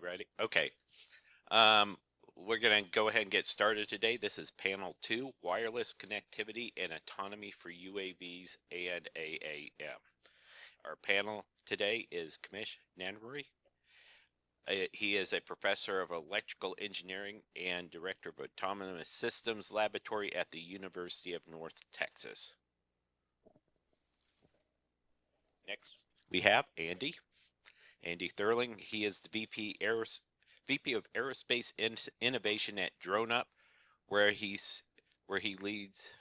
ready? Okay. We're going to go ahead and get started today. This is panel 2, wireless connectivity and autonomy for UAVs and AAM. Our panel today is Kamish Nanuri. He is a professor of electrical engineering and director of autonomous systems laboratory at the University of North Texas. Next, we have Andy Thurling. He is the VP of Aerospace Innovation at DroneUp, where he leads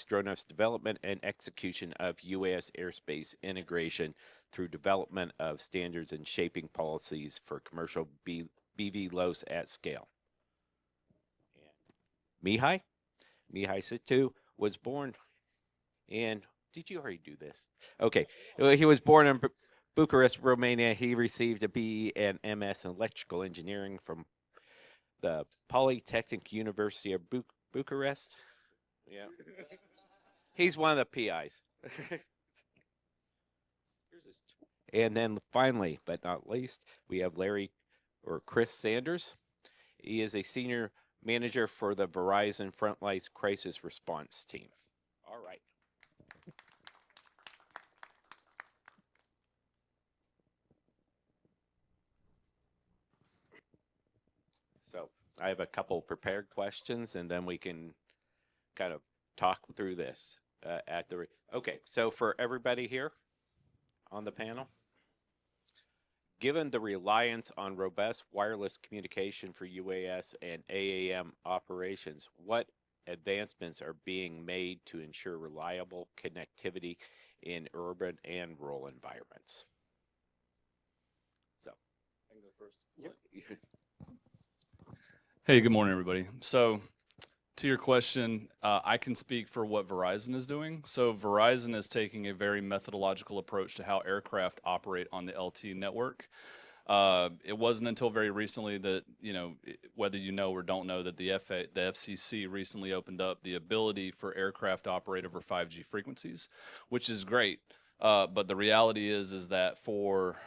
DroneUp's development and execution of UAS airspace integration through development of standards and shaping policies for commercial BVLOS at scale. Mihai Situ was born in. Did you already do this? Okay, he was born in Bucharest, Romania. He received a BE and MS in electrical engineering from the Polytechnic University of Bucharest. Yeah. He's one of the PIs. And then finally, but not least, we have Chris Sanders. He is a senior manager for the Verizon Frontline Crisis Response Team. All right. So I have a couple prepared questions, and then we can kind of talk through this okay, so for everybody here on the panel, given the reliance on robust wireless communication for UAS and AAM operations, what advancements are being made to ensure reliable connectivity in urban and rural environments? So, I can go first. Yep. Hey, good morning, everybody. So, to your question, I can speak for what Verizon is doing. So Verizon is taking a very methodological approach to how aircraft operate on the LTE network. It wasn't until very recently that, whether you know or don't know, that the FCC recently opened up the ability for aircraft to operate over 5G frequencies, which is great. But the reality is that for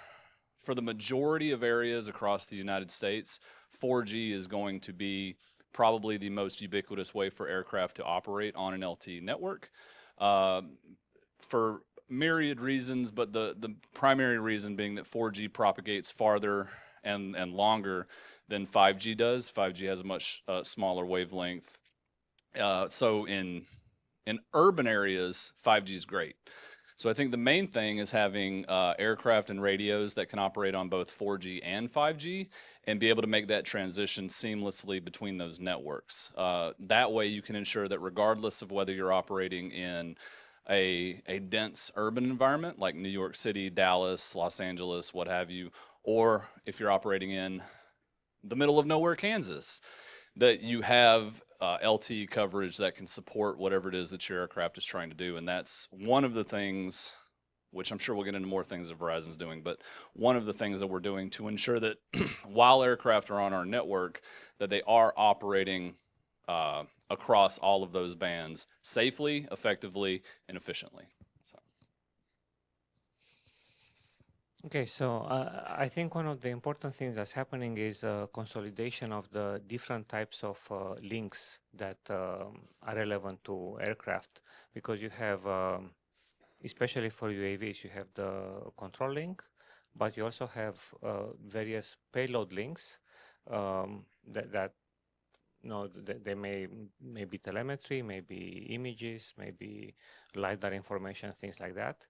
the majority of areas across the United States, 4G is going to be probably the most ubiquitous way for aircraft to operate on an LTE network for myriad reasons, but the primary reason being that 4G propagates farther and longer than 5G does. 5G has a much smaller wavelength. So in urban areas, 5G is great. So I think the main thing is having aircraft and radios that can operate on both 4G and 5G and be able to make that transition seamlessly between those networks. That way you can ensure that regardless of whether you're operating in a dense urban environment like New York City, Dallas, Los Angeles, what have you, or if you're operating in the middle of nowhere, Kansas, that you have LTE coverage that can support whatever it is that your aircraft is trying to do. And that's one of the things, which I'm sure we'll get into more things that Verizon's doing, but one of the things that we're doing to ensure that while aircraft are on our network, that they are operating across all of those bands safely, effectively, and efficiently. Okay, so I think one of the important things that's happening is consolidation of the different types of links that are relevant to aircraft, because you have, especially for UAVs, you have the control link, but you also have various payload links that they may be telemetry, maybe images, maybe LiDAR information, things like that.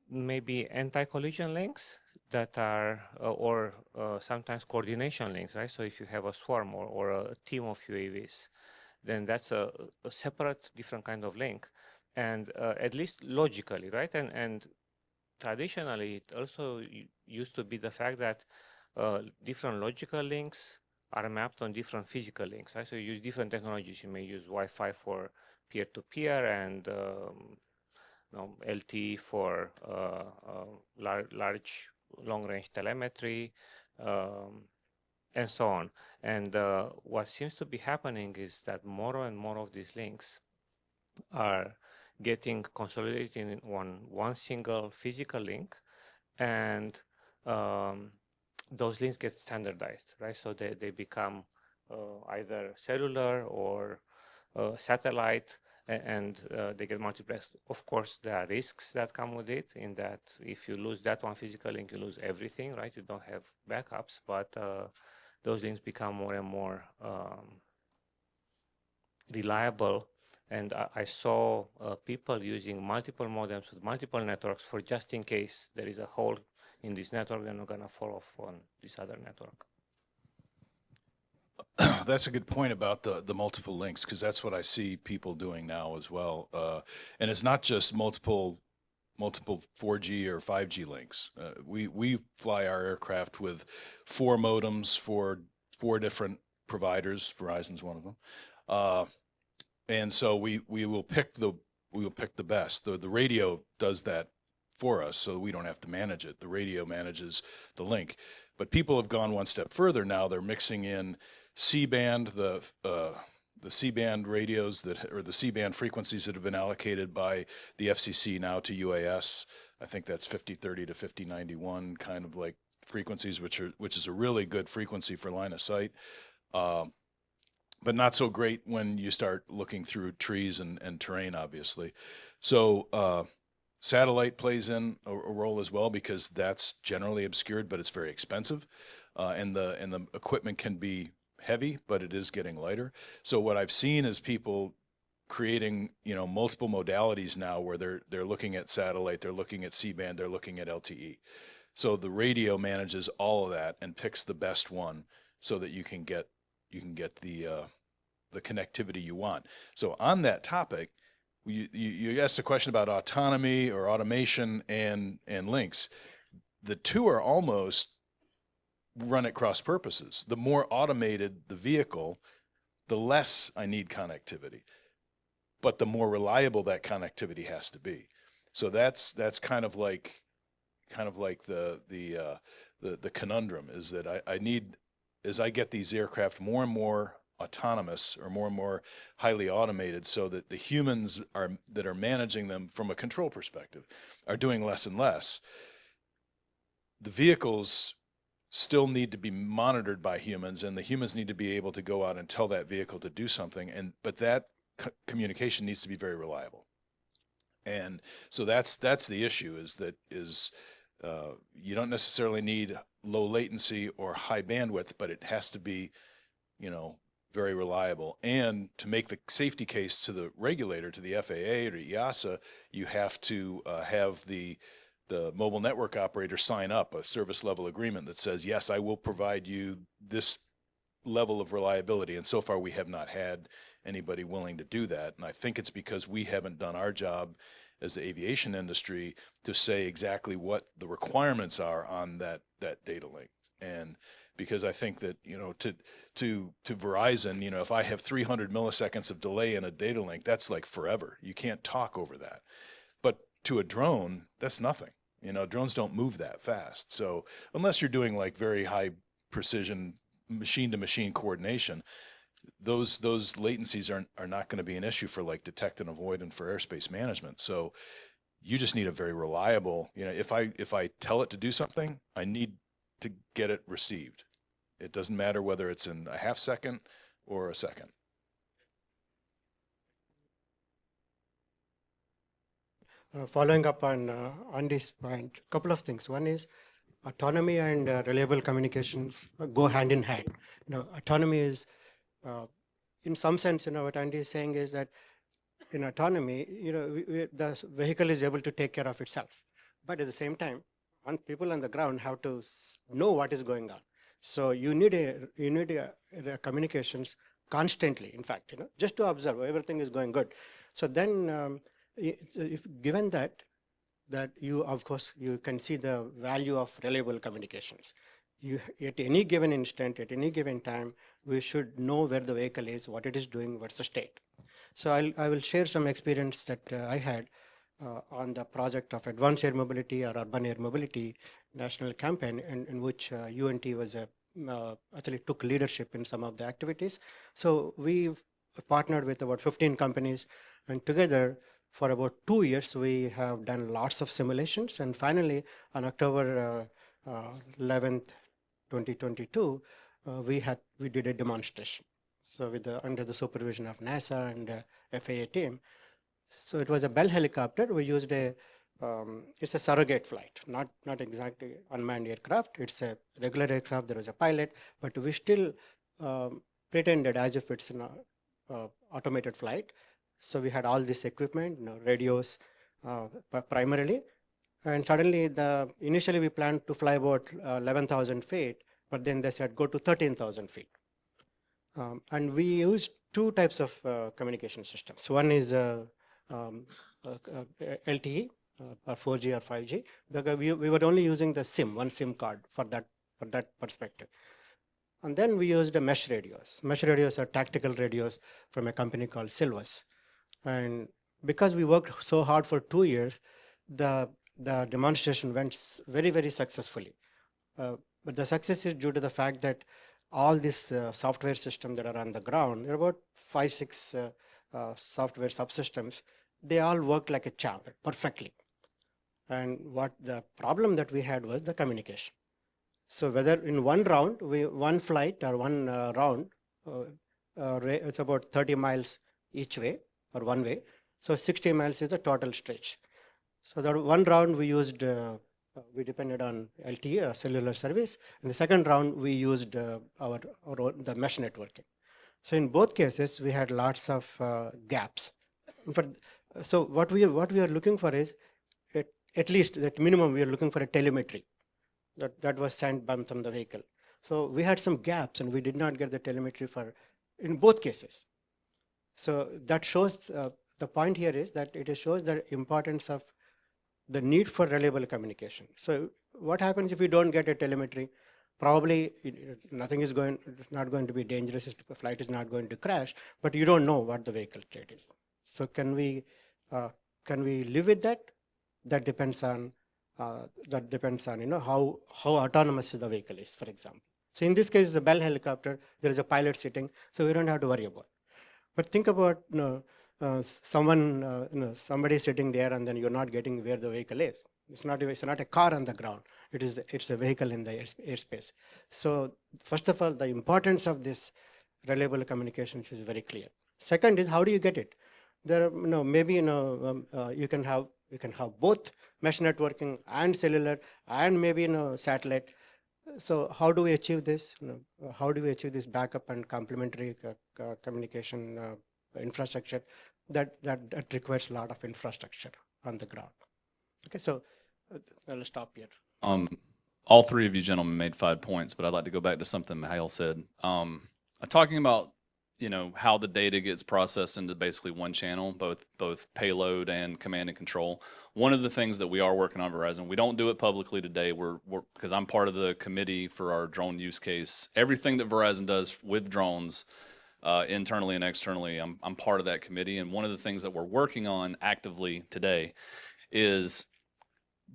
Maybe anti-collision links that are, or sometimes coordination links, right? So if you have a swarm or a team of UAVs, then that's a separate, different kind of link. And at least logically, right? And traditionally, it also used to be the fact that different logical links are mapped on different physical links, right? So you use different technologies. You may use Wi-Fi for peer-to-peer and LTE for large long-range telemetry, and so on. And what seems to be happening is that more and more of these links are getting consolidated in one single physical link, and those links get standardized, right? So they become either cellular or satellite, and they get multiplexed. Of course, there are risks that come with it, in that if you lose that one physical link, you lose everything, right? You don't have backups, but those links become more and more reliable. And I saw people using multiple modems with multiple networks for just in case there is a hole in this network, they're not going to fall off on this other network. That's a good point about the multiple links, because that's what I see people doing now as well. And it's not just multiple 4G or 5G links. We fly our aircraft with 4 modems for 4 different providers. Verizon's one of them. And so we will pick the best. The radio does that for us, so we don't have to manage it. The radio manages the link. But people have gone one step further now. They're mixing in C-band, the C-band radios or the C-band frequencies that have been allocated by the FCC now to UAS. I think that's 5030 to 5091 kind of like frequencies, which is a really good frequency for line of sight. But not so great when you start looking through trees and terrain, obviously. So satellite plays in a role as well, because that's generally obscured, but it's very expensive, and the equipment can be heavy, but it is getting lighter. So what I've seen is people creating multiple modalities now, where they're looking at satellite, they're looking at C-band, they're looking at LTE. So the radio manages all of that and picks the best one, so that you can get the connectivity you want. So on that topic, you asked a question about autonomy or automation and links. The two are almost run at cross purposes. The more automated the vehicle, the less I need connectivity, but the more reliable that connectivity has to be. So that's kind of like the conundrum, is that I need, as I get these aircraft more and more autonomous or more highly automated, so that the humans that are managing them from a control perspective are doing less and less. The vehicles still need to be monitored by humans, and the humans need to be able to go out and tell that vehicle to do something, but that communication needs to be very reliable. And so that's the issue, is that you don't necessarily need low latency or high bandwidth, but it has to be very reliable. And to make the safety case to the regulator, to the FAA or to EASA, you have to have the mobile network operator sign up a service level agreement that says, yes, I will provide you this level of reliability. And so far we have not had anybody willing to do that. And I think it's because we haven't done our job as the aviation industry to say exactly what the requirements are on that data link. And because I think that, to Verizon, if I have 300 milliseconds of delay in a data link, that's like forever. You can't talk over that. But to a drone, that's nothing. Drones don't move that fast. So unless you're doing like very high precision machine to machine coordination, those latencies are not going to be an issue for like detect and avoid and for airspace management. So you just need a very reliable, if I tell it to do something, I need to get it received. It doesn't matter whether it's in a half second or a second. Following up on this point, a couple of things. One is autonomy and reliable communications go hand in hand. Autonomy is, in some sense, what Andy is saying is that in autonomy, the vehicle is able to take care of itself. But at the same time, people on the ground have to know what is going on. So you need a communications constantly, in fact, just to observe everything is going good. So then, if given that you, of course, you can see the value of reliable communications. At any given instant, at any given time, we should know where the vehicle is, what it is doing, what's the state. So I will share some experience that I had on the project of Advanced Air Mobility or Urban Air Mobility National Campaign, in which UNT was actually took leadership in some of the activities. So we partnered with about 15 companies, and together for about 2 years we have done lots of simulations. And finally, on October 11th, 2022, we did a demonstration. So under the supervision of NASA and FAA team. So it was a Bell helicopter. We used it's a surrogate flight, not exactly unmanned aircraft. It's a regular aircraft. There was a pilot, but we still pretended as if it's an automated flight. So we had all this equipment, radios primarily. And suddenly, initially we planned to fly about 11,000 feet, but then they said go to 13,000 feet. And we used two types of communication systems. One is LTE, or 4G or 5G, because we were only using the one SIM card for that perspective. And then we used mesh radios. Mesh radios are tactical radios from a company called Silvus. And because we worked so hard for 2 years, the demonstration went very, very successfully. But the success is due to the fact that all these software systems that are on the ground, there are about 5-6 software subsystems, they all work like a charm perfectly. And what the problem that we had was the communication. So whether in one round, one flight or one round, it's about 30 miles each way or one way. So 60 miles is the total stretch. So that one round we used, we depended on LTE or cellular service. In the second round, we used the mesh networking. So in both cases, we had lots of gaps. So what we are looking for is, at least at minimum, we are looking for a telemetry that was sent from the vehicle. So we had some gaps, and we did not get the telemetry in both cases. So that shows, the point here is that it shows the importance of the need for reliable communication. So what happens if you don't get a telemetry? Probably nothing is it's not going to be dangerous, the flight is not going to crash, but you don't know what the vehicle state is. So can we live with that? That depends on how autonomous the vehicle is, for example. So in this case, the Bell helicopter, there is a pilot sitting, so we don't have to worry about it. But think about somebody sitting there, and then you're not getting where the vehicle is. It's not a car on the ground. It's a vehicle in the airspace. So first of all, the importance of this reliable communications is very clear. Second is, how do you get it? There, maybe you can have both mesh networking and cellular, and maybe satellite. So how do we achieve this? How do we achieve this backup and complementary communication infrastructure? That requires a lot of infrastructure on the ground. Okay, so I'll stop here. All three of you gentlemen made 5 points, but I'd like to go back to something Mihail said. Talking about how the data gets processed into basically one channel, both payload and command and control. One of the things that we are working on Verizon, we don't do it publicly today. We're because I'm part of the committee for our drone use case. Everything that Verizon does with drones, internally and externally, I'm part of that committee. And one of the things that we're working on actively today is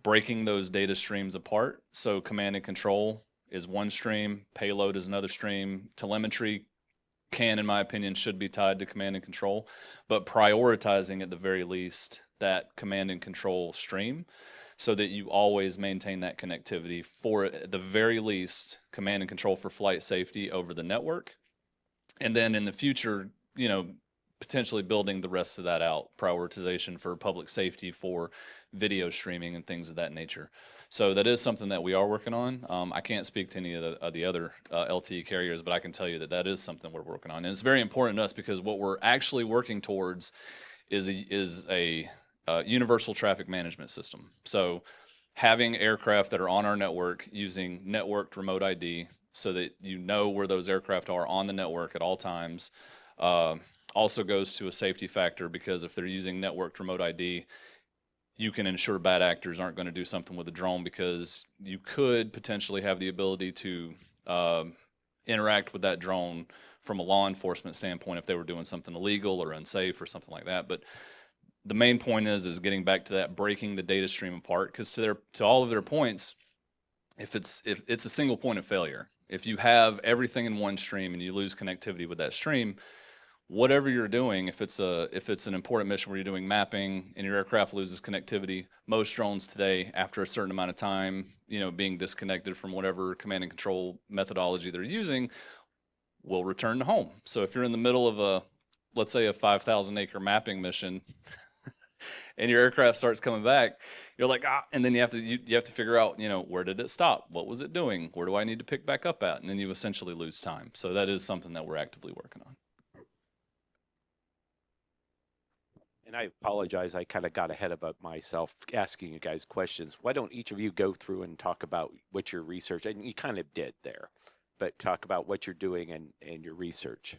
breaking those data streams apart. So command and control is one stream, payload is another stream, telemetry in my opinion, should be tied to command and control, but prioritizing at the very least that command and control stream so that you always maintain that connectivity for, at the very least, command and control for flight safety over the network. And then in the future, potentially building the rest of that out, prioritization for public safety, for video streaming and things of that nature. So that is something that we are working on. I can't speak to any of the other LTE carriers, but I can tell you that is something we're working on. And it's very important to us because what we're actually working towards is a universal traffic management system. So having aircraft that are on our network using networked remote ID so that you know where those aircraft are on the network at all times also goes to a safety factor, because if they're using networked remote ID, you can ensure bad actors aren't going to do something with a drone, because you could potentially have the ability to interact with that drone from a law enforcement standpoint if they were doing something illegal or unsafe or something like that. But the main point is getting back to that, breaking the data stream apart, because to all of their points, if it's a single point of failure, if you have everything in one stream and you lose connectivity with that stream, whatever you're doing, if it's an important mission where you're doing mapping and your aircraft loses connectivity, most drones today, after a certain amount of time, being disconnected from whatever command and control methodology they're using, will return to home. So if you're in the middle of let's say a 5,000 acre mapping mission, and your aircraft starts coming back, you're like, and then you have to figure out, where did it stop? What was it doing? Where do I need to pick back up at? And then you essentially lose time. So that is something that we're actively working on. And I apologize, I kind of got ahead of myself asking you guys questions. Why don't each of you go through and talk about what your research, and you kind of did there, but talk about what you're doing and your research.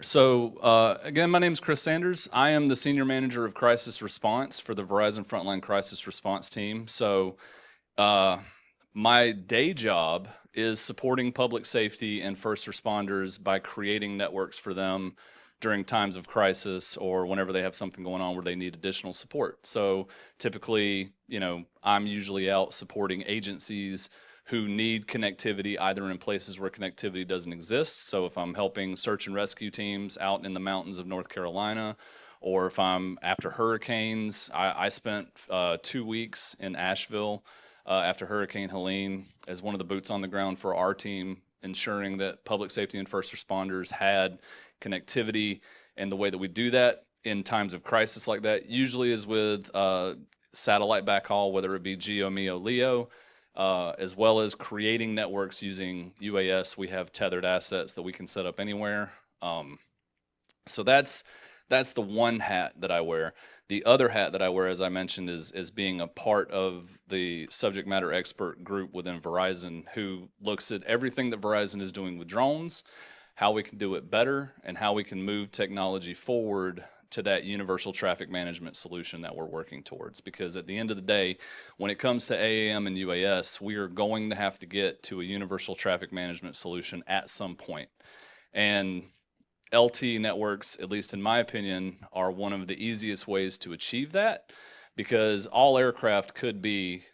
So again, my name is Chris Sanders. I am the Senior Manager of Crisis Response for the Verizon Frontline Crisis Response Team. So my day job is supporting public safety and first responders by creating networks for them during times of crisis or whenever they have something going on where they need additional support. So typically, I'm usually out supporting agencies who need connectivity either in places where connectivity doesn't exist. So if I'm helping search and rescue teams out in the mountains of North Carolina, or if I'm after hurricanes, I spent 2 weeks in Asheville after Hurricane Helene as one of the boots on the ground for our team, ensuring that public safety and first responders had connectivity. And the way that we do that in times of crisis like that usually is with satellite backhaul, whether it be GEO, MEO, LEO, as well as creating networks using UAS. We have tethered assets that we can set up anywhere. So that's the one hat that I wear. The other hat that I wear, as I mentioned, is being a part of the subject matter expert group within Verizon, who looks at everything that Verizon is doing with drones, how we can do it better, and how we can move technology forward to that universal traffic management solution that we're working towards. Because at the end of the day, when it comes to AAM and UAS, we are going to have to get to a universal traffic management solution at some point. And LTE networks, at least in my opinion, are one of the easiest ways to achieve that, because all aircraft could be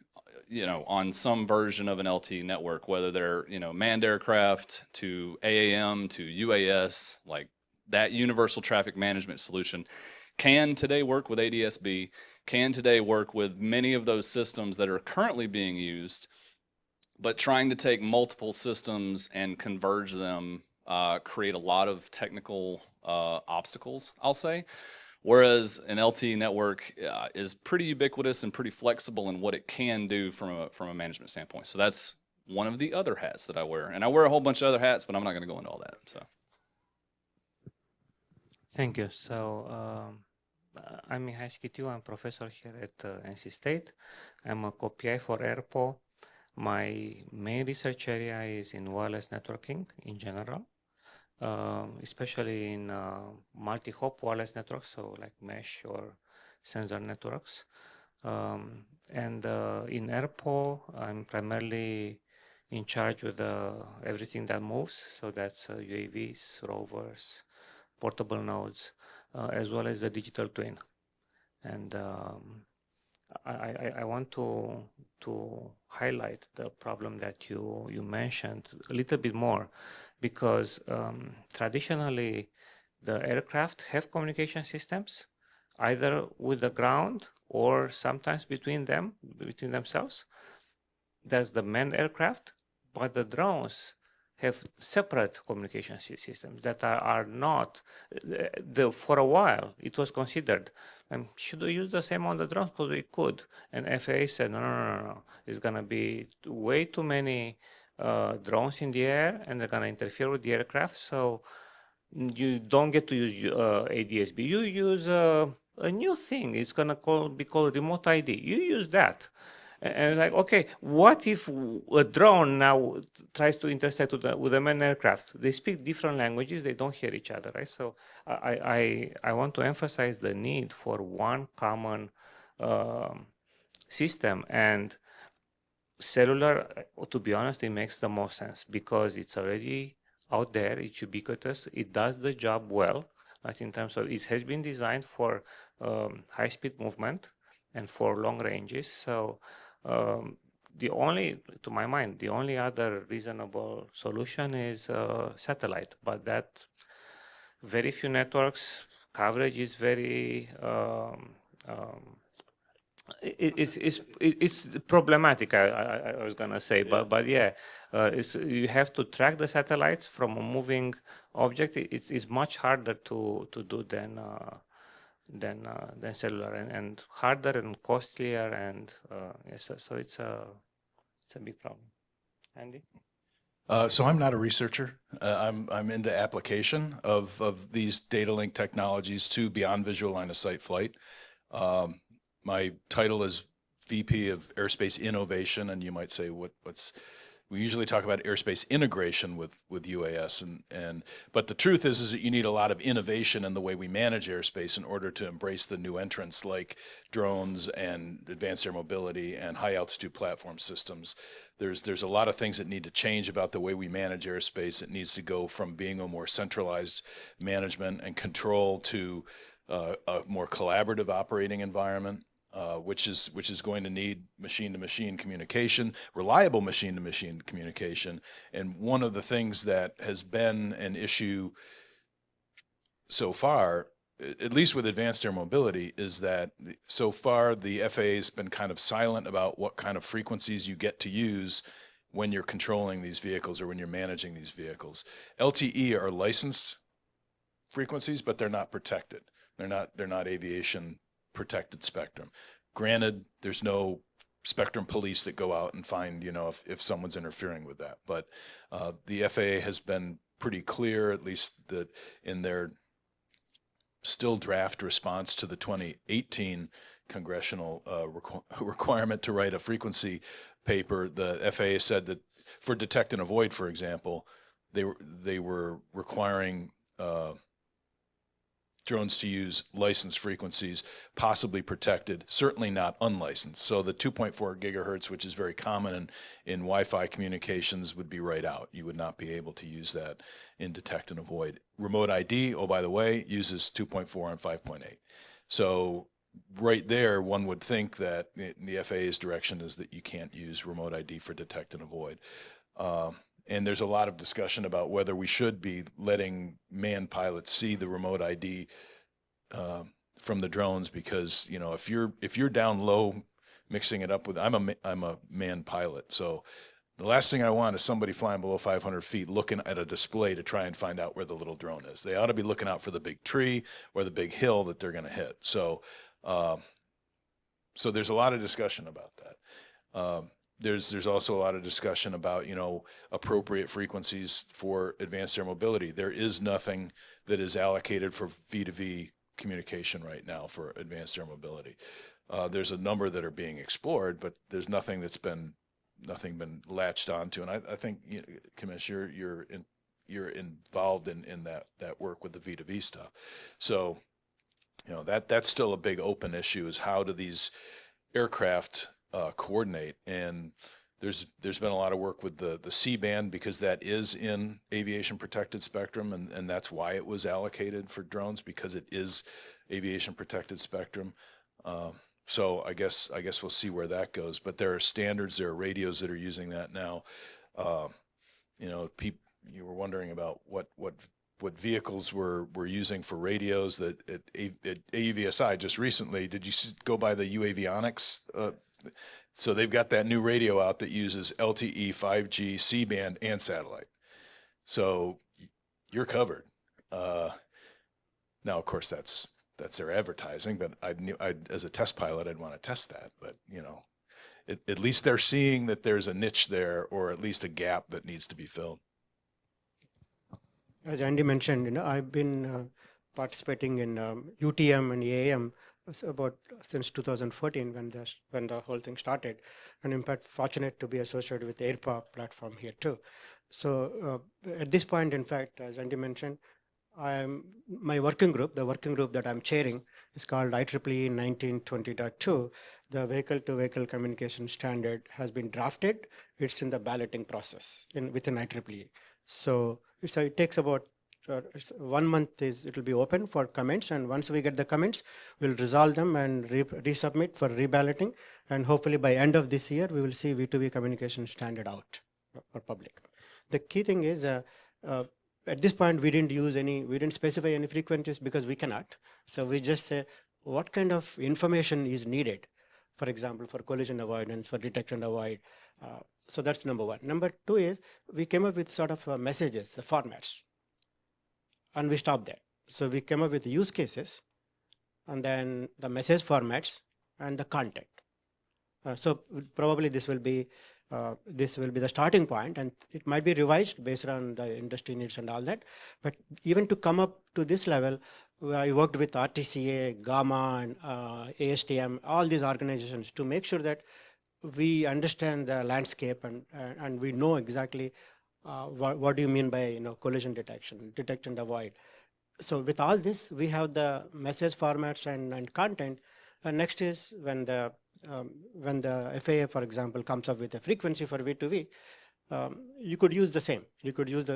on some version of an LTE network, whether they're, manned aircraft to AAM to UAS. Like, that universal traffic management solution can today work with ADSB, can today work with many of those systems that are currently being used, but trying to take multiple systems and converge them create a lot of technical obstacles, I'll say. Whereas an LTE network is pretty ubiquitous and pretty flexible in what it can do from a management standpoint. So that's one of the other hats that I wear. And I wear a whole bunch of other hats, but I'm not going to go into all that. So. Thank you. So I'm Mihai Schitiu. I'm professor here at NC State. I'm a co-PI for AirPo. My main research area is in wireless networking in general, especially in multi-hop wireless networks, so like mesh or sensor networks. And in AirPo, I'm primarily in charge with everything that moves. So that's UAVs, rovers, portable nodes, as well as the digital twin. And I want to highlight the problem that you mentioned a little bit more, because traditionally the aircraft have communication systems either with the ground or sometimes between themselves. That's the manned aircraft, but the drones have separate communication systems that are not, for a while it was considered, should we use the same on the drones? Because we could. And FAA said, no. It's going to be way too many drones in the air, and they're going to interfere with the aircraft. So you don't get to use ADSB. You use a new thing. It's going to be called remote ID. You use that. And like, okay, what if a drone now tries to intersect with a manned aircraft? They speak different languages. They don't hear each other, right? So I want to emphasize the need for one common system. And cellular, to be honest, it makes the most sense because it's already out there. It's ubiquitous. It does the job well, right? In terms of, it has been designed for high-speed movement and for long ranges. So to my mind, the only other reasonable solution is satellite, but that very few networks. Coverage is very it's problematic. I was gonna say, but yeah, you have to track the satellites from a moving object. It's much harder to do than cellular, and harder and costlier, and yes, so it's a big problem. Andy? So I'm not a researcher. I'm into application of these data link technologies to beyond visual line of sight flight. My title is VP of Airspace Innovation, and you might say what's we usually talk about airspace integration with UAS, but the truth is that you need a lot of innovation in the way we manage airspace in order to embrace the new entrants like drones and advanced air mobility and high altitude platform systems. There's a lot of things that need to change about the way we manage airspace. It needs to go from being a more centralized management and control to a more collaborative operating environment. Which is going to need machine-to-machine communication, reliable machine-to-machine communication. And one of the things that has been an issue so far, at least with advanced air mobility, is that so far the FAA has been kind of silent about what kind of frequencies you get to use when you're controlling these vehicles or when you're managing these vehicles. LTE are licensed frequencies, but they're not protected. They're not aviation protected spectrum. Granted, there's no spectrum police that go out and find, if someone's interfering with that. But the FAA has been pretty clear, at least that in their still draft response to the 2018 congressional requirement to write a frequency paper. The FAA said that for detect and avoid, for example, they were requiring drones to use licensed frequencies, possibly protected, certainly not unlicensed. So the 2.4 gigahertz, which is very common in Wi-Fi communications, would be right out. You would not be able to use that in detect and avoid. Remote ID, oh, by the way, uses 2.4 and 5.8. So right there, one would think that the FAA's direction is that you can't use remote ID for detect and avoid. And there's a lot of discussion about whether we should be letting manned pilots see the remote ID from the drones, because if you're down low, mixing it up with I'm a manned pilot, so the last thing I want is somebody flying below 500 feet looking at a display to try and find out where the little drone is. They ought to be looking out for the big tree or the big hill that they're going to hit. So there's a lot of discussion about that. There's also a lot of discussion about, appropriate frequencies for advanced air mobility. There is nothing that is allocated for V2V communication right now for advanced air mobility. There's a number that are being explored, but there's nothing been latched onto. And I think, Commissioner, you're involved in that work with the V2V stuff. So, that's still a big open issue, is how do these aircraft coordinate. And there's been a lot of work with the C-band, because that is in aviation protected spectrum, and that's why it was allocated for drones, because it is aviation protected spectrum. So I guess we'll see where that goes. But there are standards, there are radios that are using that now. You were wondering about what vehicles were using for radios. That at AUVSI just recently, did you go by the UAVionics? So they've got that new radio out that uses LTE, 5G, C-band, and satellite. So you're covered. Now, of course, that's their advertising, but as a test pilot, I'd want to test that. But at least they're seeing that there's a niche there, or at least a gap that needs to be filled. As Andy mentioned, I've been participating in UTM and EAM since 2014 when the whole thing started, and in fact fortunate to be associated with the AirPower platform here too. So at this point, in fact, as Andy mentioned, my working group, the working group that I'm chairing, is called IEEE 1920.2. The vehicle-to-vehicle communication standard has been drafted. It's in the balloting process within IEEE. So it takes about 1 month. It will be open for comments, and once we get the comments, we'll resolve them and resubmit for reballoting, and hopefully by end of this year we will see V2V communication standard out for public. The key thing is at this point, we didn't specify any frequencies because we cannot. So we just say, what kind of information is needed? For example, for collision avoidance, for detect and avoid. So that's number one. Number two is we came up with sort of messages, the formats, and we stopped there. So we came up with use cases, and then the message formats and the content. So probably this will be the starting point, and it might be revised based on the industry needs and all that. But even to come up to this level, I worked with RTCA, Gamma, and ASTM, all these organizations to make sure that we understand the landscape and we know exactly what do you mean by collision detection, detect and avoid. So with all this, we have the message formats and content. Next is when the FAA, for example, comes up with a frequency for V2V, you could use the same. You could use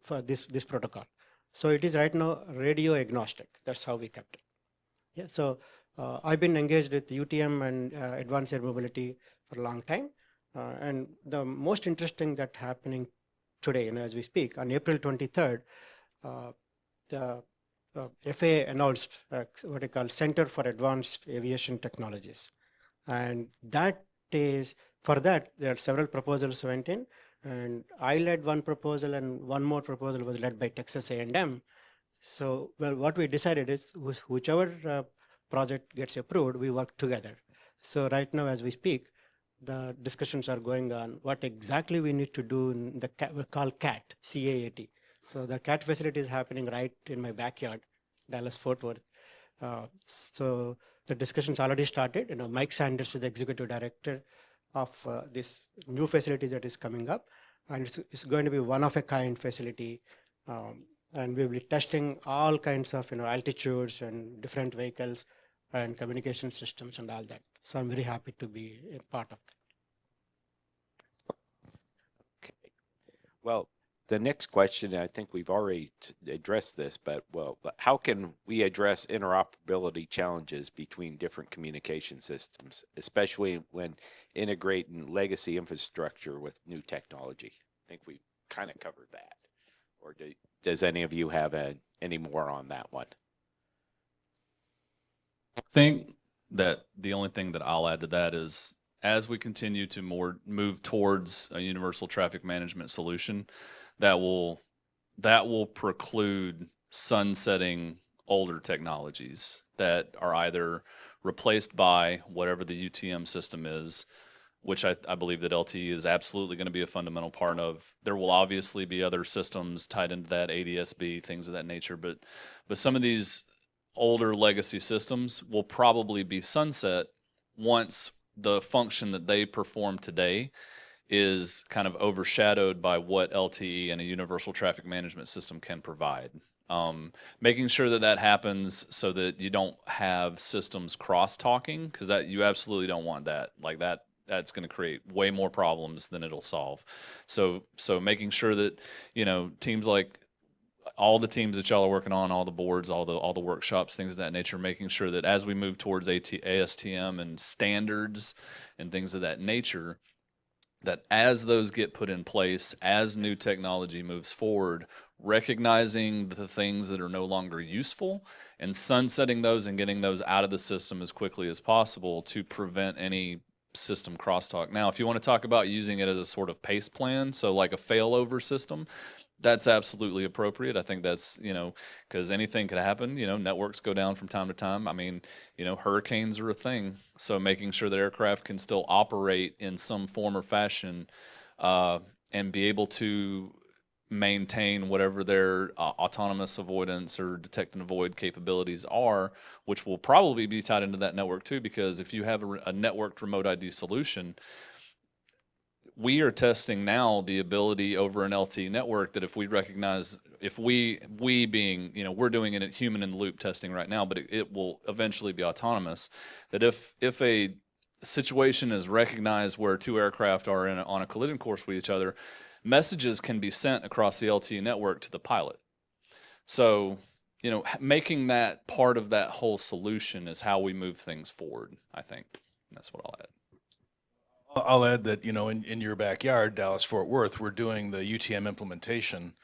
for this protocol. So it is right now radio agnostic. That's how we kept it. Yeah. So I've been engaged with UTM and advanced air mobility for a long time, and the most interesting that happening today, as we speak, on April 23rd, the FAA announced what they call Center for Advanced Aviation Technologies. And that is, for that, there are several proposals went in, and I led one proposal, and one more proposal was led by Texas A&M. So, well, what we decided is whichever project gets approved, we work together. So right now, as we speak, the discussions are going on what exactly we need to do in the we call CAT, C-A-A-T. So the CAT facility is happening right in my backyard, Dallas-Fort Worth. So the discussions already started. Mike Sanders is the executive director of this new facility that is coming up, and it's going to be one-of-a-kind facility. And we will be testing all kinds of altitudes and different vehicles and communication systems and all that. So I'm very happy to be a part of that. Okay. Well, the next question, I think we've already addressed this, but how can we address interoperability challenges between different communication systems, especially when integrating legacy infrastructure with new technology? I think we kind of covered that. Or does any of you have any more on that one? I think that the only thing that I'll add to that is as we continue to move towards a universal traffic management solution, that will preclude sunsetting older technologies that are either replaced by whatever the UTM system is, which I believe that LTE is absolutely going to be a fundamental part of. There will obviously be other systems tied into that, ADSB, things of that nature, but some of these older legacy systems will probably be sunset once the function that they perform today is kind of overshadowed by what LTE and a universal traffic management system can provide. Making sure that happens so that you don't have systems cross-talking, because you absolutely don't want that. Like that's going to create way more problems than it'll solve. So making sure that teams like all the teams that y'all are working on, all the boards, all the workshops, things of that nature, making sure that as we move towards ASTM and standards and things of that nature, that as those get put in place, as new technology moves forward, recognizing the things that are no longer useful and sunsetting those and getting those out of the system as quickly as possible to prevent any system crosstalk. Now, if you want to talk about using it as a sort of pace plan, so like a failover system, that's absolutely appropriate. I think that's, because anything could happen. Networks go down from time to time. I mean, hurricanes are a thing. So making sure that aircraft can still operate in some form or fashion and be able to maintain whatever their autonomous avoidance or detect and avoid capabilities are, which will probably be tied into that network too, because if you have a networked remote ID solution, we are testing now the ability over an LTE network that if we recognize, if we being, we're doing it at human in the loop testing right now, but it will eventually be autonomous, that if a situation is recognized where two aircraft are on a collision course with each other, messages can be sent across the LTE network to the pilot. So, making that part of that whole solution is how we move things forward, I think. And that's what I'll add. I'll add that, in your backyard, Dallas-Fort Worth, we're doing the UTM implementation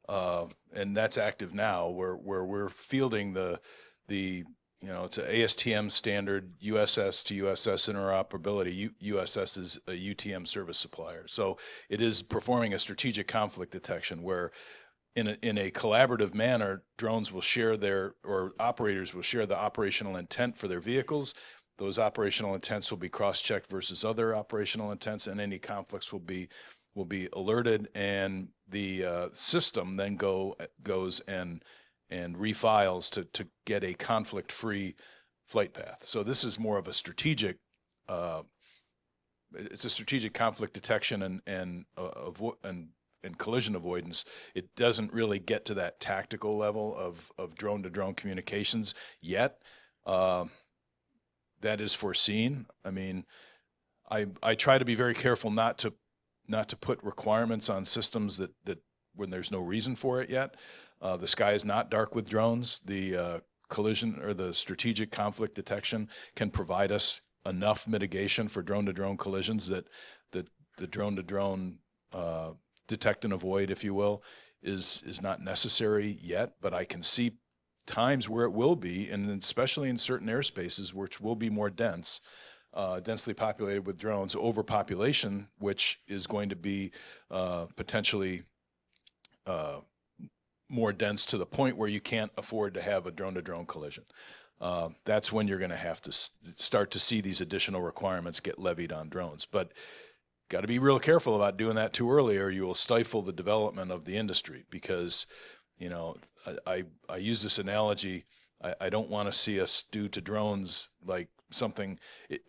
and that's active now, where we're fielding the it's a ASTM standard, USS to USS interoperability. USS is a UTM service supplier, so it is performing a strategic conflict detection where, in a collaborative manner, drones will share or operators will share the operational intent for their vehicles. Those operational intents will be cross-checked versus other operational intents, and any conflicts will be alerted, and the system then goes and refiles to get a conflict-free flight path. So this is more of a strategic. It's a strategic conflict detection and collision avoidance. It doesn't really get to that tactical level of drone-to-drone communications yet. That is foreseen. I mean, I try to be very careful not to put requirements on systems that when there's no reason for it yet. The sky is not dark with drones. The collision or the strategic conflict detection can provide us enough mitigation for drone-to-drone collisions that the drone-to-drone detect and avoid, if you will, is not necessary yet. But I can see times where it will be, and especially in certain airspaces which will be more densely populated with drones, overpopulation, which is going to be potentially more dense to the point where you can't afford to have a drone-to-drone collision. That's when you're going to have to start to see these additional requirements get levied on drones. But got to be real careful about doing that too early, or you will stifle the development of the industry. Because, I use this analogy. I don't want to see us do to drones like something.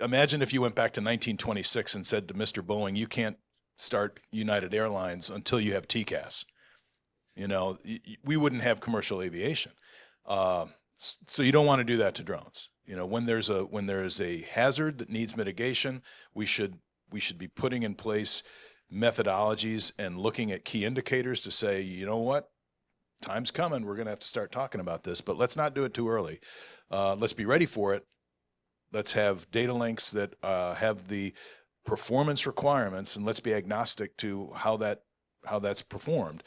Imagine if you went back to 1926 and said to Mr. Boeing, "You can't start United Airlines until you have TCAS." We wouldn't have commercial aviation. So you don't want to do that to drones. When there is a hazard that needs mitigation, we should be putting in place methodologies and looking at key indicators to say, you know what, time's coming. We're going to have to start talking about this, but let's not do it too early. Let's be ready for it. Let's have data links that have the performance requirements, and let's be agnostic to how that's performed,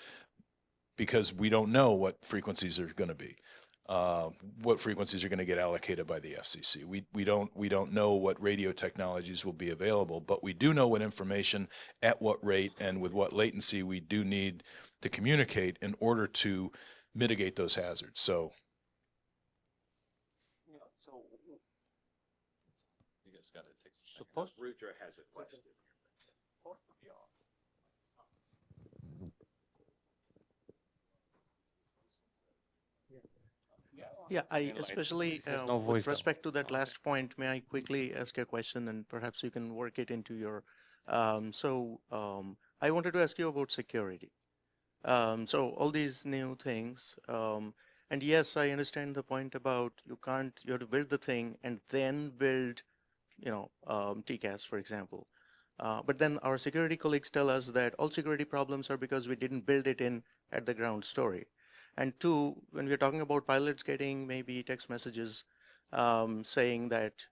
because we don't know what frequencies are going to be. What frequencies are going to get allocated by the FCC. We don't know what radio technologies will be available, but we do know what information, at what rate, and with what latency we do need to communicate in order to mitigate those hazards. So You guys got to take a second. Suppose Rudra has a question. Yeah, I especially no voice with though. respect to that last point, may I quickly ask a question, and perhaps you can work it into your. I wanted to ask you about security. So all these new things, and yes, I understand the point about you have to build the thing and then build, TCAS, for example. But then our security colleagues tell us that all security problems are because we didn't build it in at the ground story. And two, when we're talking about pilots getting maybe text messages saying that,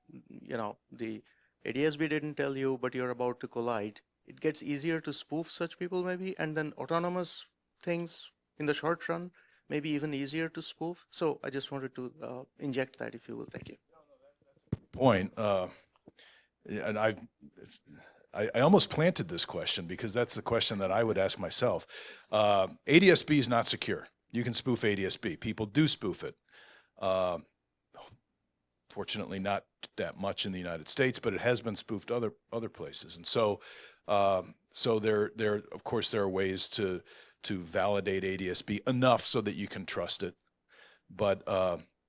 the ADSB didn't tell you, but you're about to collide, it gets easier to spoof such people maybe, and then autonomous things in the short run, maybe even easier to spoof. So I just wanted to inject that, if you will. Thank you. point. And I almost planted this question because that's the question that I would ask myself. ADSB is not secure. You can spoof ADSB. People do spoof it. Fortunately, not that much in the United States, but it has been spoofed other places. And so there of course there are ways to validate ADSB enough so that you can trust it.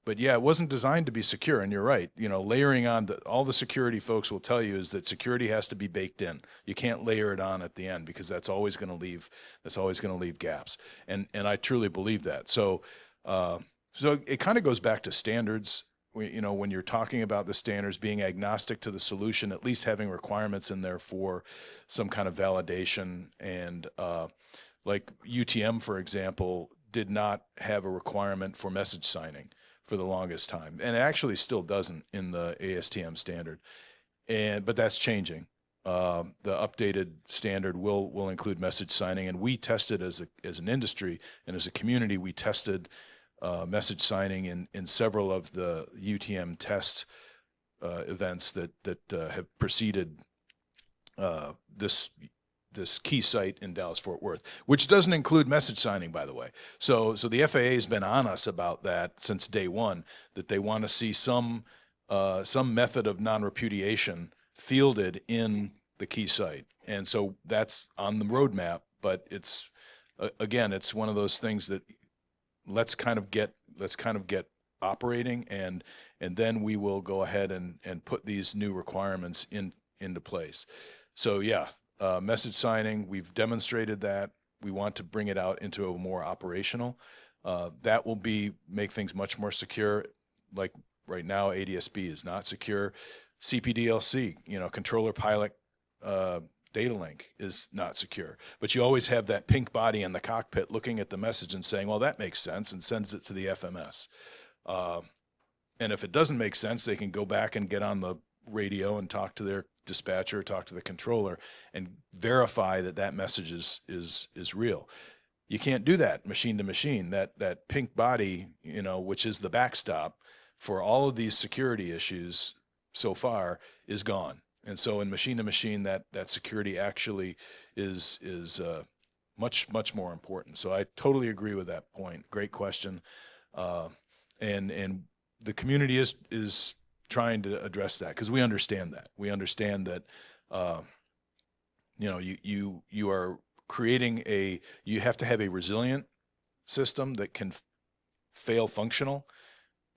But yeah, it wasn't designed to be secure. And you're right. Layering on all the security folks will tell you is that security has to be baked in. You can't layer it on at the end, because that's always going to leave gaps. And I truly believe that. So it kind of goes back to standards. When you're talking about the standards, being agnostic to the solution, at least having requirements in there for some kind of validation. And like UTM, for example, did not have a requirement for message signing for the longest time, and it actually still doesn't in the ASTM standard. But that's changing. the updated standard will include message signing, and we tested as an industry and as a community. We tested message signing in several of the UTM test events that have preceded this key site in Dallas-Fort Worth, which doesn't include message signing, by the way. So the FAA has been on us about that since day one, that they want to see some method of non-repudiation fielded in the key site. And so that's on the roadmap, but it's, again, it's one of those things that let's kind of get operating, and then we will go ahead and put these new requirements into place. So yeah, message signing, we've demonstrated that. We want to bring it out into a more operational. That will make things much more secure. Like right now, ADSB is not secure. CPDLC, controller pilot data link is not secure. But you always have that pink body in the cockpit looking at the message and saying, well, that makes sense, and sends it to the FMS. And if it doesn't make sense, they can go back and get on the radio and talk to their dispatcher, talk to the controller, and verify that message is real. You can't do that machine to machine. That pink body, which is the backstop for all of these security issues so far, is gone. And so in machine to machine, that security actually is much more important. So I totally agree with that point. Great question. And the community is trying to address that, because we understand that. We understand that, you are creating you have to have a resilient system that can fail functional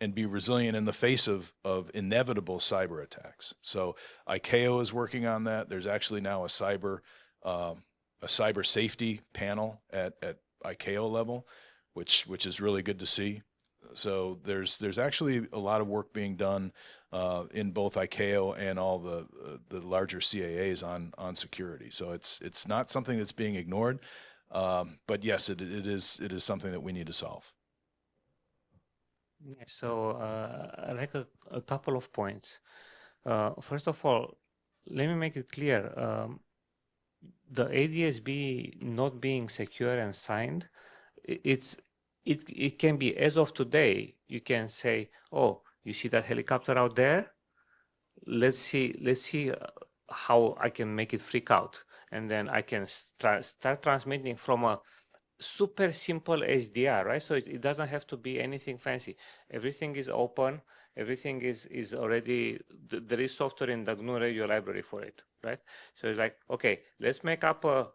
and be resilient in the face of inevitable cyber attacks. So ICAO is working on that. There's actually now a cyber safety panel at ICAO level, which is really good to see. So there's actually a lot of work being done in both ICAO and all the larger CAAs on security. So it's not something that's being ignored, but yes, it is something that we need to solve. Yeah, so I like a couple of points. First of all, let me make it clear. The ADSB not being secure and signed, it can be, as of today, you can say, oh, you see that helicopter out there? Let's see how I can make it freak out. And then I can start transmitting from a super simple SDR, right? So it doesn't have to be anything fancy. Everything is open. Everything is already, there is software in the GNU radio library for it, right? So it's like, okay, let's make up a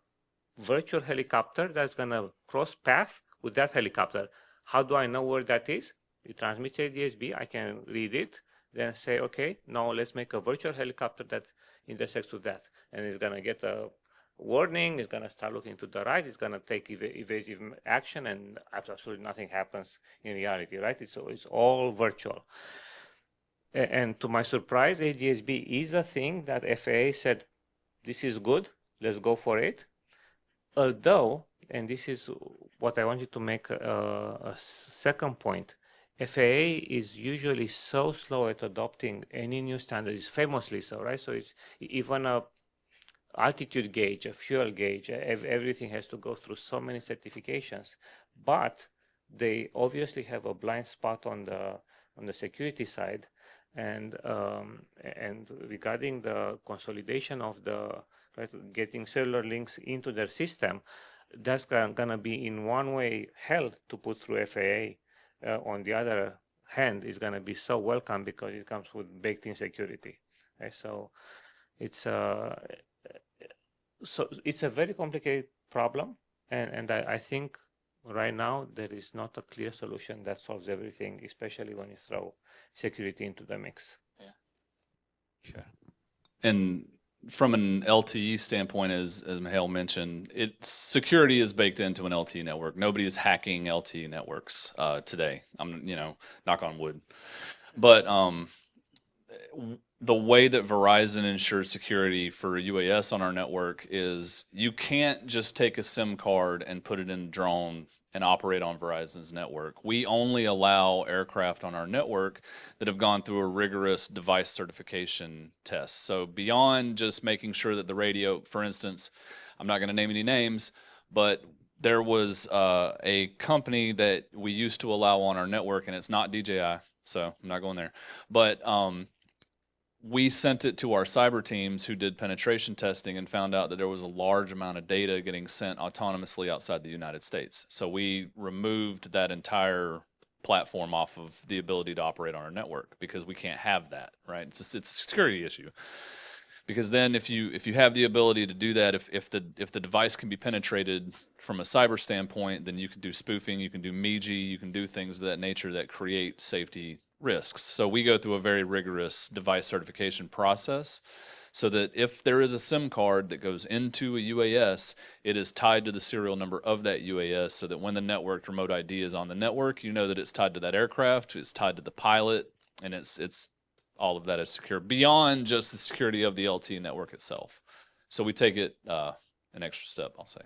virtual helicopter that's gonna cross path with that helicopter. How do I know where that is? It transmits ADSB, I can read it, then say, okay, now let's make a virtual helicopter that intersects with that. And it's gonna get a warning, it's gonna start looking to the right, it's gonna take evasive action, and absolutely nothing happens in reality, right? It's all virtual. And to my surprise, ADSB is a thing that FAA said, this is good, let's go for it. Although, and this is what I wanted to make a second point, FAA is usually so slow at adopting any new standard. It's famously so, right? So it's even a altitude gauge, a fuel gauge, everything has to go through so many certifications. But they obviously have a blind spot on the security side, and regarding the consolidation of getting cellular links into their system, that's gonna be in one way hell to put through FAA. On the other hand, it's gonna be so welcome because it comes with baked-in security. Okay? So it's a very complicated problem, and I think right now there is not a clear solution that solves everything, especially when you throw security into the mix. Yeah, sure. And from an LTE standpoint, as Mihail mentioned, security is baked into an LTE network. Nobody is hacking LTE networks today. I'm knock on wood, but the way that Verizon ensures security for UAS on our network is you can't just take a SIM card and put it in a drone and operate on Verizon's network. We only allow aircraft on our network that have gone through a rigorous device certification test. So beyond just making sure that the radio, for instance, I'm not going to name any names, but there was a company that we used to allow on our network, and it's not DJI, so I'm not going there. But we sent it to our cyber teams who did penetration testing and found out that there was a large amount of data getting sent autonomously outside the United States. So we removed that entire platform off of the ability to operate on our network because we can't have that, right? It's a security issue. Because then if you have the ability to do that, if the device can be penetrated from a cyber standpoint, then you can do spoofing, you can do MeG, you can do things of that nature that create safety risks. So we go through a very rigorous device certification process so that if there is a SIM card that goes into a UAS, it is tied to the serial number of that UAS so that when the networked remote ID is on the network, you know that it's tied to that aircraft, it's tied to the pilot, and it's all of that is secure beyond just the security of the LTE network itself. So we take it an extra step, I'll say.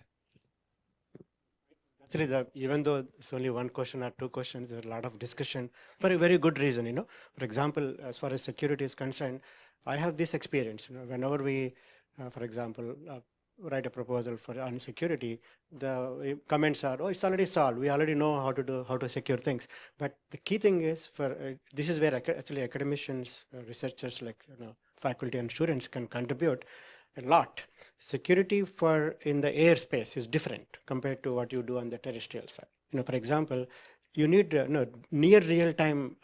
Actually, even though it's only one question or two questions, there's a lot of discussion for a very good reason. For example, as far as security is concerned, I have this experience. Whenever we, for example, write a proposal on security, the comments are, "Oh, it's already solved. We already know how to secure things." But the key thing is this is where actually academicians, researchers like faculty and students can contribute a lot. Security in the airspace is different compared to what you do on the terrestrial side. For example, you need near real-time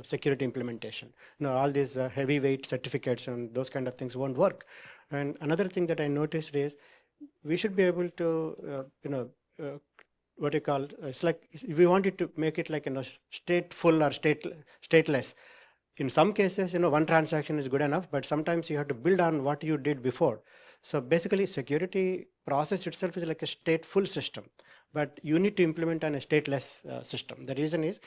security implementation. All these heavyweight certificates and those kind of things won't work. And another thing that I noticed is we should be able to what you call it's like we wanted to make it like stateful or stateless. In some cases, one transaction is good enough, but sometimes you have to build on what you did before. So basically, security process itself is like a stateful system, but you need to implement on a stateless system. The reason is,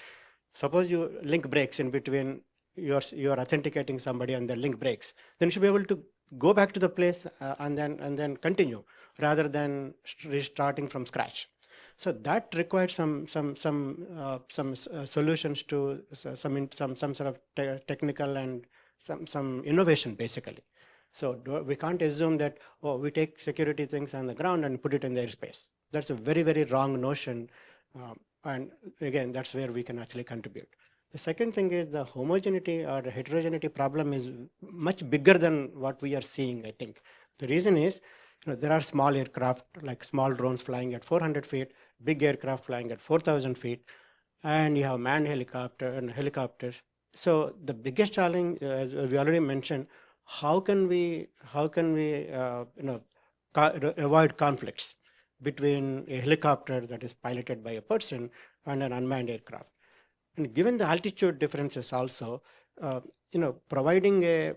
suppose you link breaks in between, you're authenticating somebody and the link breaks, then you should be able to go back to the place and then continue rather than restarting from scratch. So that requires some solutions to some sort of technical and some innovation basically. So we can't assume that we take security things on the ground and put it in the airspace. That's a very, very wrong notion, and again that's where we can actually contribute. The second thing is the homogeneity or the heterogeneity problem is much bigger than what we are seeing, I think. The reason is, there are small aircraft, like small drones flying at 400 feet, big aircraft flying at 4,000 feet, and you have manned helicopters. So the biggest challenge, as we already mentioned, how can we avoid conflicts between a helicopter that is piloted by a person and an unmanned aircraft? And given the altitude differences also, providing a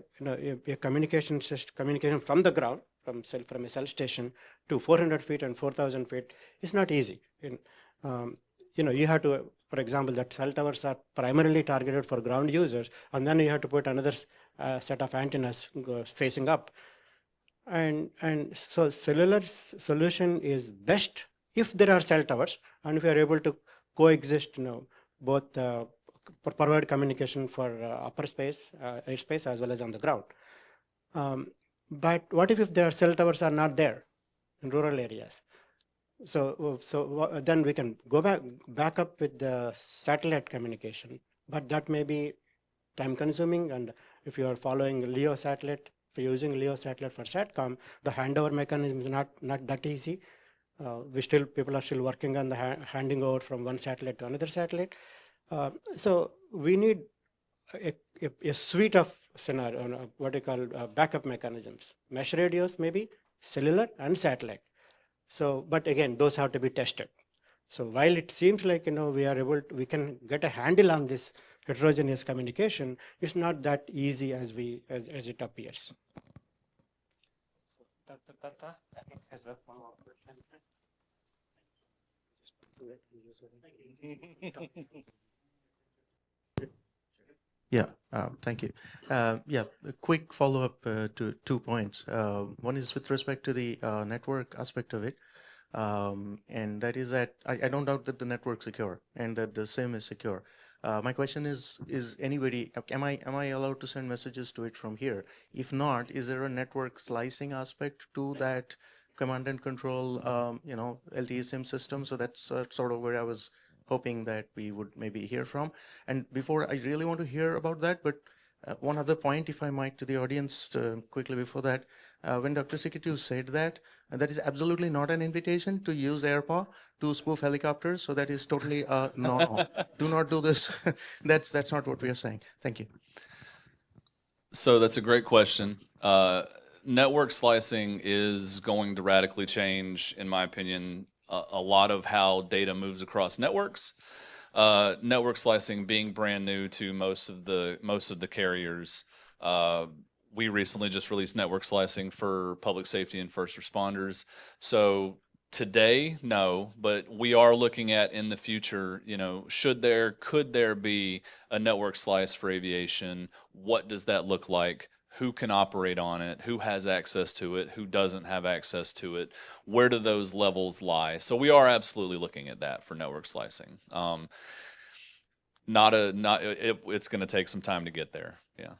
communication from the ground, from a cell station to 400 feet and 4,000 feet is not easy. You have to, for example, that cell towers are primarily targeted for ground users, and then you have to put another set of antennas facing up. And so cellular solution is best if there are cell towers and if you are able to coexist, both provide communication for upper space, airspace, as well as on the ground. But what if there are cell towers are not there in rural areas? So then we can go back up with the satellite communication, but that may be time consuming. And if you are following LEO satellite, if you're using LEO satellite for SATCOM, the handover mechanism is not that easy. People are still working on the handing over from one satellite to another satellite. So we need a suite of scenario, what you call backup mechanisms, mesh radios, maybe cellular and satellite. So, but again, those have to be tested. So while it seems like we can get a handle on this heterogeneous communication, it's not that easy as it appears. Dr. Tata, I think has a follow-up question. Yeah, thank you. Yeah, a quick follow-up to 2 points. One is with respect to the network aspect of it. and that is that I don't doubt that the network's secure and that the SIM is secure. My question is anybody, am I allowed to send messages to it from here? If not, is there a network slicing aspect to that command and control, LTE SIM system? So that's sort of where I was hoping that we would maybe hear from. And before, I really want to hear about that, but one other point, if I might, to the audience quickly before that. When Dr. Sikitu said that, that is absolutely not an invitation to use AirPaw to spoof helicopters. So that is totally no. Do not do this. That's not what we are saying. Thank you. So that's a great question. Network slicing is going to radically change, in my opinion, a lot of how data moves across networks. Network slicing being brand new to most of the carriers. We recently just released network slicing for public safety and first responders. So today, no, but we are looking at in the future, could there be a network slice for aviation? What does that look like? Who can operate on it? Who has access to it? Who doesn't have access to it? Where do those levels lie? So we are absolutely looking at that for network slicing. It's going to take some time to get there. Yeah.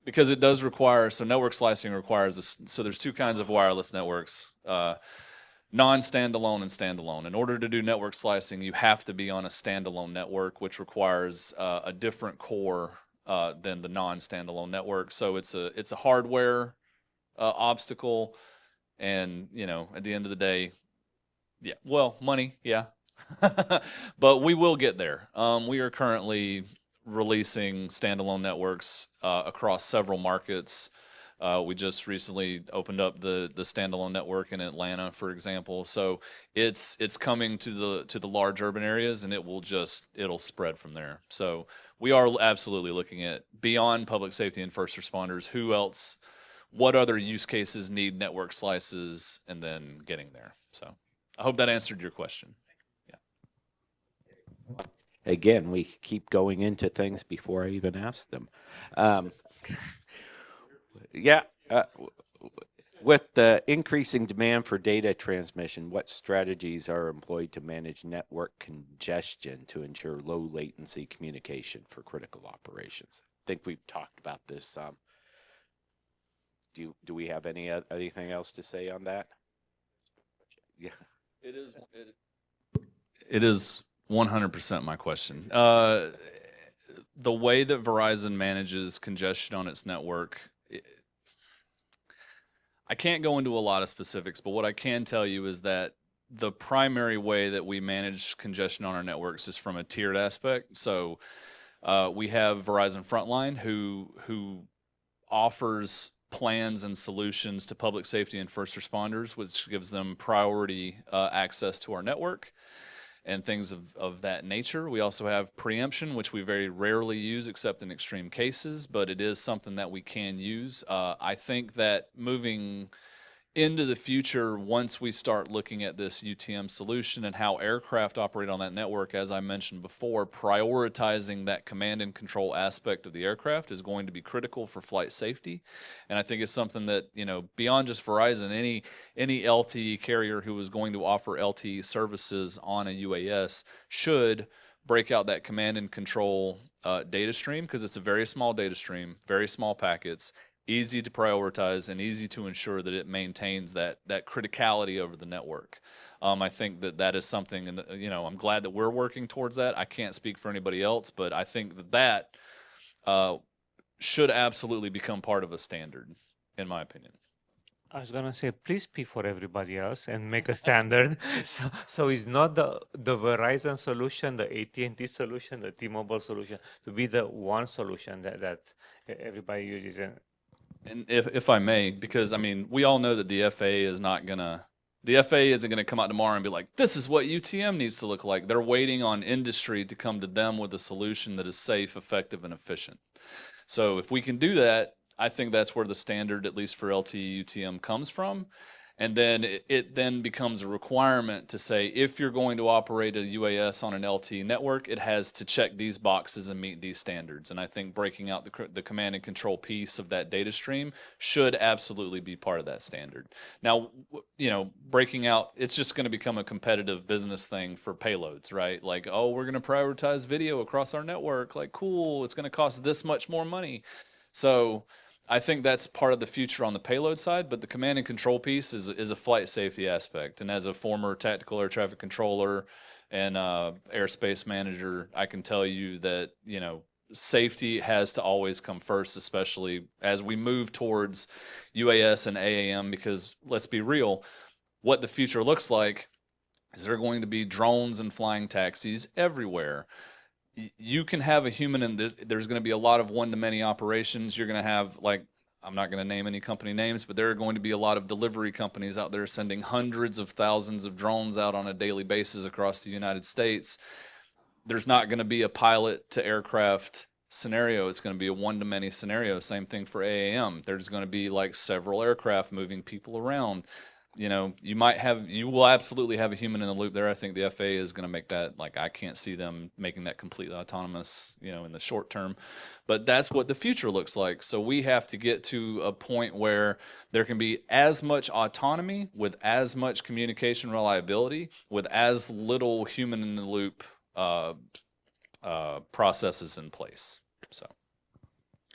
Because it does require, so network slicing requires, so there's two kinds of wireless networks, non-standalone and standalone. In order to do network slicing, you have to be on a standalone network, which requires a different core than the non-standalone network. So it's a hardware obstacle, and at the end of the day, yeah, well, money, yeah, but we will get there. We are currently releasing standalone networks across several markets. We just recently opened up the standalone network in Atlanta, for example. So it's coming to the large urban areas, and it'll spread from there. So we are absolutely looking at beyond public safety and first responders. Who else? What other use cases need network slices, and then getting there. So I hope that answered your question. Again, we keep going into things before I even ask them. Yeah. With the increasing demand for data transmission, what strategies are employed to manage network congestion to ensure low latency communication for critical operations? I think we've talked about this. Do we have anything else to say on that? Yeah. It is 100% my question. The way that Verizon manages congestion on its network, I can't go into a lot of specifics, but what I can tell you is that the primary way that we manage congestion on our networks is from a tiered aspect. So we have Verizon Frontline, who offers plans and solutions to public safety and first responders, which gives them priority access to our network and things of that nature. We also have preemption, which we very rarely use except in extreme cases, but it is something that we can use. I think that moving into the future, once we start looking at this UTM solution and how aircraft operate on that network, as I mentioned before, prioritizing that command and control aspect of the aircraft is going to be critical for flight safety. And I think it's something that, beyond just Verizon, any LTE carrier who is going to offer LTE services on a UAS should break out that command and control data stream, because it's a very small data stream, very small packets, easy to prioritize and easy to ensure that it maintains that criticality over the network. I think that is something, and I'm glad that we're working towards that. I can't speak for anybody else, but I think that should absolutely become part of a standard, in my opinion. I was gonna say, please speak for everybody else and make a standard. So it's not the Verizon solution, the AT&T solution, the T-Mobile solution, to be the one solution that everybody uses. And if I may, because we all know that the FAA isn't gonna come out tomorrow and be like, this is what UTM needs to look like. They're waiting on industry to come to them with a solution that is safe, effective, and efficient. So if we can do that, I think that's where the standard, at least for LTE UTM, comes from. And then it then becomes a requirement to say, if you're going to operate a UAS on an LTE network, it has to check these boxes and meet these standards. And I think breaking out the command and control piece of that data stream should absolutely be part of that standard. Now, breaking out, it's just going to become a competitive business thing for payloads, right? Like, oh, we're going to prioritize video across our network. Like, cool, it's going to cost this much more money. So I think that's part of the future on the payload side, but the command and control piece is a flight safety aspect. And as a former tactical air traffic controller and airspace manager, I can tell you that, safety has to always come first, especially as we move towards UAS and AAM, because let's be real, what the future looks like is there going to be drones and flying taxis everywhere. You can have a human in this. There's going to be a lot of one-to-many operations. You're going to have, like, I'm not going to name any company names, but there are going to be a lot of delivery companies out there sending hundreds of thousands of drones out on a daily basis across the United States. There's not going to be a pilot to aircraft scenario. It's going to be a one-to-many scenario. Same thing for AAM. There's going to be like several aircraft moving people around. You will absolutely have a human in the loop there. I think the FAA is going to make that, like, I can't see them making that completely autonomous, in the short term, but that's what the future looks like. So we have to get to a point where there can be as much autonomy with as much communication reliability with as little human in the loop processes in place. So.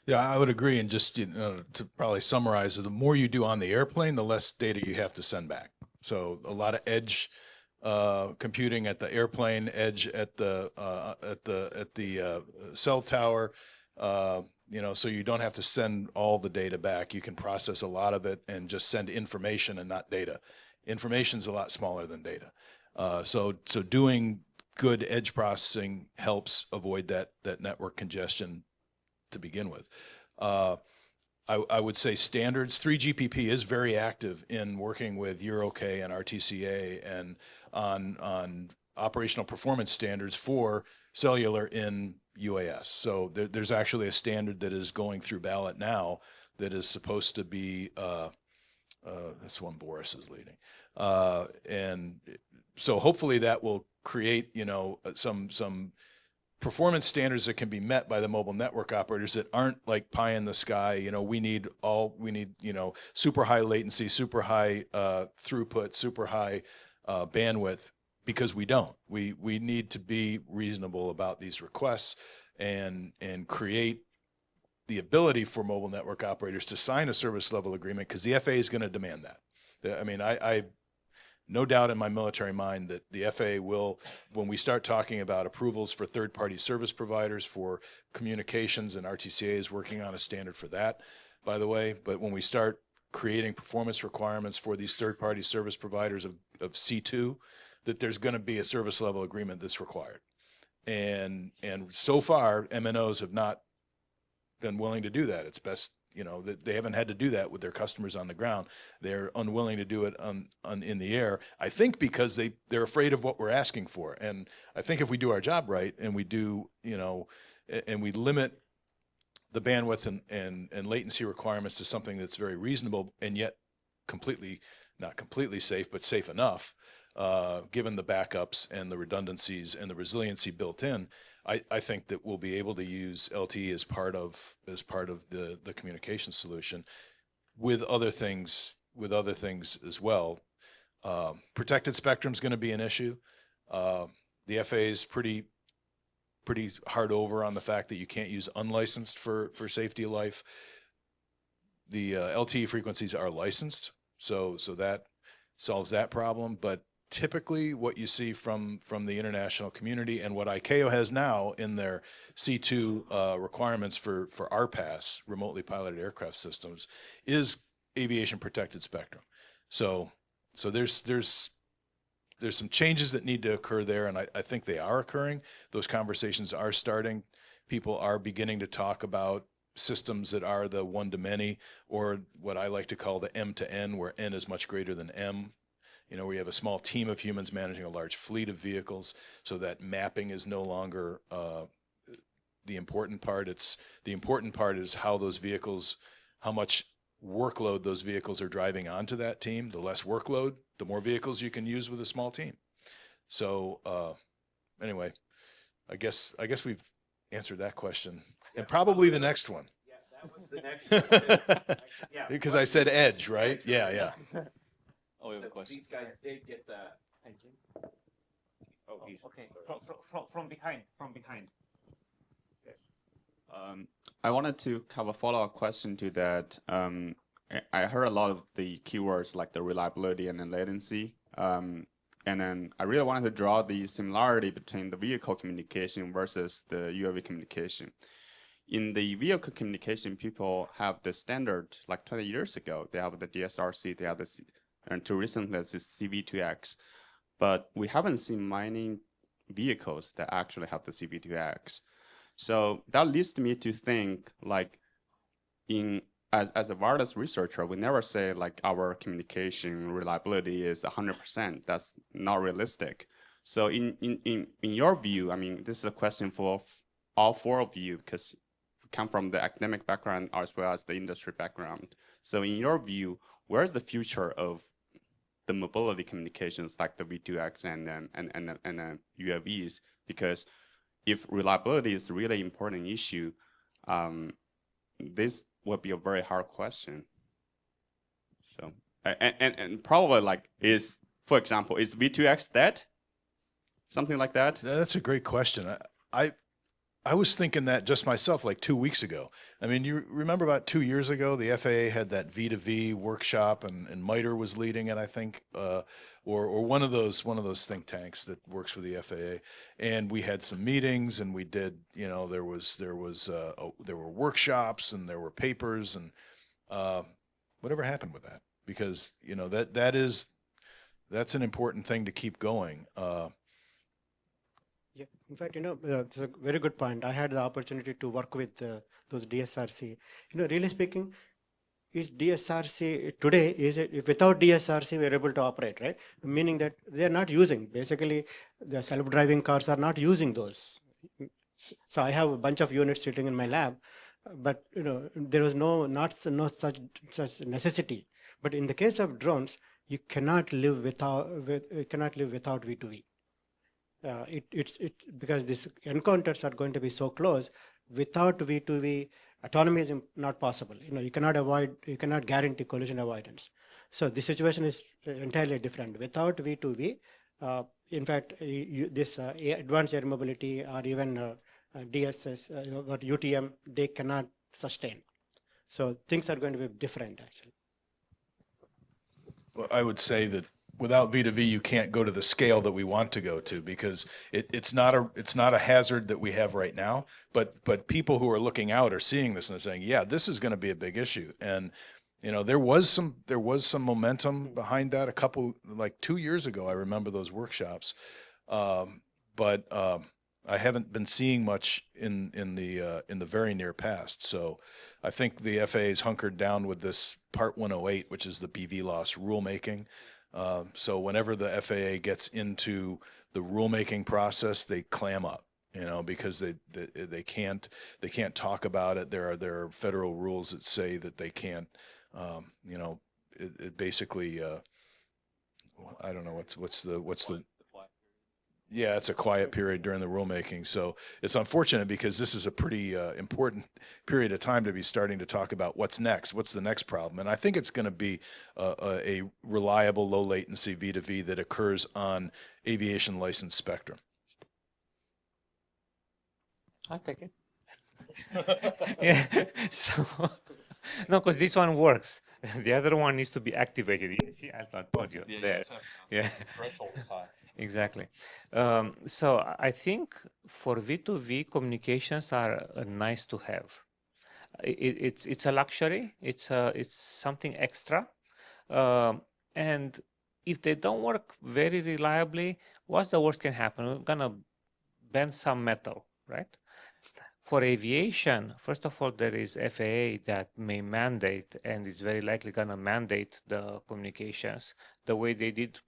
Yeah, I would agree. And just to probably summarize, the more you do on the airplane, the less data you have to send back. So a lot of edge computing at the airplane, edge at the cell tower. So you don't have to send all the data back. You can process a lot of it and just send information and not data. Information's a lot smaller than data. So doing good edge processing helps avoid that network congestion to begin with. I would say standards, 3GPP is very active in working with EuroK and RTCA and on operational performance standards for cellular in UAS. So there's actually a standard that is going through ballot now that is supposed to be, that's one Boris is leading. And so hopefully that will create, some performance standards that can be met by the mobile network operators that aren't like pie in the sky. We need super high latency, super high throughput, super high bandwidth, because we don't. We need to be reasonable about these requests and create the ability for mobile network operators to sign a service level agreement, because the FAA is going to demand that. I mean, I no doubt in my military mind that the FAA will, when we start talking about approvals for third-party service providers for communications, and RTCA is working on a standard for that, by the way, but when we start creating performance requirements for these third-party service providers of C2, that there's going to be a service level agreement that's required. And so far, MNOs have not been willing to do that. It's best, that they haven't had to do that with their customers on the ground. They're unwilling to do it in the air, I think, because they're afraid of what we're asking for. And I think if we do our job right, and we do, and we limit the bandwidth and latency requirements to something that's very reasonable and yet not completely safe, but safe enough, given the backups and the redundancies and the resiliency built in, I think that we'll be able to use LTE as part of the communication solution with other things as well. Protected spectrum is going to be an issue. The FAA is pretty hard over on the fact that you can't use unlicensed for safety of life. The LTE frequencies are licensed, so that solves that problem. But typically what you see from the international community and what ICAO has now in their C2 requirements for RPAS, remotely piloted aircraft systems, is aviation protected spectrum. So there's some changes that need to occur there, and I think they are occurring. Those conversations are starting. People are beginning to talk about systems that are the one-to-many, or what I like to call the M-to-N, where N is much greater than M. Where you have a small team of humans managing a large fleet of vehicles, so that mapping is no longer the important part. The important part is how those vehicles, how much workload those vehicles are driving onto that team, the less workload, the more vehicles you can use with a small team. So anyway, I guess we've answered that question, and probably the next one. Yeah, that was the next one. Yeah. Because I said edge, right? Yeah. Oh, we have a question. These guys did get the. Oh, he's Okay, from behind, from behind. I wanted to have a follow-up question to that. I heard a lot of the keywords like the reliability and the latency. And then I really wanted to draw the similarity between the vehicle communication versus the UAV communication. In the vehicle communication, people have the standard, like 20 years ago, they have the DSRC, they have this, and to recently, this is CV2X. But we haven't seen many vehicles that actually have the CV2X. So that leads me to think like as a wireless researcher, we never say like our communication reliability is 100%. That's not realistic. So in your view, I mean, this is a question for all four of you because you come from the academic background as well as the industry background. So in your view, where's the future of the mobility communications like the V2X and UAVs? Because if reliability is a really important issue, this would be a very hard question. So, and probably like for example, is V2X dead? Something like that? That's a great question. I was thinking that just myself like 2 weeks ago. I mean, you remember about 2 years ago, the FAA had that V2V workshop and MITRE was leading it, I think, or one of those think tanks that works with the FAA. And we had some meetings and we did, there were workshops and there were papers and whatever happened with that? Because, that's an important thing to keep going. Yeah, in fact, it's a very good point. I had the opportunity to work with those DSRC. Really speaking, is DSRC today, without DSRC, we're able to operate, right? Meaning that they're not using, basically, the self-driving cars are not using those. So I have a bunch of units sitting in my lab, but, there was no such necessity. But in the case of drones, you cannot live without V2V. It's because these encounters are going to be so close. Without V2V, autonomy is not possible. You cannot guarantee collision avoidance. So the situation is entirely different. Without V2V, in fact, this advanced air mobility or even DSS or UTM, they cannot sustain. So things are going to be different, actually. Well, I would say that without V2V, you can't go to the scale that we want to go to because it's not a hazard that we have right now. But people who are looking out are seeing this and they're saying, yeah, this is going to be a big issue. And there was some momentum behind that. Like 2 years ago, I remember those workshops, but I haven't been seeing much in the very near past. So I think the FAA is hunkered down with this Part 108, which is the BVLOS rulemaking. So whenever the FAA gets into the rulemaking process, they clam up, because they can't talk about it. There are federal rules that say that they can't, it basically, I don't know what's the yeah, it's a quiet period during the rulemaking. So it's unfortunate because this is a pretty important period of time to be starting to talk about what's next, what's the next problem. And I think it's going to be a reliable, low latency V2V that occurs on aviation license spectrum. I'll take it. Yeah. So, no, because this one works. The other one needs to be activated. You see, as I told you there. Yeah. Threshold is high. Exactly. So I think for V2V, communications are nice to have. It's a luxury. It's something extra. And if they don't work very reliably, what's the worst can happen? We're gonna bend some metal, right? For aviation, first of all, there is FAA that may mandate, and it's very likely gonna mandate the communications the way they did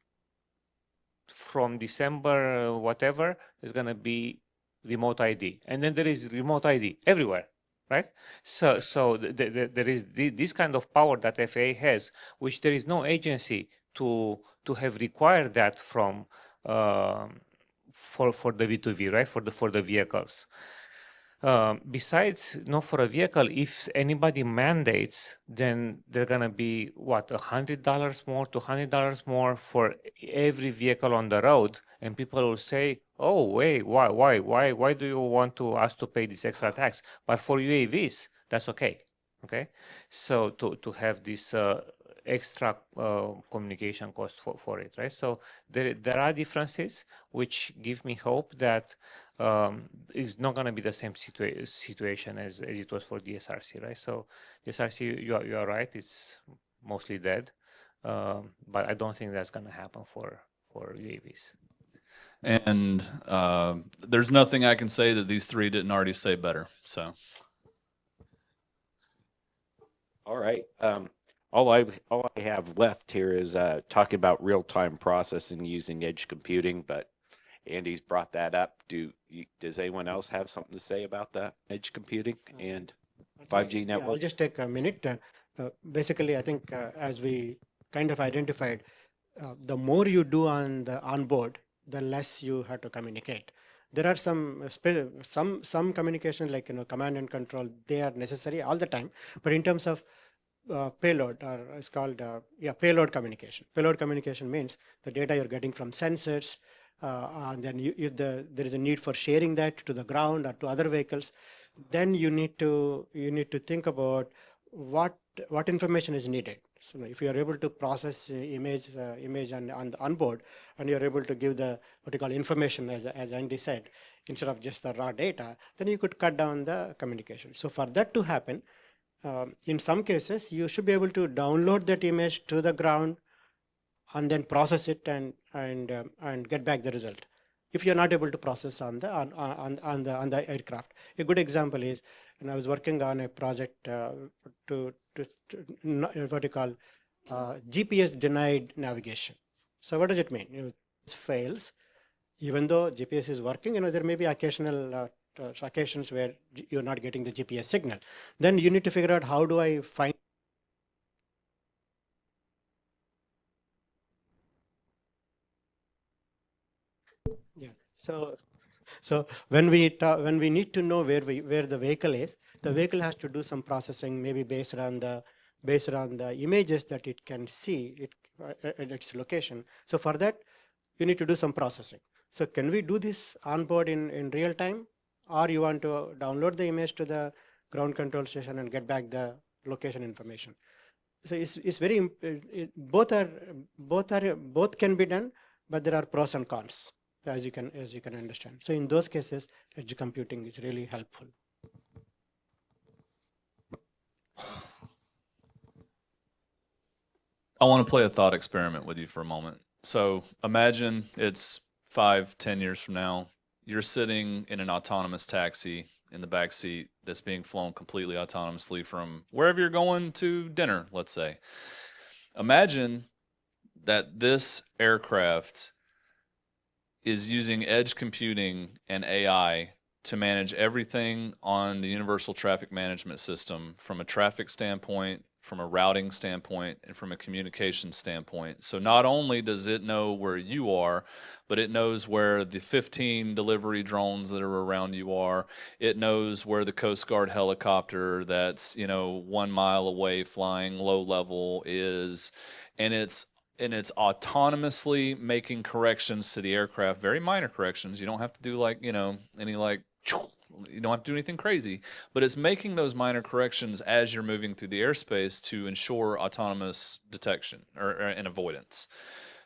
from December, whatever, is going to be remote ID. And then there is remote ID everywhere. right? So there is this kind of power that FAA has, which there is no agency to have required that from for the V2V, right? For the vehicles. Besides, for a vehicle, if anybody mandates, then they're gonna be what, $100 more, $200 more for every vehicle on the road, and people will say, "Oh, wait, why do you want us to pay this extra tax?" But for UAVs, that's okay. Okay, so to have this extra communication cost for it, right? So there are differences which give me hope that it's not going to be the same situation as it was for DSRC, right? So DSRC, you are right, it's mostly dead, but I don't think that's going to happen for UAVs. And there's nothing I can say that these three didn't already say better. So, All right. All I have left here is talking about real-time processing using edge computing, but Andy's brought that up. Does anyone else have something to say about that edge computing and 5G Yeah, I'll networks? just take a minute. Basically, I think as we kind of identified, the more you do on the onboard, the less you have to communicate. There are some communication like command and control. They are necessary all the time, but in terms of payload, or it's called payload communication. Payload communication means the data you're getting from sensors, and then if there is a need for sharing that to the ground or to other vehicles, then you need to think about what information is needed. So if you are able to process image on board, and you're able to give the what you call information, as Andy said, instead of just the raw data, then you could cut down the communication. So for that to happen, in some cases, you should be able to download that image to the ground and then process it and get back the result. If you're not able to process on the aircraft, a good example is, and I was working on a project to what you call GPS denied navigation. So what does it mean? It fails, even though GPS is working. There may be occasional occasions where you're not getting the GPS signal. Then you need to figure out, how do I find So when we need to know where the vehicle is, the vehicle has to do some processing, maybe based on the images that it can see at its location. So for that, you need to do some processing. So can we do this on board in real time, or you want to download the image to the ground control station and get back the location information? So it's very both can be done, but there are pros and cons, as you can understand. So in those cases, edge computing is really helpful. I want to play a thought experiment with you for a moment. So imagine it's 5-10 years from now. You're sitting in an autonomous taxi in the back seat that's being flown completely autonomously from wherever you're going to dinner, let's say. Imagine that this aircraft is using edge computing and AI to manage everything on the universal traffic management system, from a traffic standpoint, from a routing standpoint, and from a communication standpoint. So not only does it know where you are, but it knows where the 15 delivery drones that are around you are. It knows where the Coast Guard helicopter that's 1 mile away flying low level is, and it's autonomously making corrections to the aircraft, very minor corrections. You don't have to do you don't have to do anything crazy, but it's making those minor corrections as you're moving through the airspace to ensure autonomous detection and avoidance.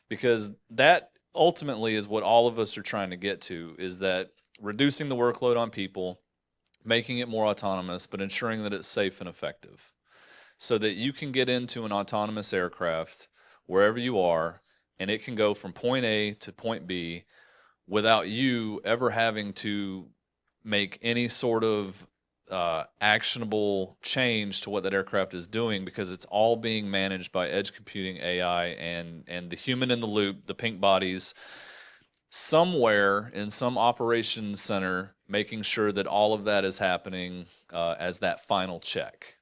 Because that ultimately is what all of us are trying to get to, is that reducing the workload on people, making it more autonomous, but ensuring that it's safe and effective, so that you can get into an autonomous aircraft wherever you are, and it can go from point A to point B without you ever having to make any sort of actionable change to what that aircraft is doing, because it's all being managed by edge computing, AI, and the human in the loop, the pink bodies, somewhere in some operations center making sure that all of that is happening as that final check.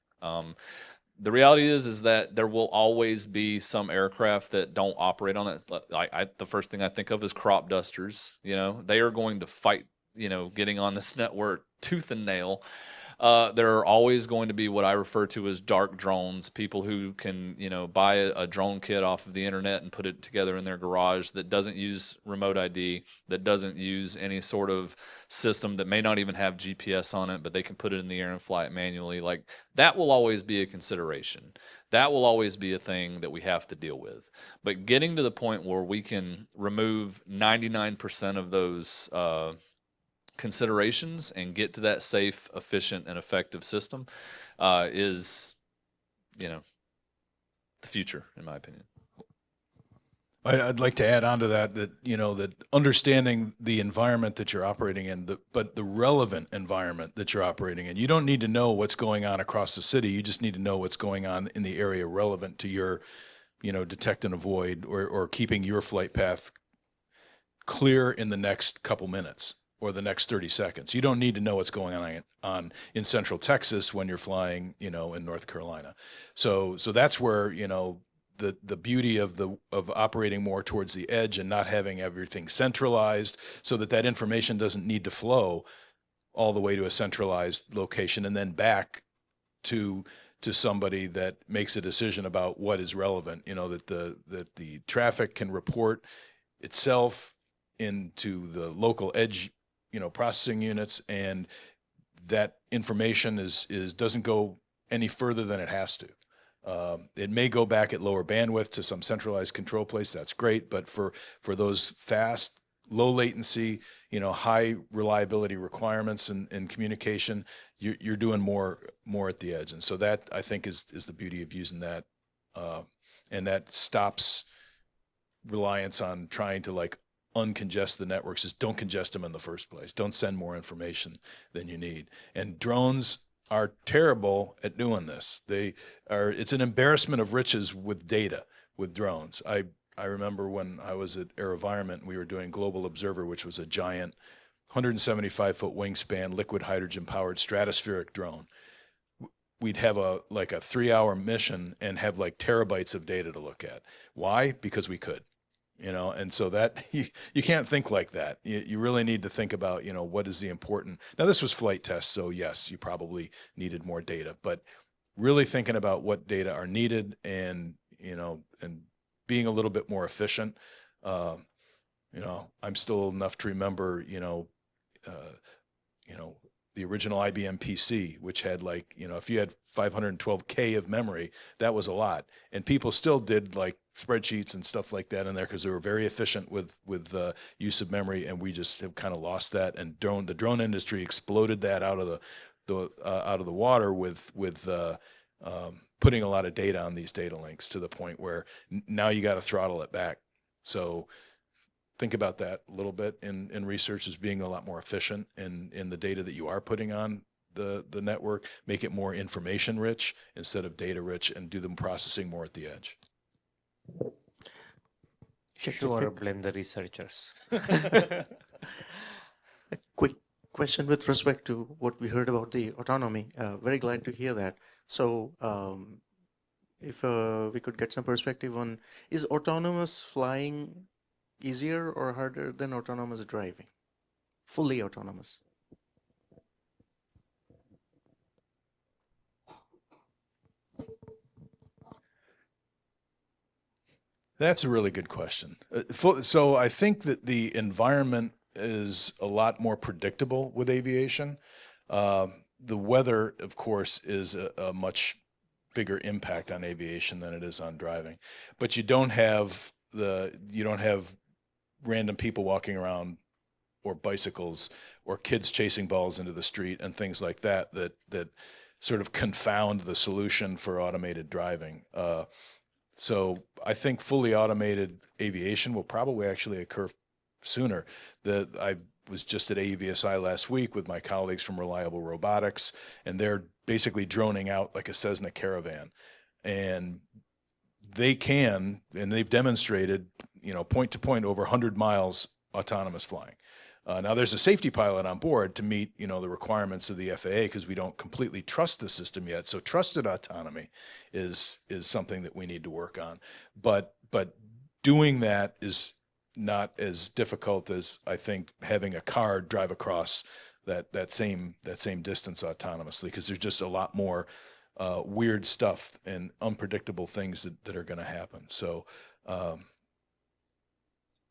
The reality is that there will always be some aircraft that don't operate on it. The first thing I think of is crop dusters. You know, they are going to fight, you know, getting on this network tooth and nail. There are always going to be what I refer to as dark drones, people who can, you know, buy a drone kit off of the internet and put it together in their garage that doesn't use remote ID, that doesn't use any sort of system, that may not even have GPS on it, but they can put it in the air and fly it manually. Like, that will always be a consideration. That will always be a thing that we have to deal with. But getting to the point where we can remove 99% of those considerations and get to that safe, efficient, and effective system is, you know, the future, in my opinion. I'd like to add on to that, you know, that understanding the environment that you're operating in, but the relevant environment that you're operating in. You don't need to know what's going on across the city. You just need to know what's going on in the area relevant to your, you know, detect and avoid, or keeping your flight path clear in the next couple minutes or the next 30 seconds. You don't need to know what's going on in Central Texas when you're flying, you know, in North Carolina. So that's where, you know, the beauty of operating more towards the edge and not having everything centralized, so that information doesn't need to flow all the way to a centralized location and then back to somebody that makes a decision about what is relevant. You know, that the traffic can report itself into the local edge, you know, processing units, and that information doesn't go any further than it has to. It may go back at lower bandwidth to some centralized control place. That's great, but for those fast, low latency, you know, high reliability requirements and communication, you're doing more at the edge. And so that, I think, is the beauty of using that, and that stops reliance on trying to like uncongest the networks. Is don't congest them in the first place. Don't send more information than you need. And drones are terrible at doing this. It's an embarrassment of riches with data, with drones. I remember when I was at AeroVironment and we were doing Global Observer, which was a giant 175-foot wingspan, liquid hydrogen powered stratospheric drone. We'd have a 3-hour mission and have like terabytes of data to look at. Why? Because we could. You know, and so that you can't think like that. You really need to think about, you know, what is the important. Now, this was flight tests, so yes, you probably needed more data, but really thinking about what data are needed, and, you know, and being a little bit more efficient. You know, I'm still old enough to remember, you know, the original IBM PC, which had like, you know, if you had 512K of memory, that was a lot. And people still did like spreadsheets and stuff like that in there because they were very efficient with use of memory, and we just have kind of lost that. And the drone industry exploded that out of the water with putting a lot of data on these data links, to the point where now you got to throttle it back. So think about that a little bit in research, as being a lot more efficient in the data that you are putting on the network. Make it more information rich instead of data rich, and do the processing more at the edge. Sure, blame the researchers. A quick question with respect to what we heard about the autonomy. Very glad to hear that. So if we could get some perspective on, is autonomous flying easier or harder than autonomous driving? Fully autonomous. That's a really good question. So I think that the environment is a lot more predictable with aviation. The weather, of course, is a much bigger impact on aviation than it is on driving. But you don't have random people walking around, or bicycles, or kids chasing balls into the street and things like that sort of confound the solution for automated driving. So I think fully automated aviation will probably actually occur sooner. I was just at AUVSI last week with my colleagues from Reliable Robotics, and they're basically droning out like a Cessna Caravan. And they've demonstrated, you know, point to point over 100 miles autonomous flying. Now there's a safety pilot on board to meet, the requirements of the FAA because we don't completely trust the system yet. So trusted autonomy is something that we need to work on. But doing that is not as difficult as I think having a car drive across that same distance autonomously, because there's just a lot more weird stuff and unpredictable things that are going to happen. So,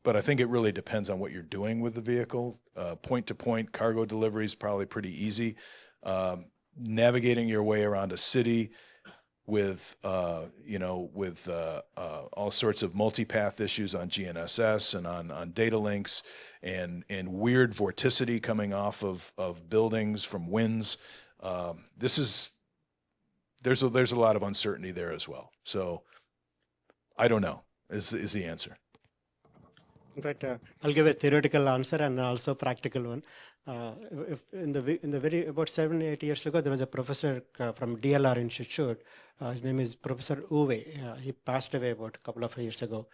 but I think it really depends on what you're doing with the vehicle. Point-to-point cargo delivery is probably pretty easy. Navigating your way around a city with all sorts of multipath issues on GNSS and on data links and weird vorticity coming off of buildings from winds. There's a lot of uncertainty there as well. So I don't know is the answer. In fact, I'll give a theoretical answer and also practical one. About 7-8 years ago, there was a professor from DLR Institute. His name is Professor Uwe. He passed away about a couple of years ago.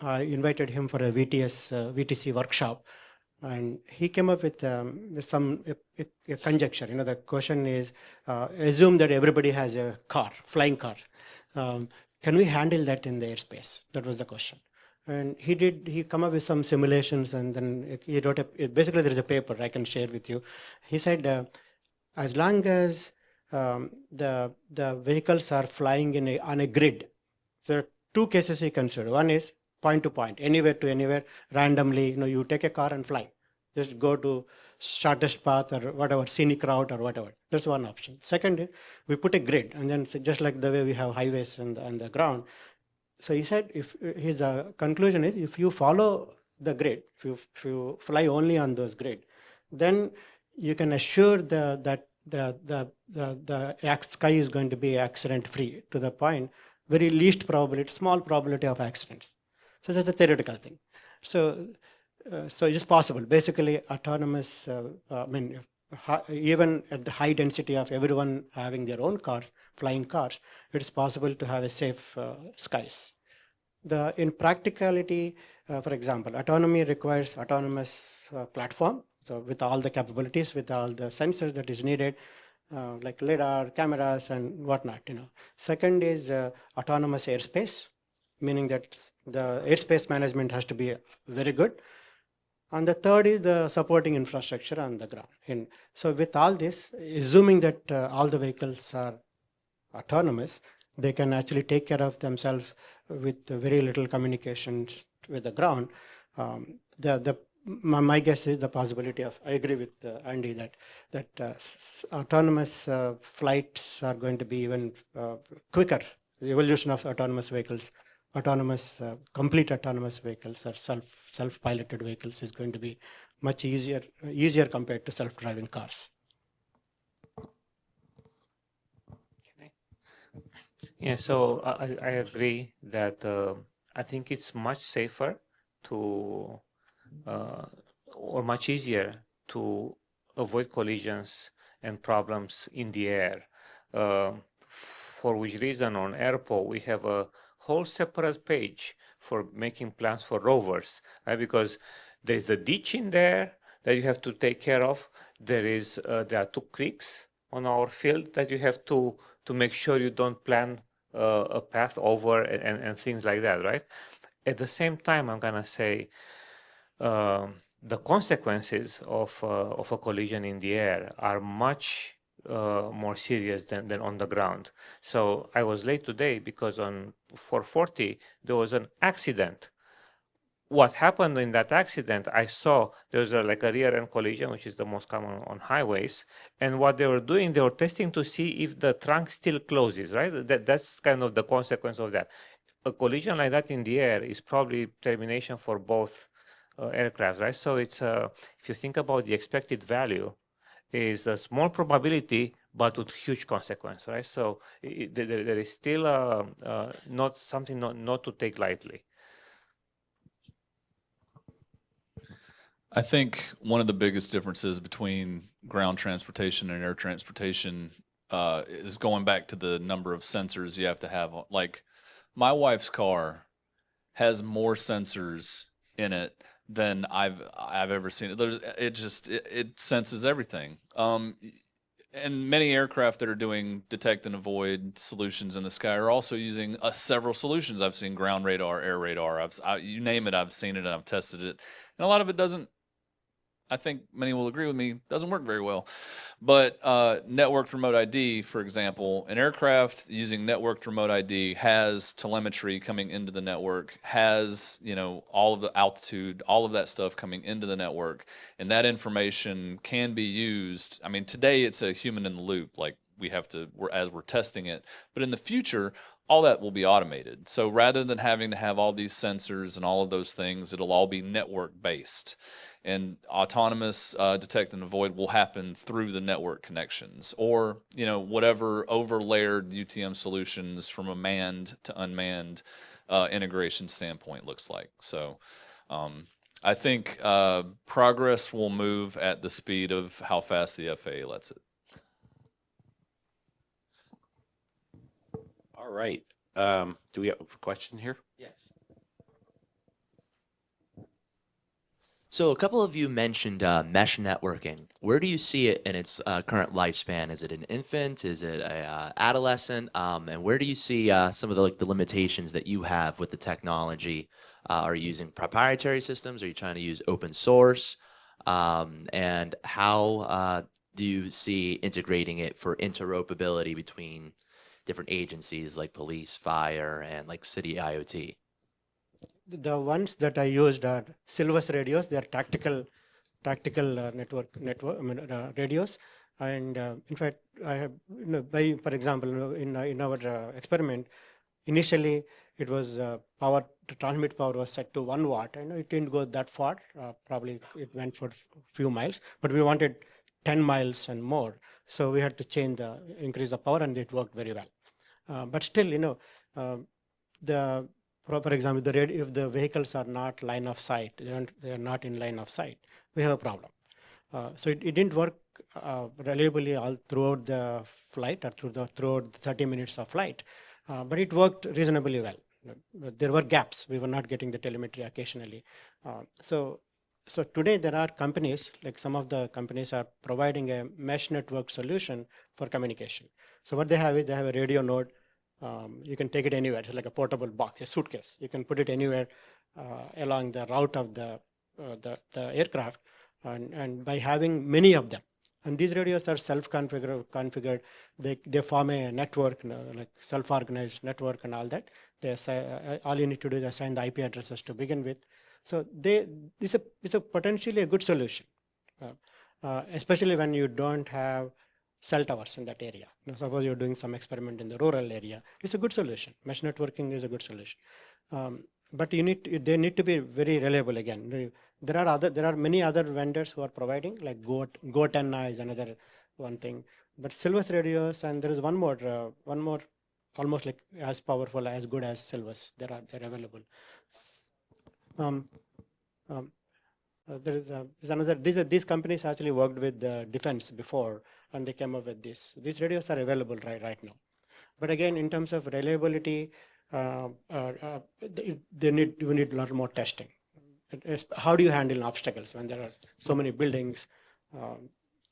I invited him for a VTC workshop, and he came up with some conjecture. The question is, assume that everybody has a car, flying car. Can we handle that in the airspace? That was the question. And he come up with some simulations, and then he wrote basically there is a paper I can share with you. He said, as long as the vehicles are flying on a grid, there are two cases he considered. One is point to point, anywhere to anywhere, randomly, you take a car and fly. Just go to shortest path or whatever, scenic route or whatever. That's one option. Second is we put a grid, and then just like the way we have highways on the ground. So he said, if his conclusion is, if you follow the grid, if you fly only on those grid, then you can assure that the sky is going to be accident free to the point, very least probability, small probability of accidents. So that's a theoretical thing. So it is possible. Basically, autonomous. Even at the high density of everyone having their own cars, flying cars, it is possible to have a safe skies. In practicality, for example, autonomy requires autonomous platform. So with all the capabilities, with all the sensors that is needed, like LiDAR, cameras, and whatnot. Second is autonomous airspace, meaning that the airspace management has to be very good. And the third is the supporting infrastructure on the ground. And so with all this, assuming that all the vehicles are autonomous, they can actually take care of themselves with very little communications with the ground. My guess is the possibility of, I agree with Andy that autonomous flights are going to be even quicker. The evolution of autonomous vehicles, complete autonomous vehicles or self-piloted vehicles is going to be much easier compared to self-driving cars. Yeah, so I agree that I think it's much safer to, or much easier to avoid collisions and problems in the air. For which reason on airport we have a whole separate page for making plans for rovers, right? Because there is a ditch in there that you have to take care of. There are two creeks on our field that you have to make sure you don't plan a path over and things like that, right? At the same time, I'm gonna say the consequences of a collision in the air are much more serious than on the ground. So I was late today because on 440 there was an accident. What happened in that accident, I saw there was a rear end collision, which is the most common on highways. And what they were doing, they were testing to see if the trunk still closes, right? That's kind of the consequence of that. A collision like that in the air is probably termination for both aircraft, right? So it's if you think about the expected value, is a small probability but with huge consequence, right? So there is still not something not to take lightly. I think one of the biggest differences between ground transportation and air transportation is going back to the number of sensors you have to have. Like my wife's car has more sensors in it than I've ever seen. It senses everything. And many aircraft that are doing detect and avoid solutions in the sky are also using several solutions. I've seen ground radar, air radar. You name it, I've seen it and I've tested it. And a lot of it doesn't. I think many will agree with me, doesn't work very well. But networked remote ID, for example, an aircraft using networked remote ID has telemetry coming into the network, has, all of the altitude, all of that stuff coming into the network, and that information can be used. I mean, today it's a human in the loop, like as we're testing it, but in the future, all that will be automated. So rather than having to have all these sensors and all of those things, it'll all be network based. And autonomous detect and avoid will happen through the network connections, or whatever overlayered UTM solutions from a manned to unmanned integration standpoint looks like. So I think progress will move at the speed of how fast the FAA lets it. All right. Do we have a question here? Yes. So a couple of you mentioned mesh networking. Where do you see it in its current lifespan? Is it an infant? Is it a adolescent? And where do you see some of the limitations that you have with the technology? Are you using proprietary systems? Are you trying to use open source? And how do you see integrating it for interoperability between different agencies like police, fire, and like city IoT? The ones that I used are Silvus radios. They are tactical network radios. And in fact, I have, for example, in our experiment, initially it was the transmit power was set to 1 watt. I know it didn't go that far. Probably it went for a few miles, but we wanted 10 miles and more. So we had to increase the power, and it worked very well. But still, for example, if the vehicles are not line of sight, they are not in line of sight, we have a problem. So it didn't work reliably all throughout the flight or throughout the 30 minutes of flight, but it worked reasonably well. There were gaps. We were not getting the telemetry occasionally. So today there are companies, like some of the companies are providing a mesh network solution for communication. So what they have is they have a radio node. You can take it anywhere. It's like a portable box, a suitcase. You can put it anywhere along the route of the aircraft, and by having many of them. And these radios are self-configured. They form a network, like self-organized network and all that. All you need to do is assign the IP addresses to begin with. So it's a potentially a good solution, especially when you don't have cell towers in that area. Suppose you're doing some experiment in the rural area. It's a good solution. Mesh networking is a good solution. But they need to be very reliable again. There are many other vendors who are providing, like GoTenna is another one thing. But Silvus radios, and there is one more almost like as powerful, as good as Silvus. They're available. There's another. These companies actually worked with the defense before, and they came up with this. These radios are available right now. But again, in terms of reliability, we need a lot more testing. How do you handle obstacles when there are so many buildings?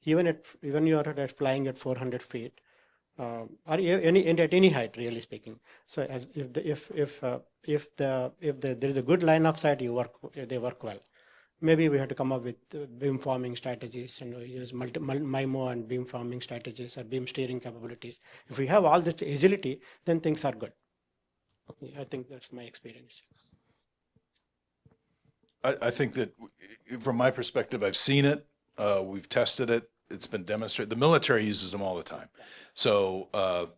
Even you are flying at 400 feet, or at any height, really speaking. So if there is a good line of sight, they work well. Maybe we have to come up with beamforming strategies, use MIMO and beamforming strategies or beam steering capabilities. If we have all this agility, then things are good. I think that's my experience. I think that from my perspective, I've seen it. We've tested it. It's been demonstrated. The military uses them all the time. So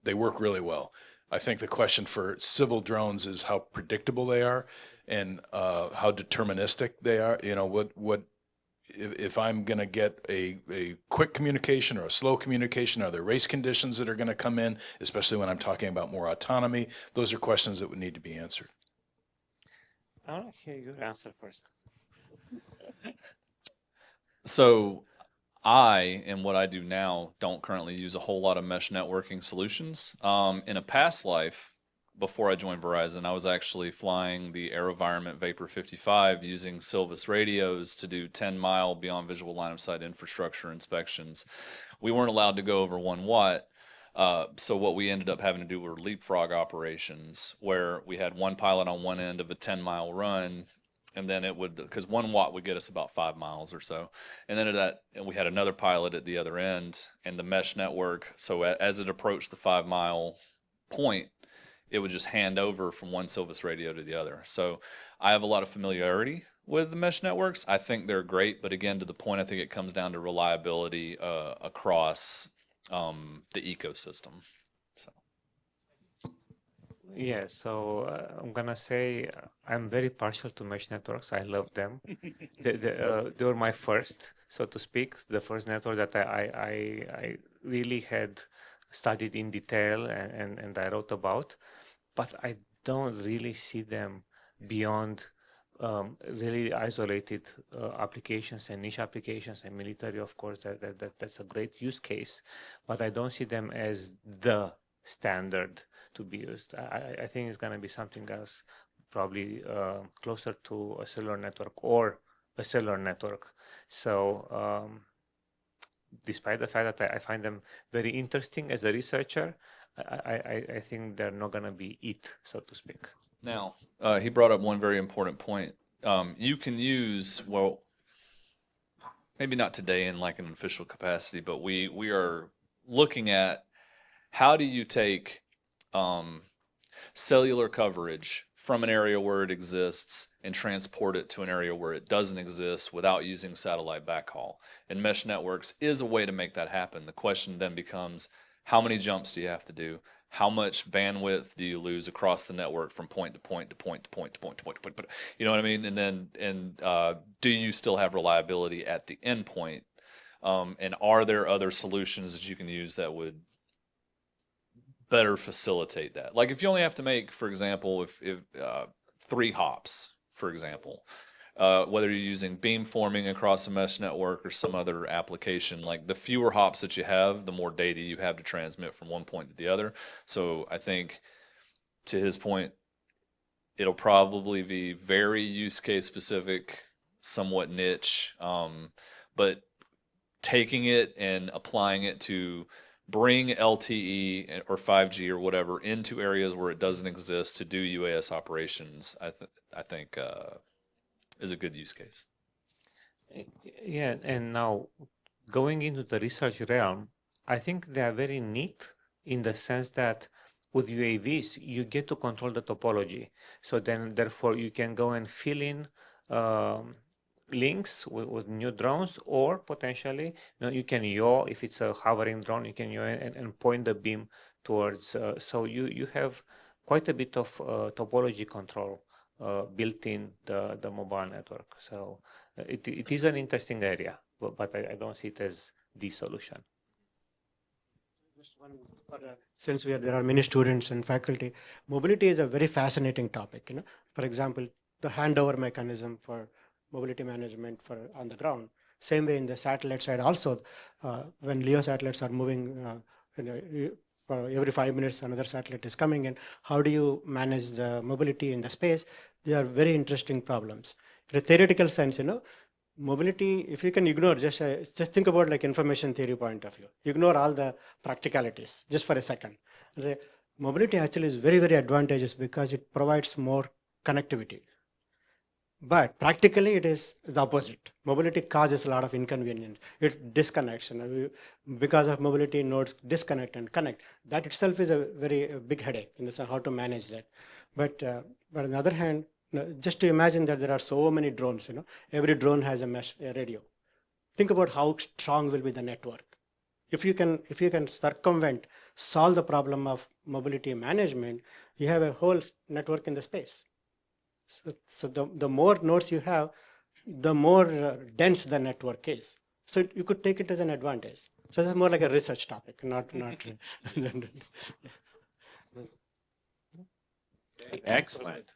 they work really well. I think the question for civil drones is how predictable they are and how deterministic they are. If I'm going to get a quick communication or a slow communication, are there race conditions that are going to come in, especially when I'm talking about more autonomy? Those are questions that would need to be answered. I want to hear your answer first. So I, in what I do now, don't currently use a whole lot of mesh networking solutions. In a past life, before I joined Verizon, I was actually flying the AeroVironment Vapor 55 using Silvus radios to do 10-mile beyond visual line of sight infrastructure inspections. We weren't allowed to go over 1 watt. So what we ended up having to do were leapfrog operations, where we had one pilot on one end of a 10-mile run, and then it would, because 1 watt would get us about 5 miles or so, and then and we had another pilot at the other end, and the mesh network. So as it approached the 5-mile point, it would just hand over from one Silvus radio to the other. So I have a lot of familiarity with the mesh networks. I think they're great, but again, to the point, I think it comes down to reliability across the ecosystem. So. Yeah, so I'm gonna say I'm very partial to mesh networks. I love them. They were my first, so to speak, the first network that I really had studied in detail and I wrote about, but I don't really see them beyond really isolated applications and niche applications and military. Of course, that's a great use case, but I don't see them as the standard to be used. I think it's going to be something else, probably closer to a cellular network or a cellular network. So despite the fact that I find them very interesting as a researcher, I think they're not going to be it, so to speak. Now, he brought up one very important point. You can use, well, maybe not today in like an official capacity, but we are looking at how do you take cellular coverage from an area where it exists and transport it to an area where it doesn't exist without using satellite backhaul. And mesh networks is a way to make that happen. The question then becomes, how many jumps do you have to do? How much bandwidth do you lose across the network from point to point to point to point to point to point to point? You know what I mean? And then, do you still have reliability at the endpoint? And are there other solutions that you can use that would better facilitate that? Like if you only have to make, for example, if 3 hops, for example, whether you're using beamforming across a mesh network or some other application, like the fewer hops that you have, the more data you have to transmit from one point to the other. So I think, to his point, it'll probably be very use case specific, somewhat niche, but taking it and applying it to bring LTE or 5G or whatever into areas where it doesn't exist to do UAS operations, I think is a good use case. Yeah, and now going into the research realm, I think they are very neat in the sense that with UAVs, you get to control the topology. So then, therefore, you can go and fill in links with new drones, or potentially, you can yaw, if it's a hovering drone, you can yaw and point the beam towards. So you have quite a bit of topology control built in the mobile network. So it is an interesting area, but I don't see it as the solution. Just one, since there are many students and faculty, mobility is a very fascinating topic. For example, the handover mechanism for mobility management on the ground. Same way in the satellite side also, when LEO satellites are moving, every 5 minutes another satellite is coming in. How do you manage the mobility in the space? They are very interesting problems. In a theoretical sense, mobility, if you can ignore, just think about like information theory point of view. Ignore all the practicalities just for a second. The mobility actually is very, very advantageous because it provides more connectivity. But practically, it is the opposite. Mobility causes a lot of inconvenience. It disconnects. Because of mobility, nodes disconnect and connect. That itself is a very big headache in the sense how to manage that. But on the other hand, just to imagine that there are so many drones. Every drone has a mesh radio. Think about how strong will be the network. If you can circumvent, solve the problem of mobility management, you have a whole network in the space. So the more nodes you have, the more dense the network is. So you could take it as an advantage. So it's more like a research topic, not. Excellent.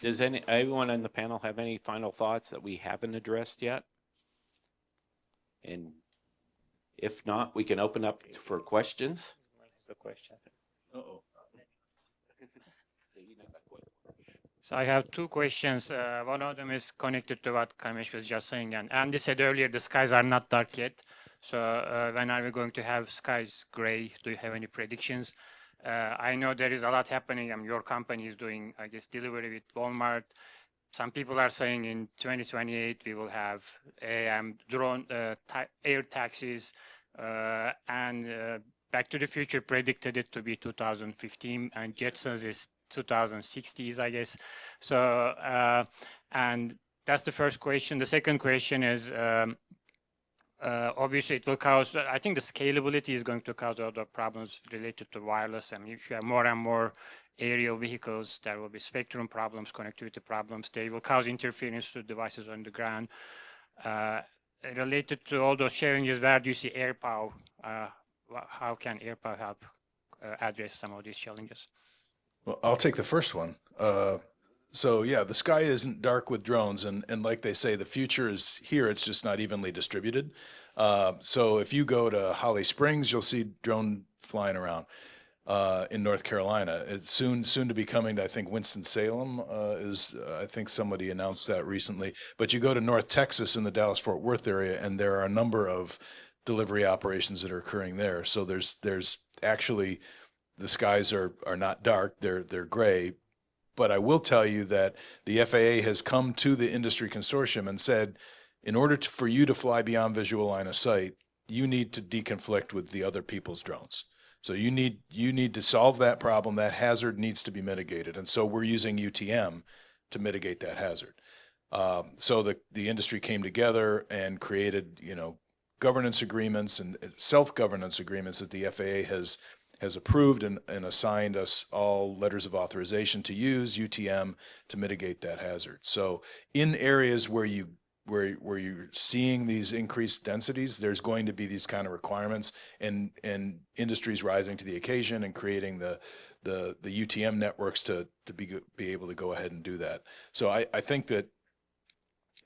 Does anyone on the panel have any final thoughts that we haven't addressed yet? And if not, we can open up for questions. The question. Uh-oh. So I have two questions. One of them is connected to what Kamesh was just saying. And Andy said earlier, the skies are not dark yet. So when are we going to have skies gray? Do you have any predictions? I know there is a lot happening. Your company is doing, I guess, delivery with Walmart. Some people are saying in 2028 we will have drone air taxis, and Back to the Future predicted it to be 2015, and Jetsons is 2060s, I guess. So, and that's the first question. The second question is, obviously it will cause, I think the scalability is going to cause other problems related to wireless. I mean, if you have more and more aerial vehicles, there will be spectrum problems, connectivity problems. They will cause interference to devices on the ground. Related to all those challenges, where do you see AirPower? How can AirPower help address some of these challenges? Well, I'll take the first one. So yeah, the sky isn't dark with drones, and like they say, the future is here. It's just not evenly distributed. So if you go to Holly Springs, you'll see drone flying around in North Carolina. It's soon to be coming to, I think, Winston-Salem I think somebody announced that recently. But you go to North Texas in the Dallas-Fort Worth area, and there are a number of delivery operations that are occurring there. So there's actually, the skies are not dark, they're gray. But I will tell you that the FAA has come to the industry consortium and said, in order for you to fly beyond visual line of sight, you need to deconflict with the other people's drones. So you need to solve that problem. That hazard needs to be mitigated. And so we're using UTM to mitigate that hazard. So the industry came together and created, governance agreements and self-governance agreements that the FAA has approved and assigned us all letters of authorization to use UTM to mitigate that hazard. So in areas where you're seeing these increased densities, there's going to be these kind of requirements, and industries rising to the occasion and creating the UTM networks to be able to go ahead and do that. So I think that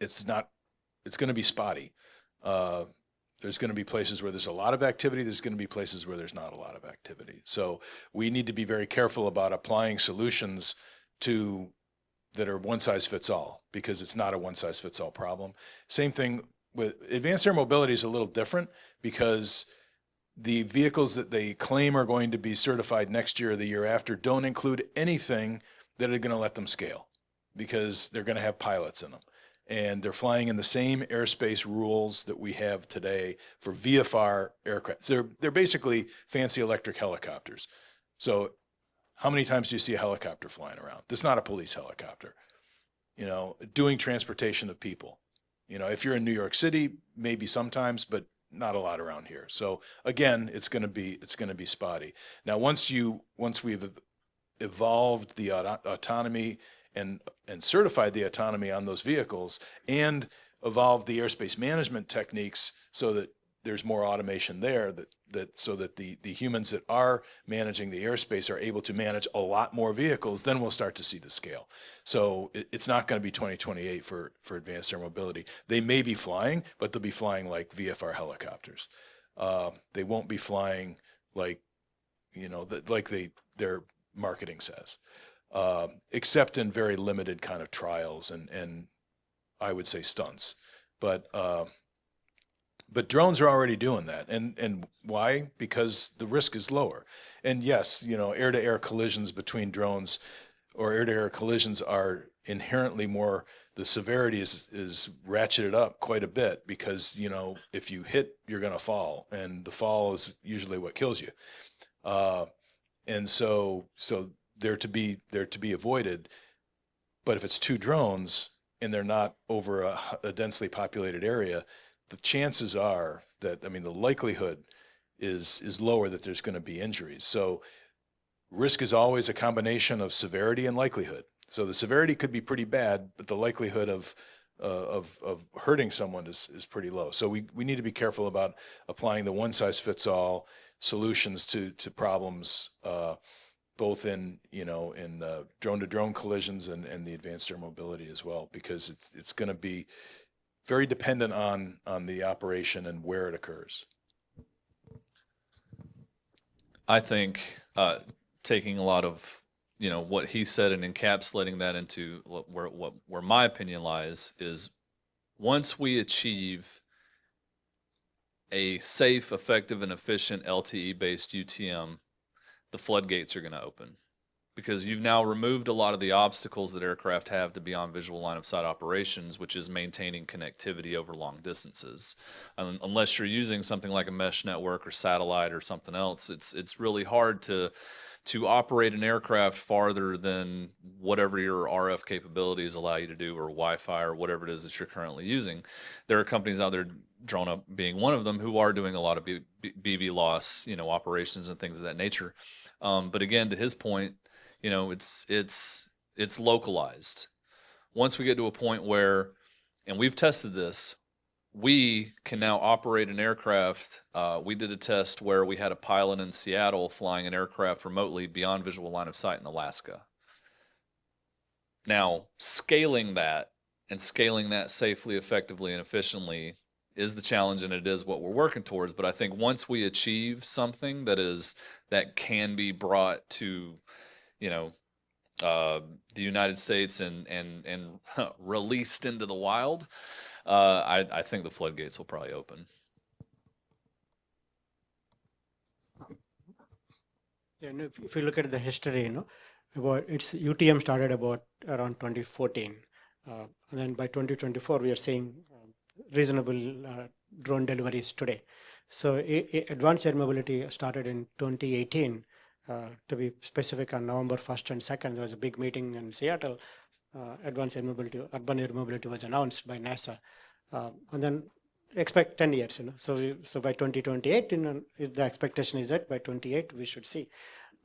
it's going to be spotty. There's going to be places where there's a lot of activity. There's going to be places where there's not a lot of activity. So we need to be very careful about applying solutions that are one size fits all, because it's not a one size fits all problem. Same thing with advanced air mobility is a little different, because the vehicles that they claim are going to be certified next year or the year after don't include anything that are going to let them scale, because they're going to have pilots in them. And they're flying in the same airspace rules that we have today for VFR aircraft. They're basically fancy electric helicopters. So how many times do you see a helicopter flying around? This is not a police helicopter, doing transportation of people. If you're in New York City, maybe sometimes, but not a lot around here. So again, it's going to be spotty. Now, once we've evolved the autonomy and certified the autonomy on those vehicles, and evolved the airspace management techniques so that there's more automation there, so that the humans that are managing the airspace are able to manage a lot more vehicles, then we'll start to see the scale. So it's not going to be 2028 for advanced air mobility. They may be flying, but they'll be flying like VFR helicopters. They won't be flying like their marketing says. Except in very limited kind of trials and I would say stunts. But drones are already doing that. And why? Because the risk is lower. And yes, air-to-air collisions between drones or air-to-air collisions are inherently more, the severity is ratcheted up quite a bit, because, if you hit, you're going to fall. And the fall is usually what kills you. And so they're to be avoided. But if it's two drones and they're not over a densely populated area, the chances are that, the likelihood is lower that there's going to be injuries. So risk is always a combination of severity and likelihood. So the severity could be pretty bad, but the likelihood of hurting someone is pretty low. So we need to be careful about applying the one size fits all solutions to problems, both in drone-to-drone collisions and the advanced air mobility as well, because it's going to be very dependent on the operation and where it occurs. I think taking a lot of what he said and encapsulating that into where my opinion lies is once we achieve a safe, effective, and efficient LTE-based UTM, the floodgates are going to open because you've now removed a lot of the obstacles that aircraft have to beyond visual line of sight operations, which is maintaining connectivity over long distances. Unless you're using something like a mesh network or satellite or something else, it's really hard to operate an aircraft farther than whatever your RF capabilities allow you to do, or Wi-Fi, or whatever it is that you're currently using. There are companies out there, DroneUp being one of them, who are doing a lot of BV loss, operations and things of that nature. But again, to his point, it's localized. Once we get to a point where, and we've tested this, we can now operate an aircraft. We did a test where we had a pilot in Seattle flying an aircraft remotely beyond visual line of sight in Alaska. Now, scaling that safely, effectively, and efficiently is the challenge, and it is what we're working towards. But I think once we achieve something that can be brought to, the United States and released into the wild, I think the floodgates will probably open. Yeah, and if you look at the history, about its UTM started about around 2014, and then by 2024 we are seeing reasonable drone deliveries today. So advanced air mobility started in 2018. To be specific, on November 1st and 2nd, there was a big meeting in Seattle. Advanced air mobility, urban air mobility was announced by NASA, and then expect 10 years. So by 2028, the expectation is that by 28 we should see.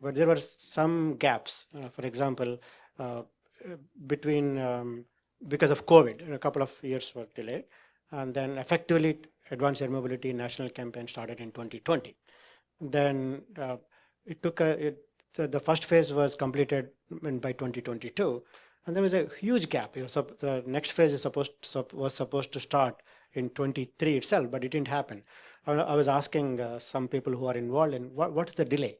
But there were some gaps. For example, between because of COVID, a couple of years were delayed, and then effectively advanced air mobility national campaign started in 2020. Then it took the first phase was completed by 2022, and there was a huge gap. So the next phase was supposed to start in 23 itself, but it didn't happen. I was asking some people who are involved in what's the delay.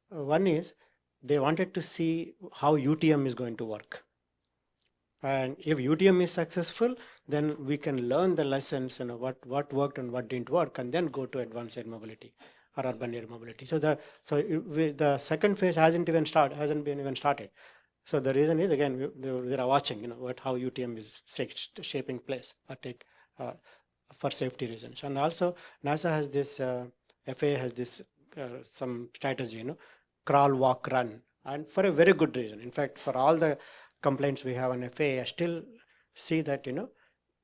One is they wanted to see how UTM is going to work. And if UTM is successful, then we can learn the lessons, what worked and what didn't work, and then go to advanced air mobility or urban air mobility. So the second phase hasn't been even started. So the reason is, again, they are watching, how UTM is shaping place or take for safety reasons. And also NASA has this, FAA has this some strategy, crawl, walk, run, and for a very good reason. In fact, for all the complaints we have on FAA, I still see that,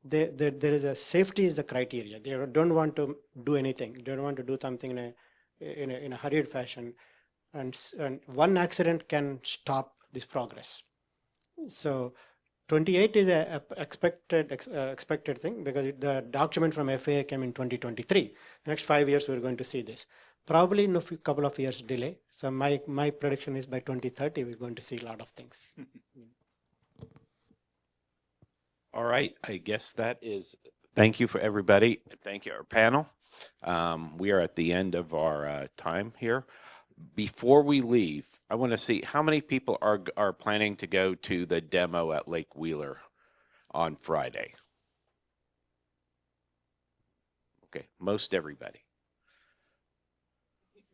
there is a safety is the criteria. They don't want to do anything. They don't want to do something in a hurried fashion, and one accident can stop this progress. So 28 is a expected thing, because the document from FAA came in 2023. The next 5 years we're going to see this. Probably in a couple of years delay. So my prediction is by 2030 we're going to see a lot of things. All right, I guess that is, thank you for everybody. Thank you, our panel. We are at the end of our time here. Before we leave, I want to see how many people are planning to go to the demo at Lake Wheeler on Friday. Okay, most everybody.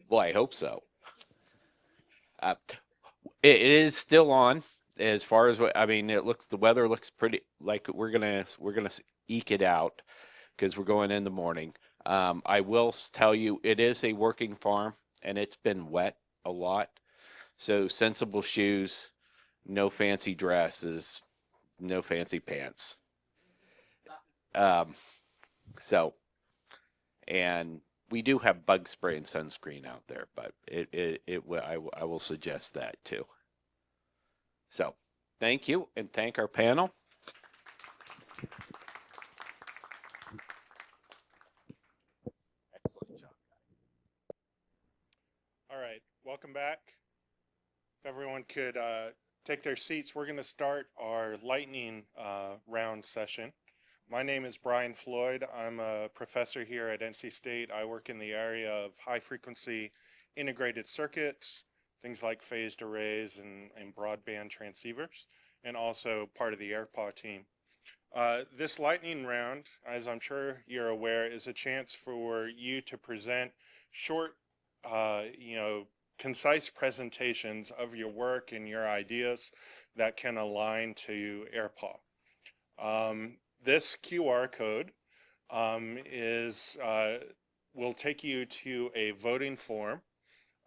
Well, I hope so. It is still on. As far as what I mean, the weather looks pretty like we're gonna eke it out because we're going in the morning. I will tell you, it is a working farm and it's been wet a lot. So sensible shoes, no fancy dresses, no fancy pants. And we do have bug spray and sunscreen out there, but I will suggest that too. So, thank you, and thank our panel. Excellent job, guys. All right, welcome back. If everyone could take their seats, we're going to start our lightning round session. My name is Brian Floyd. I'm a professor here at NC State. I work in the area of high-frequency integrated circuits, things like phased arrays and broadband transceivers, and also part of the AirPaw team. This lightning round, as I'm sure you're aware, is a chance for you to present short, concise presentations of your work and your ideas that can align to AirPaw. This QR code will take you to a voting form.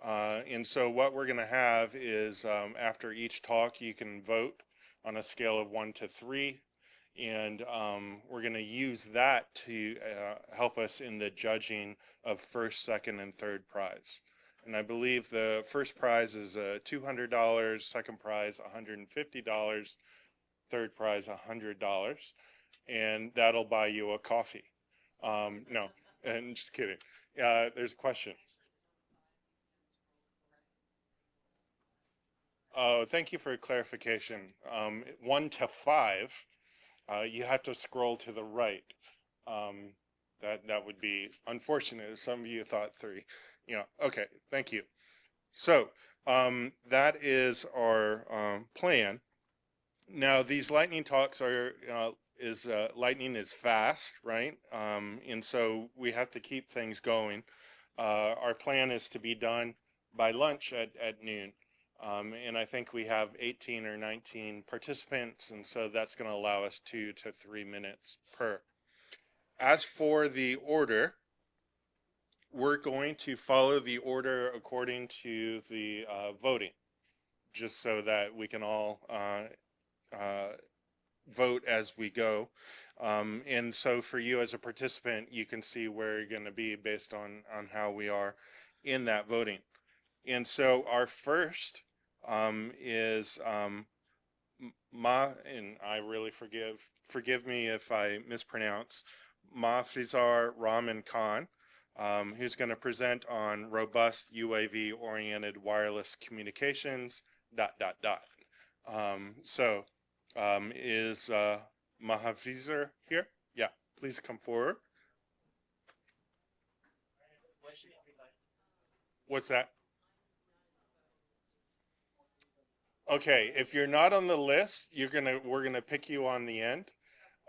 And so what we're going to have is after each talk, you can vote on a scale of 1 to 3. And we're going to use that to help us in the judging of first, second, and third prize. And I believe the first prize is $200, second prize $150, third prize $100, and that'll buy you a coffee. No, and just kidding. There's a question. Oh, thank you for a clarification. 1 to 5. You have to scroll to the right. That would be unfortunate. Some of you thought 3. Okay, thank you. So that is our plan. Now these lightning talks are lightning is fast, right? And so we have to keep things going. Our plan is to be done by lunch at noon. And I think we have 18 or 19 participants, and so that's going to allow us 2 to 3 minutes per. As for the order, we're going to follow the order according to the voting, just so that we can all vote as we go. And so for you as a participant, you can see where you're going to be based on how we are in that voting. And so our first is Ma, and I really forgive me if I mispronounce, Mahfizar Rahman Khan, who's going to present on robust UAV-oriented wireless communications, ... Is Mahfizar here? Yeah, please come forward. What's that? Okay, if you're not on the list, we're gonna pick you on the end,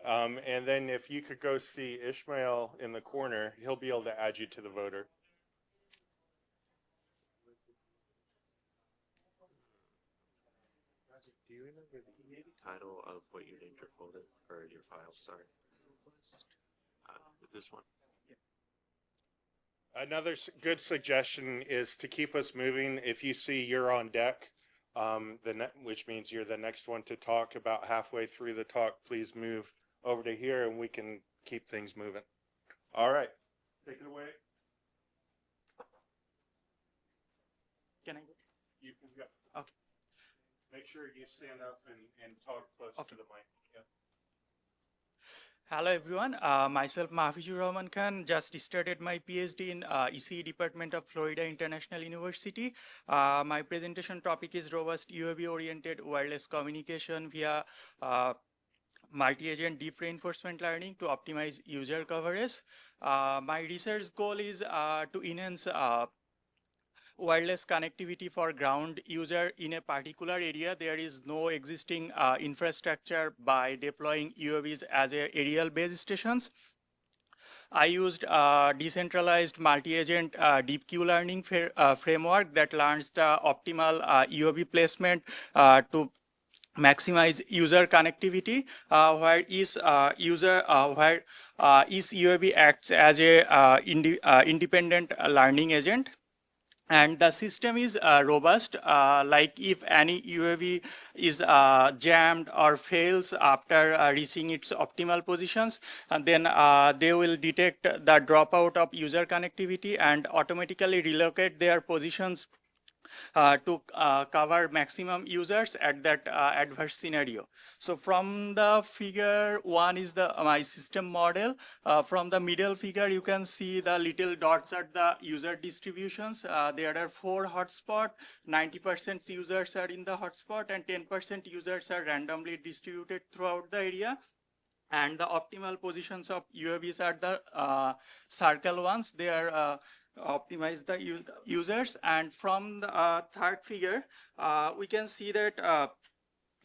and then if you could go see Ishmael in the corner, he'll be able to add you to the voter. Do you remember the title of what you named your folder or your file? Sorry, this one. Another good suggestion is to keep us moving. If you see you're on deck, which means you're the next one to talk, about halfway through the talk, please move over to here and we can keep things moving. All right, take it away. Can I go? You can go. Okay. Make sure you stand up and talk close to the mic. Yeah. Hello everyone, myself Mahfizur Rahman Khan, just started my PhD in ECE Department of Florida International University. My presentation topic is robust UAV-oriented wireless communication via multi-agent deep reinforcement learning to optimize user coverage. My research goal is to enhance wireless connectivity for ground user in a particular area. There is no existing infrastructure by deploying UAVs as aerial base stations. I used decentralized multi-agent deep Q learning framework that learns the optimal UAV placement to maximize user connectivity, where each UAV acts as a independent learning agent. And the system is robust, like if any UAV is jammed or fails after reaching its optimal positions, and then they will detect the dropout of user connectivity and automatically relocate their positions to cover maximum users at that adverse scenario. So from the figure 1 is my system model. From the middle figure, you can see the little dots are the user distributions. There are 4 hotspots, 90% users are in the hotspot, and 10% users are randomly distributed throughout the area. And the optimal positions of UAVs are the circle ones. They are optimize the users. And from the third figure, we can see that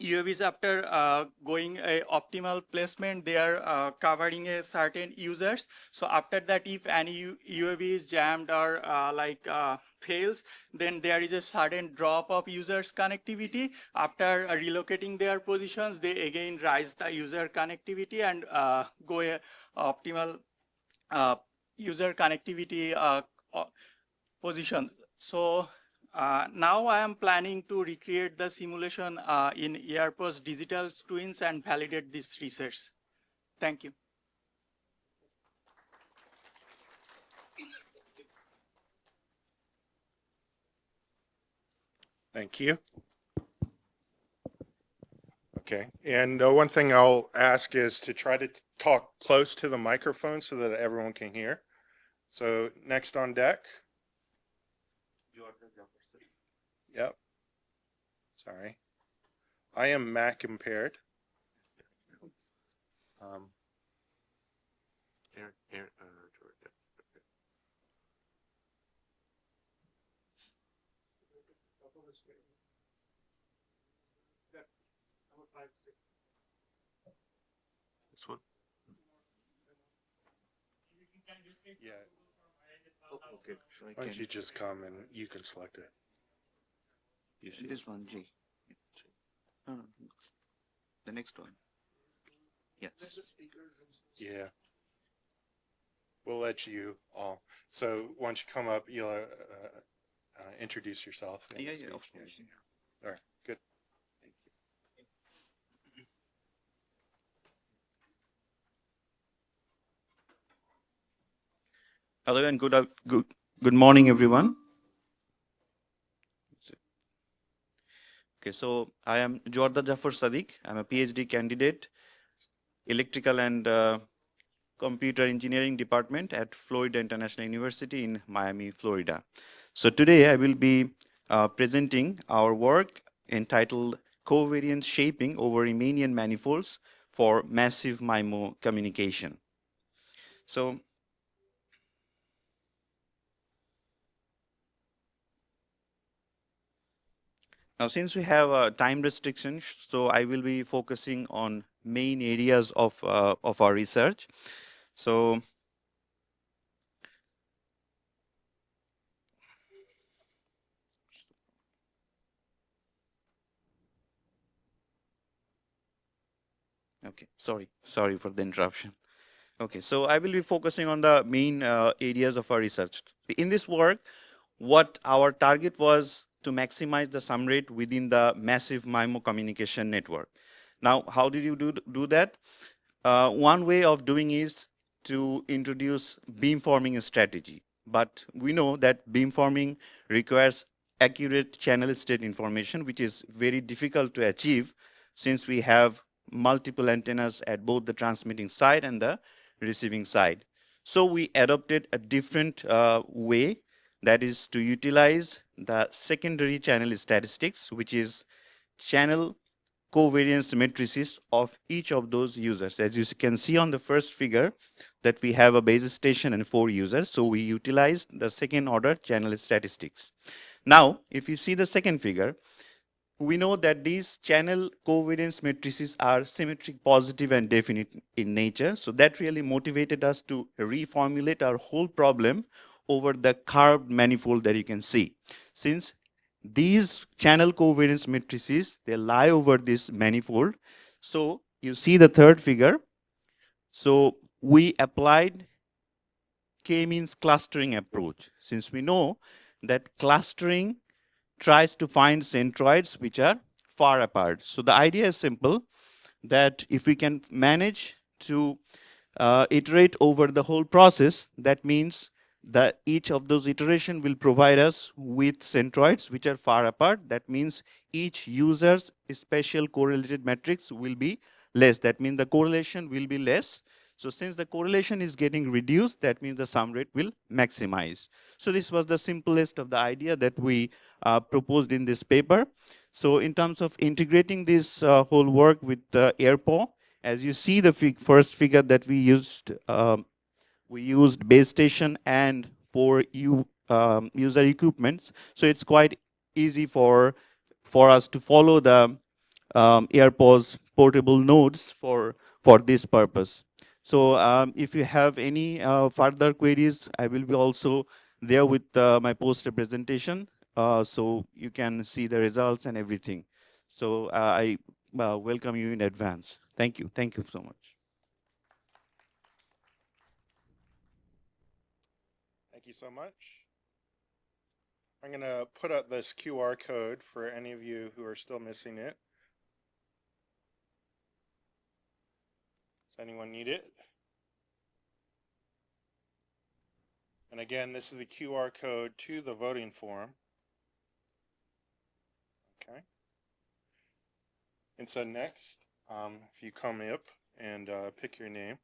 UAVs, after going a optimal placement, they are covering a certain users. So after that, if any UAV is jammed or fails, then there is a sudden drop of users connectivity. After relocating their positions, they again rise the user connectivity and go a optimal user connectivity position. So now I am planning to recreate the simulation in Airpost digital twins and validate this research. Thank you. Thank you. Okay, and one thing I'll ask is to try to talk close to the microphone so that everyone can hear. So next on deck. Yep. Sorry. I am Mac impaired. Georgia. This one? Yeah. Okay. So Why don't you just come and you can select it? You see this one, G? No, no. The next one. Yes. Yeah. We'll let you all. So once you come up, you'll introduce yourself. and Yeah, speak. yeah, of course. All right, good. Hello and good morning, everyone. Okay, so I am Jorda Jafar Sadiq. I'm a PhD candidate, electrical and computer engineering department at Florida International University in Miami, Florida. So today I will be presenting our work entitled Covariance Shaping over Riemannian Manifolds for Massive MIMO Communication. So now, since we have a time restriction, so I will be focusing on main areas of our research. So, okay, sorry for the interruption. Okay, so I will be focusing on the main areas of our research. In this work, what our target was to maximize the sum rate within the massive MIMO communication network. Now, how did you do that? One way of doing is to introduce beamforming strategy. But we know that beamforming requires accurate channel state information, which is very difficult to achieve since we have multiple antennas at both the transmitting side and the receiving side. So we adopted a different way, that is to utilize the secondary channel statistics, which is channel covariance matrices of each of those users. As you can see on the first figure that we have a base station and 4 users. So we utilized the second order channel statistics. Now, if you see the second figure, we know that these channel covariance matrices are symmetric, positive, and definite in nature. So that really motivated us to reformulate our whole problem over the curved manifold that you can see. Since these channel covariance matrices, they lie over this manifold. So you see the third figure. So we applied k-means clustering approach, since we know that clustering tries to find centroids which are far apart. So the idea is simple, that if we can manage to iterate over the whole process, that means that each of those iteration will provide us with centroids which are far apart. That means each user's spatial correlated matrix will be less. That means the correlation will be less. So since the correlation is getting reduced, that means the sum rate will maximize. So this was the simplest of the idea that we proposed in this paper. So in terms of integrating this whole work with the AirPo, as you see the first figure that we used base station and 4 user equipments. So it's quite easy for us to follow the AirPods portable nodes for this purpose. So if you have any further queries, I will be also there with my poster presentation, so you can see the results and everything. So I welcome you in advance. Thank you. Thank you so much. Thank you so much. I'm going to put up this QR code for any of you who are still missing it. Does anyone need it? And again, this is the QR code to the voting form. Okay. And so next, if you come up and pick your name,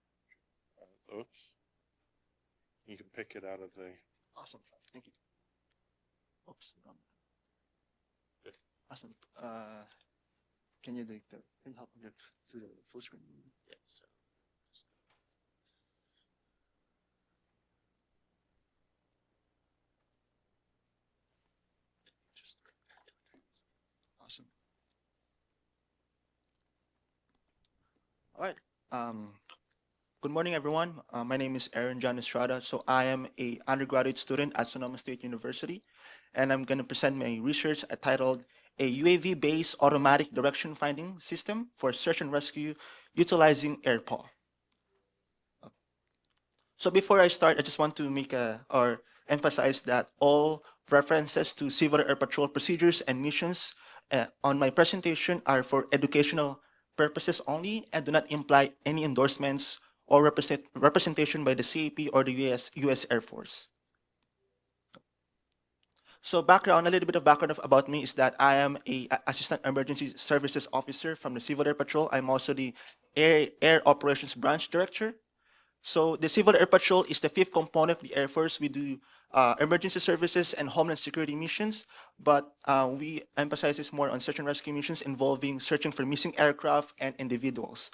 oops, you can pick it out of the. Awesome. Thank you. Oops. Good. Awesome. Can you help me to the full screen? Yeah, so. Awesome. All right. Good morning, everyone. My name is Aaron John Estrada. So I am a undergraduate student at Sonoma State University, and I'm going to present my research titled "A UAV-based automatic direction finding system for search and rescue utilizing AirPaw." So before I start, I just want to make or emphasize that all references to Civil Air Patrol procedures and missions on my presentation are for educational purposes only and do not imply any endorsements or representation by the CAP or the US Air Force. So background, a little bit of background about me is that I am a Assistant Emergency Services Officer from the Civil Air Patrol. I'm also the Air Operations Branch Director. So the Civil Air Patrol is the fifth component of the Air Force. We do emergency services and homeland security missions, but we emphasize this more on search and rescue missions involving searching for missing aircraft and individuals.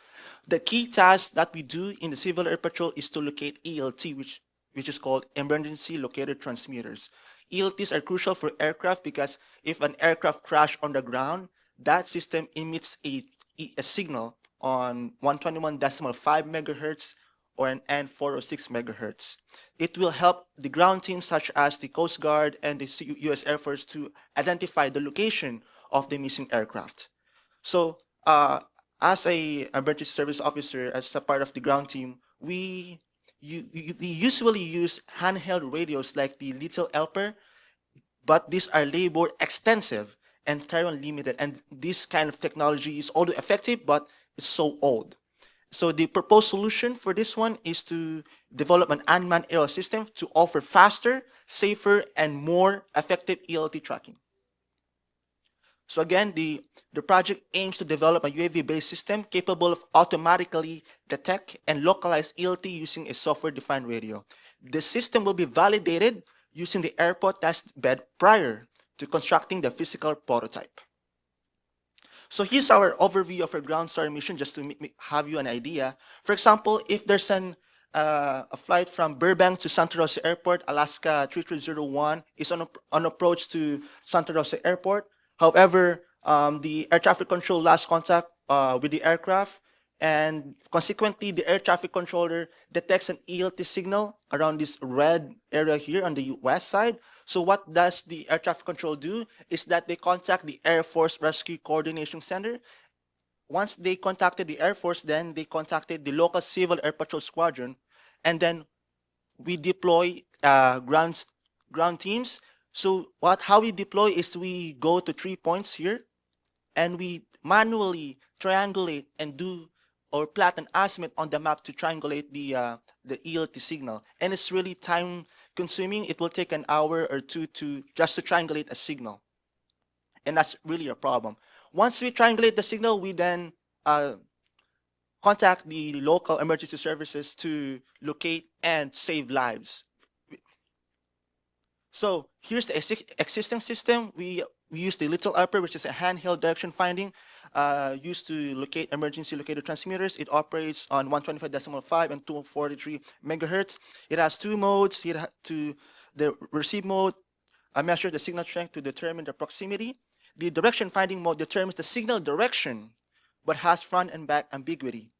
The key task that we do in the Civil Air Patrol is to locate ELT, which is called Emergency Locator Transmitters. ELTs are crucial for aircraft because if an aircraft crashes on the ground, that system emits a signal on 121.5 megahertz or an N406 megahertz. It will help the ground teams such as the Coast Guard and the US Air Force to identify the location of the missing aircraft. So as a emergency service officer, as a part of the ground team, we usually use handheld radios like the Little Helper, but these are labor extensive and terrain limited. And this kind of technology is although effective, but it's so old. So the proposed solution for this one is to develop an unmanned aerial system to offer faster, safer, and more effective ELT tracking. So again, the project aims to develop a UAV-based system capable of automatically detect and localize ELT using a software-defined radio. The system will be validated using the airport test bed prior to constructing the physical prototype. So here's our overview of our ground star mission, just to have you an idea. For example, if there's a flight from Burbank to Santa Rosa Airport, Alaska 3301 is on approach to Santa Rosa Airport. However, the air traffic control lost contact with the aircraft, and consequently, the air traffic controller detects an ELT signal around this red area here on the west side. So what does the air traffic control do is that they contact the Air Force Rescue Coordination Center. Once they contacted the Air Force, then they contacted the local Civil Air Patrol Squadron, and then we deploy ground teams. So how we deploy is we go to 3 points here, and we manually triangulate and do or plot an azimuth on the map to triangulate the ELT signal. And it's really time consuming. It will take an hour or two just to triangulate a signal. And that's really a problem. Once we triangulate the signal, we then contact the local emergency services to locate and save lives. So here's the existing system. We use the Little Helper, which is a handheld direction finding used to locate emergency locator transmitters. It operates on 125.5 and 243 megahertz. It has two modes. It has to The receive mode measures the signal strength to determine the proximity. The direction finding mode determines the signal direction, but has front and back ambiguity.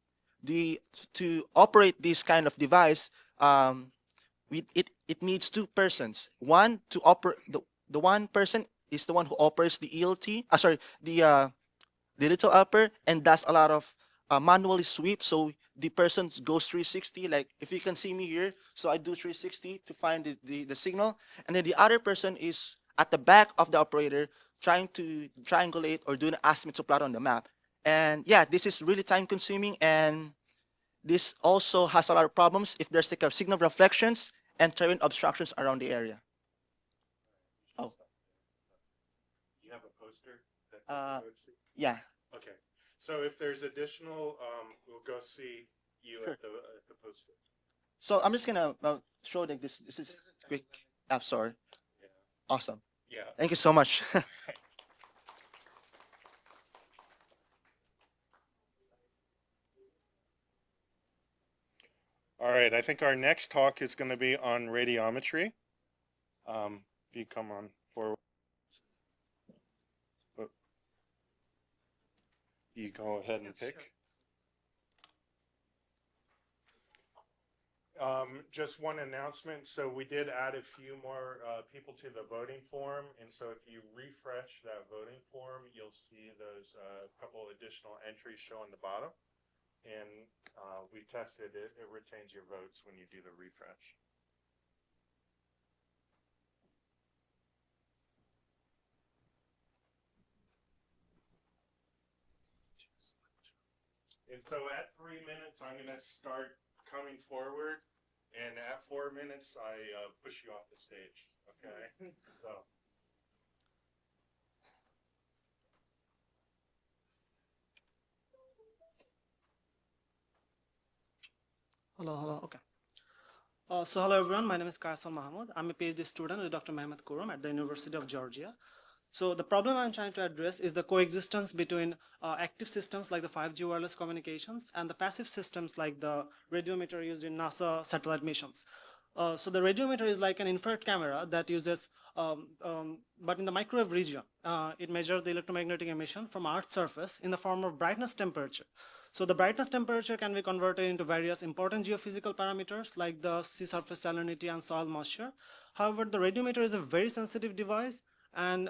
To operate this kind of device, it needs two persons. One to operate the one person is the one who operates the ELT. The little upper, and does a lot of manually sweep. So the person goes 360. Like if you can see me here, so I do 360 to find the signal, and then the other person is at the back of the operator trying to triangulate or do an azimuth plot on the map. And yeah, this is really time consuming, and this also has a lot of problems if there's like a signal reflections and terrain obstructions around the area. Oh. You have a poster that Yeah. Okay. So if there's additional, we'll go see you Sure. at the poster. So I'm just gonna show like this. This is quick. I'm sorry. Yeah. Awesome. Yeah. Thank you so much. All right. I think our next talk is going to be on radiometry. If you come on forward. You go ahead and pick. Just one announcement. So we did add a few more people to the voting form. And so if you refresh that voting form, you'll see those couple additional entries show on the bottom. And we tested it. It retains your votes when you do the refresh. And so at 3 minutes, I'm going to start coming forward. And at 4 minutes, I push you off the stage. Okay? So. Hello, okay. So hello everyone, my name is Kaisal Mahmoud. I'm a PhD student with Dr. Mehmet Kurum at the University of Georgia. So the problem I'm trying to address is the coexistence between active systems like the 5G wireless communications and the passive systems like the radiometer used in NASA satellite missions. So the radiometer is like an infrared camera that uses, but in the microwave region, it measures the electromagnetic emission from Earth's surface in the form of brightness temperature. So the brightness temperature can be converted into various important geophysical parameters like the sea surface salinity and soil moisture. However, the radiometer is a very sensitive device, and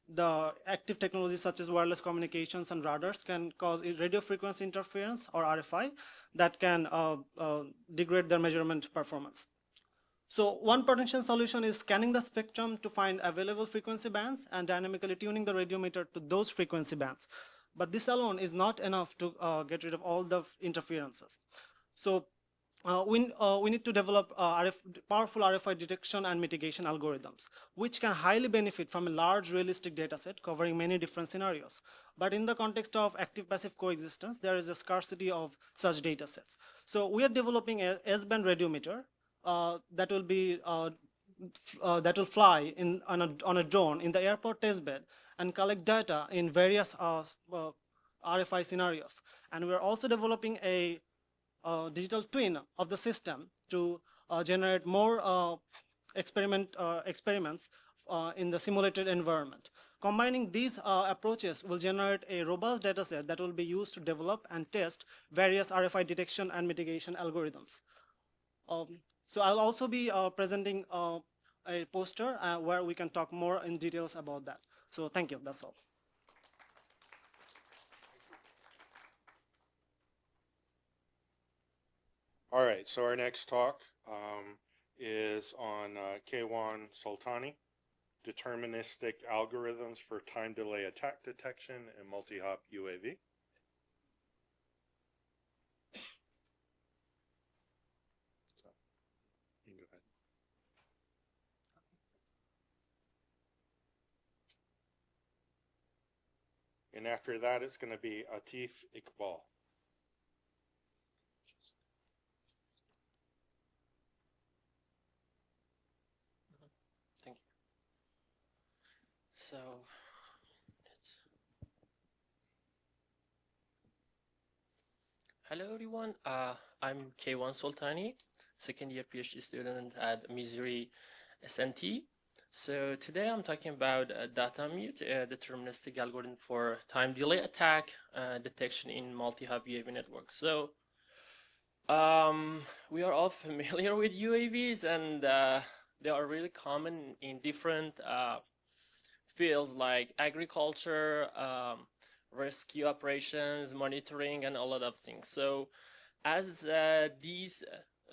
the active technologies such as wireless communications and radars can cause radio frequency interference or RFI that can degrade their measurement performance. So one potential solution is scanning the spectrum to find available frequency bands and dynamically tuning the radiometer to those frequency bands. But this alone is not enough to get rid of all the interferences. So we need to develop powerful RFI detection and mitigation algorithms, which can highly benefit from a large realistic data set covering many different scenarios. But in the context of active-passive coexistence, there is a scarcity of such data sets. So we are developing a S-band radiometer that will be that will fly on a drone in the airport testbed and collect data in various RFI scenarios. And we're also developing a digital twin of the system to generate more experiments in the simulated environment. Combining these approaches will generate a robust data set that will be used to develop and test various RFI detection and mitigation algorithms. So I'll also be presenting a poster where we can talk more in details about that. So thank you, that's all. All right, so our next talk is on Keywan Soltani, deterministic algorithms for time delay attack detection and multi-hop UAV. So, you can go ahead. And after that, it's going to be Atif Iqbal. Thank you. So, hello everyone. I'm Keywan Soltani. second-year PhD student at Missouri SNT. So today I'm talking about data mute, a deterministic algorithm for time delay attack detection in multi-hub UAV networks. So we are all familiar with UAVs, and they are really common in different fields like agriculture, rescue operations, monitoring, and a lot of things. So as these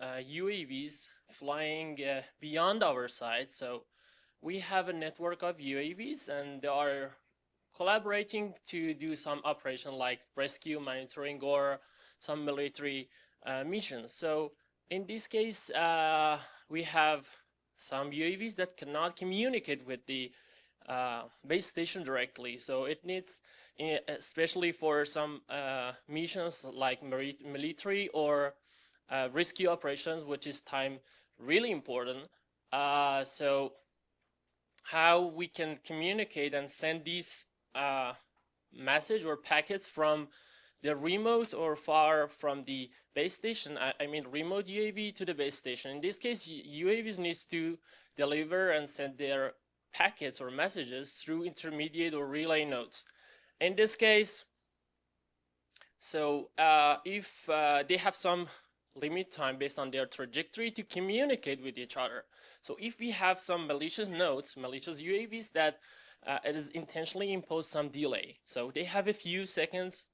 UAVs flying beyond our site, so we have a network of UAVs, and they are collaborating to do some operation like rescue, monitoring, or some military missions. So in this case, we have some UAVs that cannot communicate with the base station directly. So it needs, especially for some missions like military or rescue operations, which is time really important. So how we can communicate and send these message or packets from the remote or far from the base station, I mean remote UAV to the base station. In this case, UAVs needs to deliver and send their packets or messages through intermediate or relay nodes. In this case, so if they have some limit time based on their trajectory to communicate with each other. So if we have some malicious nodes, malicious UAVs that it is intentionally imposed some delay. So they have a few seconds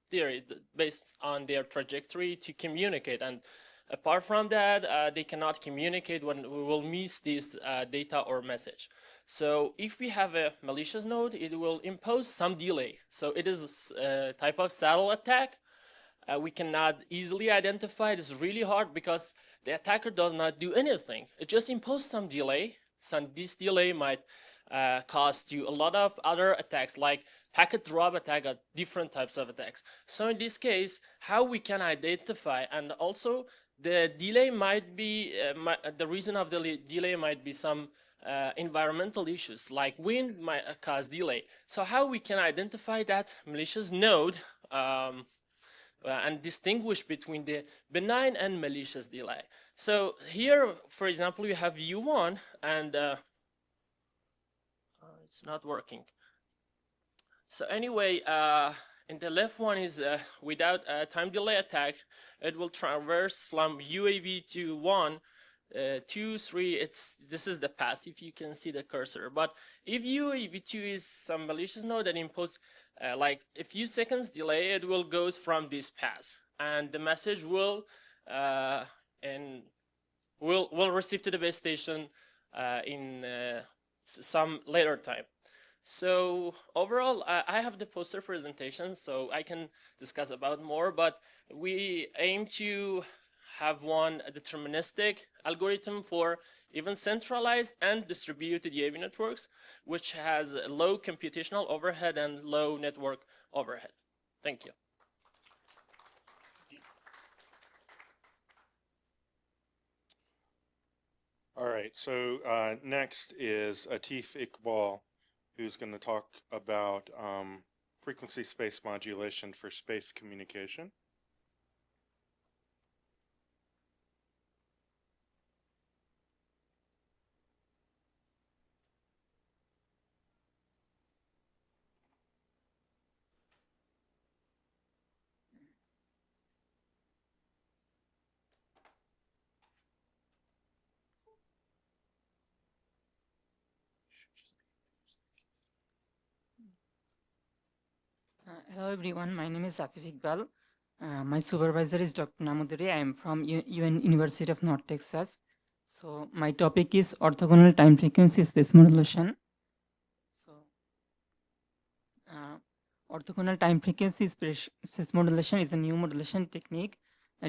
there based on their trajectory to communicate. And apart from that, they cannot communicate when we will miss this data or message. So if we have a malicious node, it will impose some delay. So it is a type of saddle attack. We cannot easily identify. It is really hard because the attacker does not do anything. It just imposes some delay. So this delay might cost you a lot of other attacks like packet drop attack or different types of attacks. So in this case, how we can identify, and also the delay might be, the reason of the delay might be some environmental issues like wind might cause delay. So how we can identify that malicious node and distinguish between the benign and malicious delay. So here, for example, we have U1 and it's not working. So anyway, in the left one is without a time delay attack, it will traverse from UAV to 1, 2, 3, this is the path if you can see the cursor. But if UAV2 is some malicious node that impose like a few seconds delay, it will goes from this path, and the message will receive to the base station in some later time. So overall, I have the poster presentation, so I can discuss about more, but we aim to have one deterministic algorithm for even centralized and distributed UAV networks, which has low computational overhead and low network overhead. Thank you. All right, so next is Atif Iqbal, who's going to talk about frequency space modulation for space communication. Hello everyone, my name is Atif Iqbal. My supervisor is Dr. Namuduri. I am from UN University of North Texas. So my topic is orthogonal time frequency space modulation. So orthogonal time frequency space modulation is a new modulation technique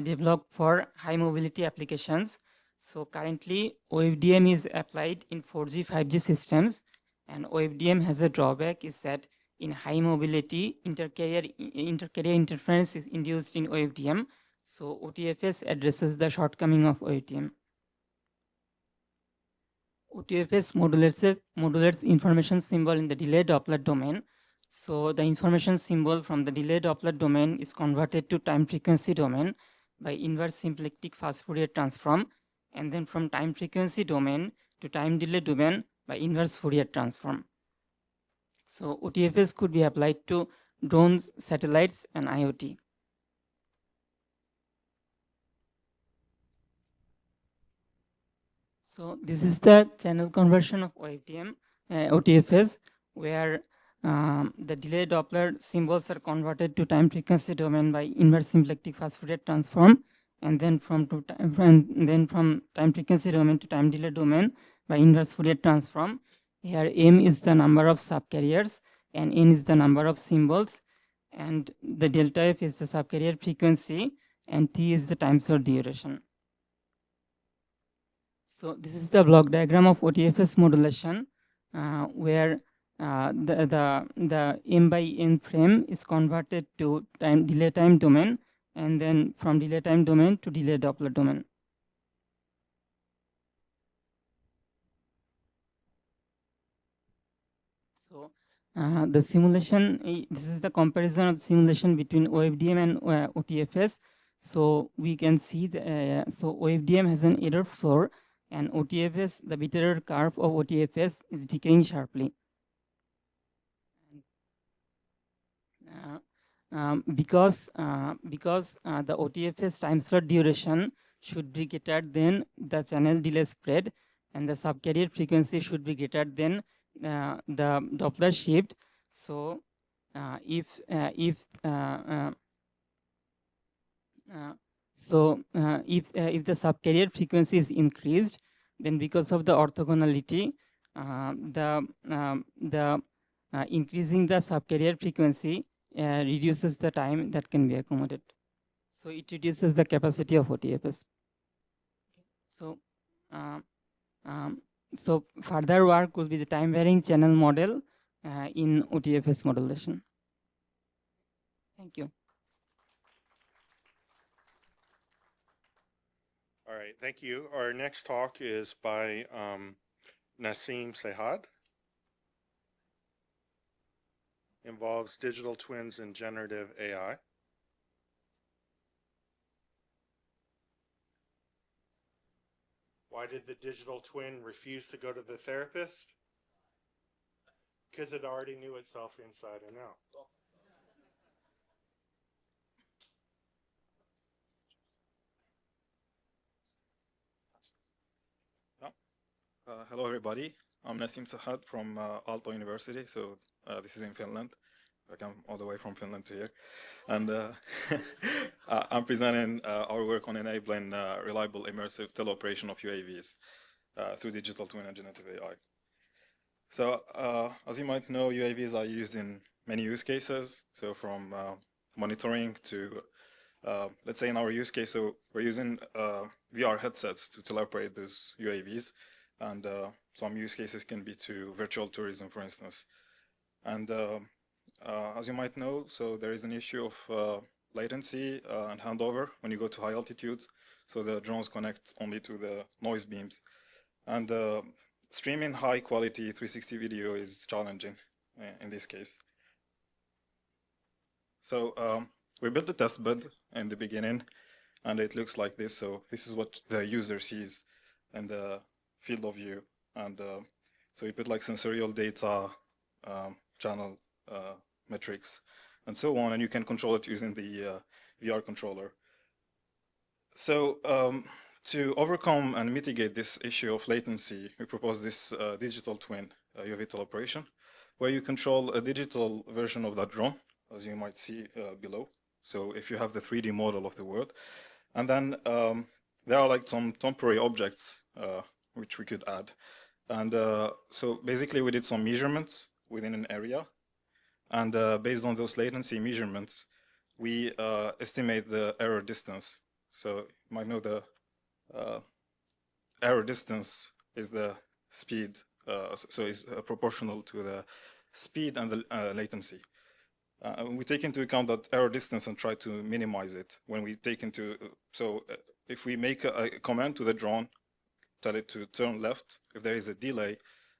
developed for high mobility applications. So currently OFDM is applied in 4G, 5G systems, and OFDM has a drawback is that in high mobility, intercarrier interference is induced in OFDM. So OTFS addresses the shortcoming of OFDM. OTFS modulates information symbol in the delayed Doppler domain. So the information symbol from the delayed Doppler domain is converted to time frequency domain by inverse symplectic fast Fourier transform and then from time frequency domain to time delay domain by inverse Fourier transform. So OTFS could be applied to drones, satellites, and IoT. So this is the channel conversion of OTFS, where the delay Doppler symbols are converted to time frequency domain by inverse symplectic fast Fourier transform, and then from time frequency domain to time delay domain by inverse Fourier transform. Here m is the number of subcarriers and n is the number of symbols, and the delta f is the subcarrier frequency and t is the time slot duration. So this is the block diagram of OTFS modulation, where the m by n frame is converted to delay time domain, and then from delay time domain to delay Doppler domain. So the simulation, this is the comparison of simulation between OFDM and OTFS. So we can see so OFDM has an error floor, and OTFS, the bit error curve of OTFS is decaying sharply. Because the OTFS time slot duration should be greater than the channel delay spread, and the subcarrier frequency should be greater than the Doppler shift. So if the subcarrier frequency is increased, then because of the orthogonality, increasing the subcarrier frequency reduces the time that can be accommodated. So it reduces the capacity of OTFS. So further work will be the time varying channel model in OTFS modulation. Thank you. All right, thank you. Our next talk is by Nassim Sehad. Involves digital twins and generative AI. Why did the digital twin refuse to go to the therapist? Because it already knew itself inside and out. Hello, everybody. I'm Nassim Sahad from Aalto University. So this is in Finland. I come all the way from Finland to here. And I'm presenting our work on enabling reliable immersive teleoperation of UAVs through digital twin and generative AI. So as you might know, UAVs are used in many use cases. So from monitoring to, let's say in our use case, so we're using VR headsets to teleoperate those UAVs. And some use cases can be to virtual tourism, for instance. And as you might know, so there is an issue of latency and handover when you go to high altitudes. So the drones connect only to the noise beams. And streaming high quality 360 video is challenging in this case. So we built a test bed in the beginning, and it looks like this. So this is what the user sees in the field of view. And so we put like sensorial data, channel metrics, and so on, and you can control it using the VR controller. So to overcome and mitigate this issue of latency, we propose this digital twin UAV teleoperation, where you control a digital version of that drone, as you might see below. So if you have the 3D model of the world, and then there are like some temporary objects which we could add. And so basically we did some measurements within an area. And based on those latency measurements, we estimate the error distance. So you might know the error distance is the speed, so it's proportional to the speed and the latency. We take into account that error distance and try to minimize it when we take into, so if we make a command to the drone, tell it to turn left, if there is a delay,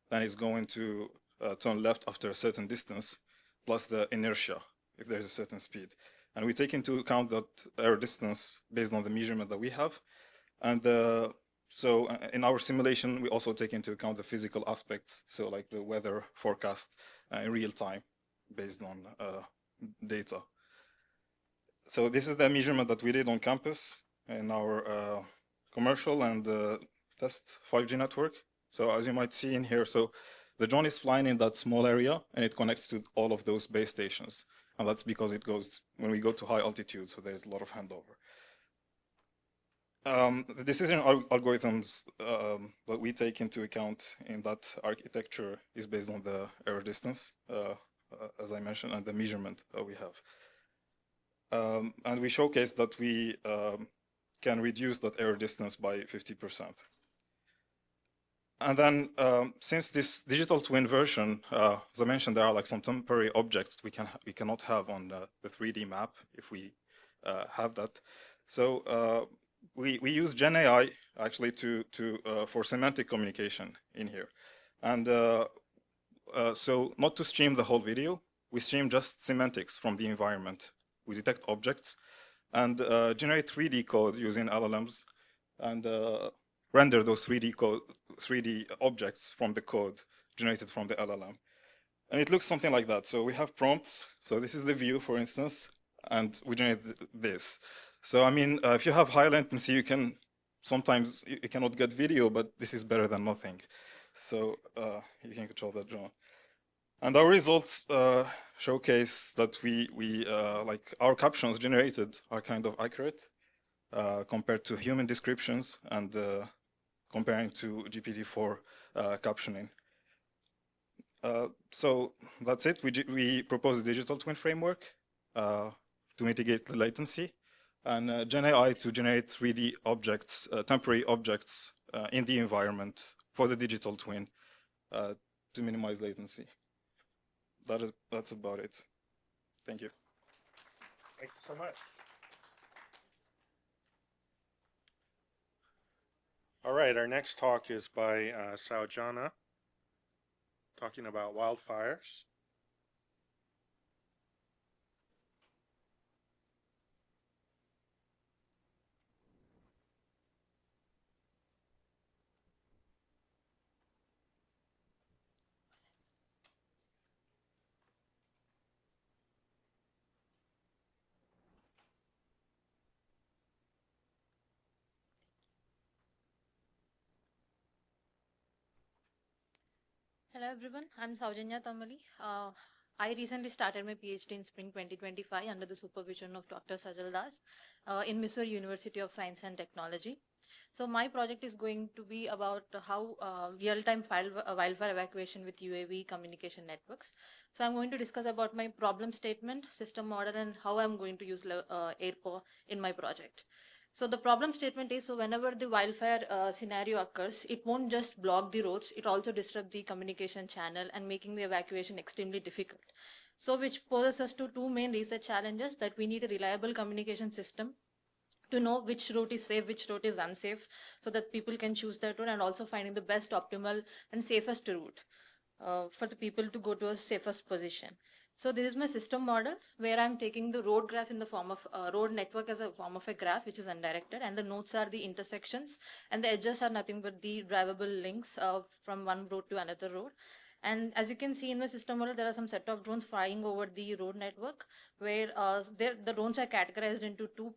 then it's going to turn left after a certain distance, plus the inertia, if there is a certain speed. And we take into account that error distance based on the measurement that we have. And So in our simulation, we also take into account the physical aspects, so like the weather forecast in real time based on data. So this is the measurement that we did on campus in our commercial and test 5G network. So as you might see in here, so the drone is flying in that small area and it connects to all of those base stations. And that's because it goes, when we go to high altitude, so there's a lot of handover. The decision algorithms that we take into account in that architecture is based on the error distance, as I mentioned, and the measurement that we have. And we showcase that we can reduce that error distance by 50%. And then since this digital twin version, as I mentioned, there are like some temporary objects we cannot have on the 3D map if we have that. So we use Gen AI actually for semantic communication in here. And so not to stream the whole video, we stream just semantics from the environment. We detect objects and generate 3D code using LLMs and render those 3D objects from the code generated from the LLM. And it looks something like that. So we have prompts. So this is the view, for instance, and we generate this. So I mean, if you have high latency, you can sometimes you cannot get video, but this is better than nothing. So you can control that drone. And our results showcase that we like our captions generated are kind of accurate compared to human descriptions and comparing to GPT-4 captioning. So that's it. We propose a digital twin framework to mitigate the latency, and Gen AI to generate 3D objects, temporary objects in the environment for the digital twin to minimize latency. That's about it. Thank you. Thank you so much. All right, our next talk is by Saujana, talking about wildfires. Hello everyone, I'm Saujanya Tamali. I recently started my PhD in spring 2025 under the supervision of Dr. Sajal Das in Missouri University of Science and Technology. So my project is going to be about how real-time wildfire evacuation with UAV communication networks. So I'm going to discuss about my problem statement, system model, and how I'm going to use AirPo in my project. So the problem statement is, so whenever the wildfire scenario occurs, it won't just block the roads, it also disrupt the communication channel and making the evacuation extremely difficult. So which poses us to two main research challenges, that we need a reliable communication system to know which route is safe, which route is unsafe, so that people can choose that route, and also finding the best optimal and safest route for the people to go to a safest position. So this is my system model where I'm taking the road graph in the form of road network as a form of a graph, which is undirected, and the nodes are the intersections, and the edges are nothing but the drivable links from one road to another road. And as you can see in my system model, there are some set of drones flying over the road network, where the drones are categorized into two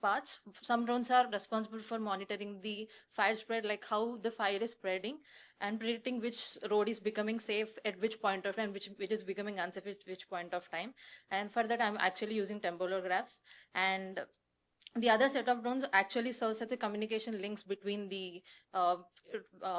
parts. Some drones are responsible for monitoring the fire spread, like how the fire is spreading, and predicting which road is becoming safe at which point of time, which is becoming unsafe at which point of time. And for that, I'm actually using temporal graphs. And the other set of drones actually serves as a communication links between the